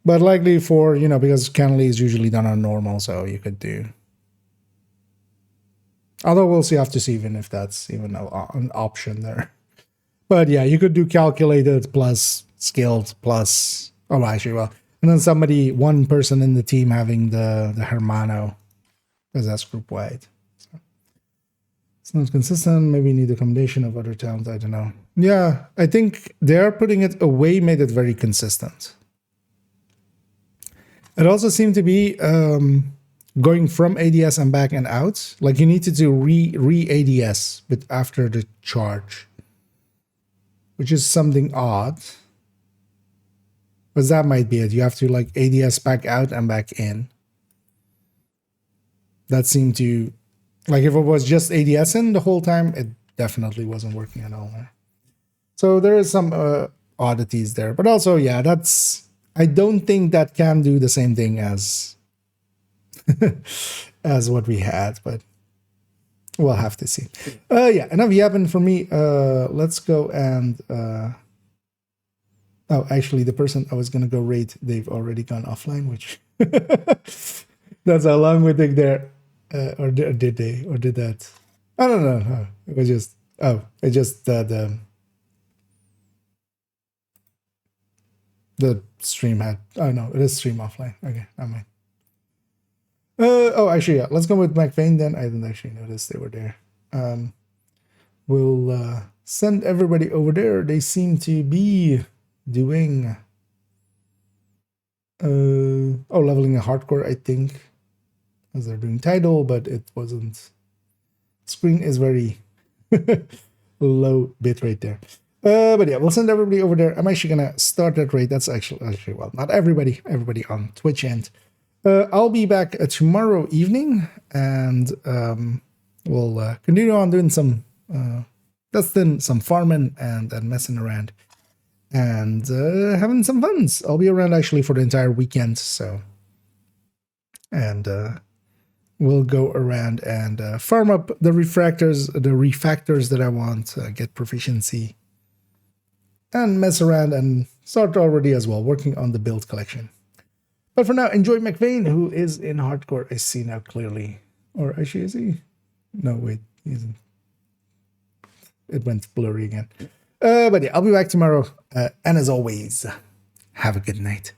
But likely for, because Kennelly is usually done on normal, so you could do. Although we'll have to see even if that's even an option there. But yeah, you could do calculated plus skilled plus, oh, actually, well, and then one person in the team having the Hermano, because that's group wide. So it's not consistent. Maybe need a combination of other talents. I don't know. Yeah, I think they're putting it away made it very consistent. It also seemed to be going from ADS and back and out. Like you need to do re-ADS but after the charge, which is something odd. But that might be it. You have to like ADS back out and back in. That seemed to, like if it was just ADS in the whole time, it definitely wasn't working at all. So there is some oddities there. But also, yeah, I don't think that can do the same thing as as what we had, but we'll have to see. Yeah, enough yapping for me. Let's go and oh, actually, the person I was gonna go raid, they've already gone offline, which that's how long we take there. Or did they? Or did that? I don't know. No, it was just it just the stream had. Oh no, it is stream offline. Okay, never mind. Oh, actually, yeah. Let's go with McVeigh then. I didn't actually notice they were there. We'll send everybody over there. They seem to be doing leveling a hardcore, I think, as they're doing title, but it wasn't. Screen is very low bit rate there. But yeah, we'll send everybody over there. I'm actually gonna start that raid. That's actually well, not everybody on Twitch end. I'll be back tomorrow evening, and we'll continue on doing some testing, some farming, and messing around, and having some funs. I'll be around actually for the entire weekend, so, and we'll go around and farm up the refractors that I want, get proficiency, and mess around and start already as well working on the build collection. But for now, enjoy McVeigh, who is in hardcore. I see now clearly. Or actually, is he? No, wait. He's in... It went blurry again. But yeah, I'll be back tomorrow. And as always, have a good night.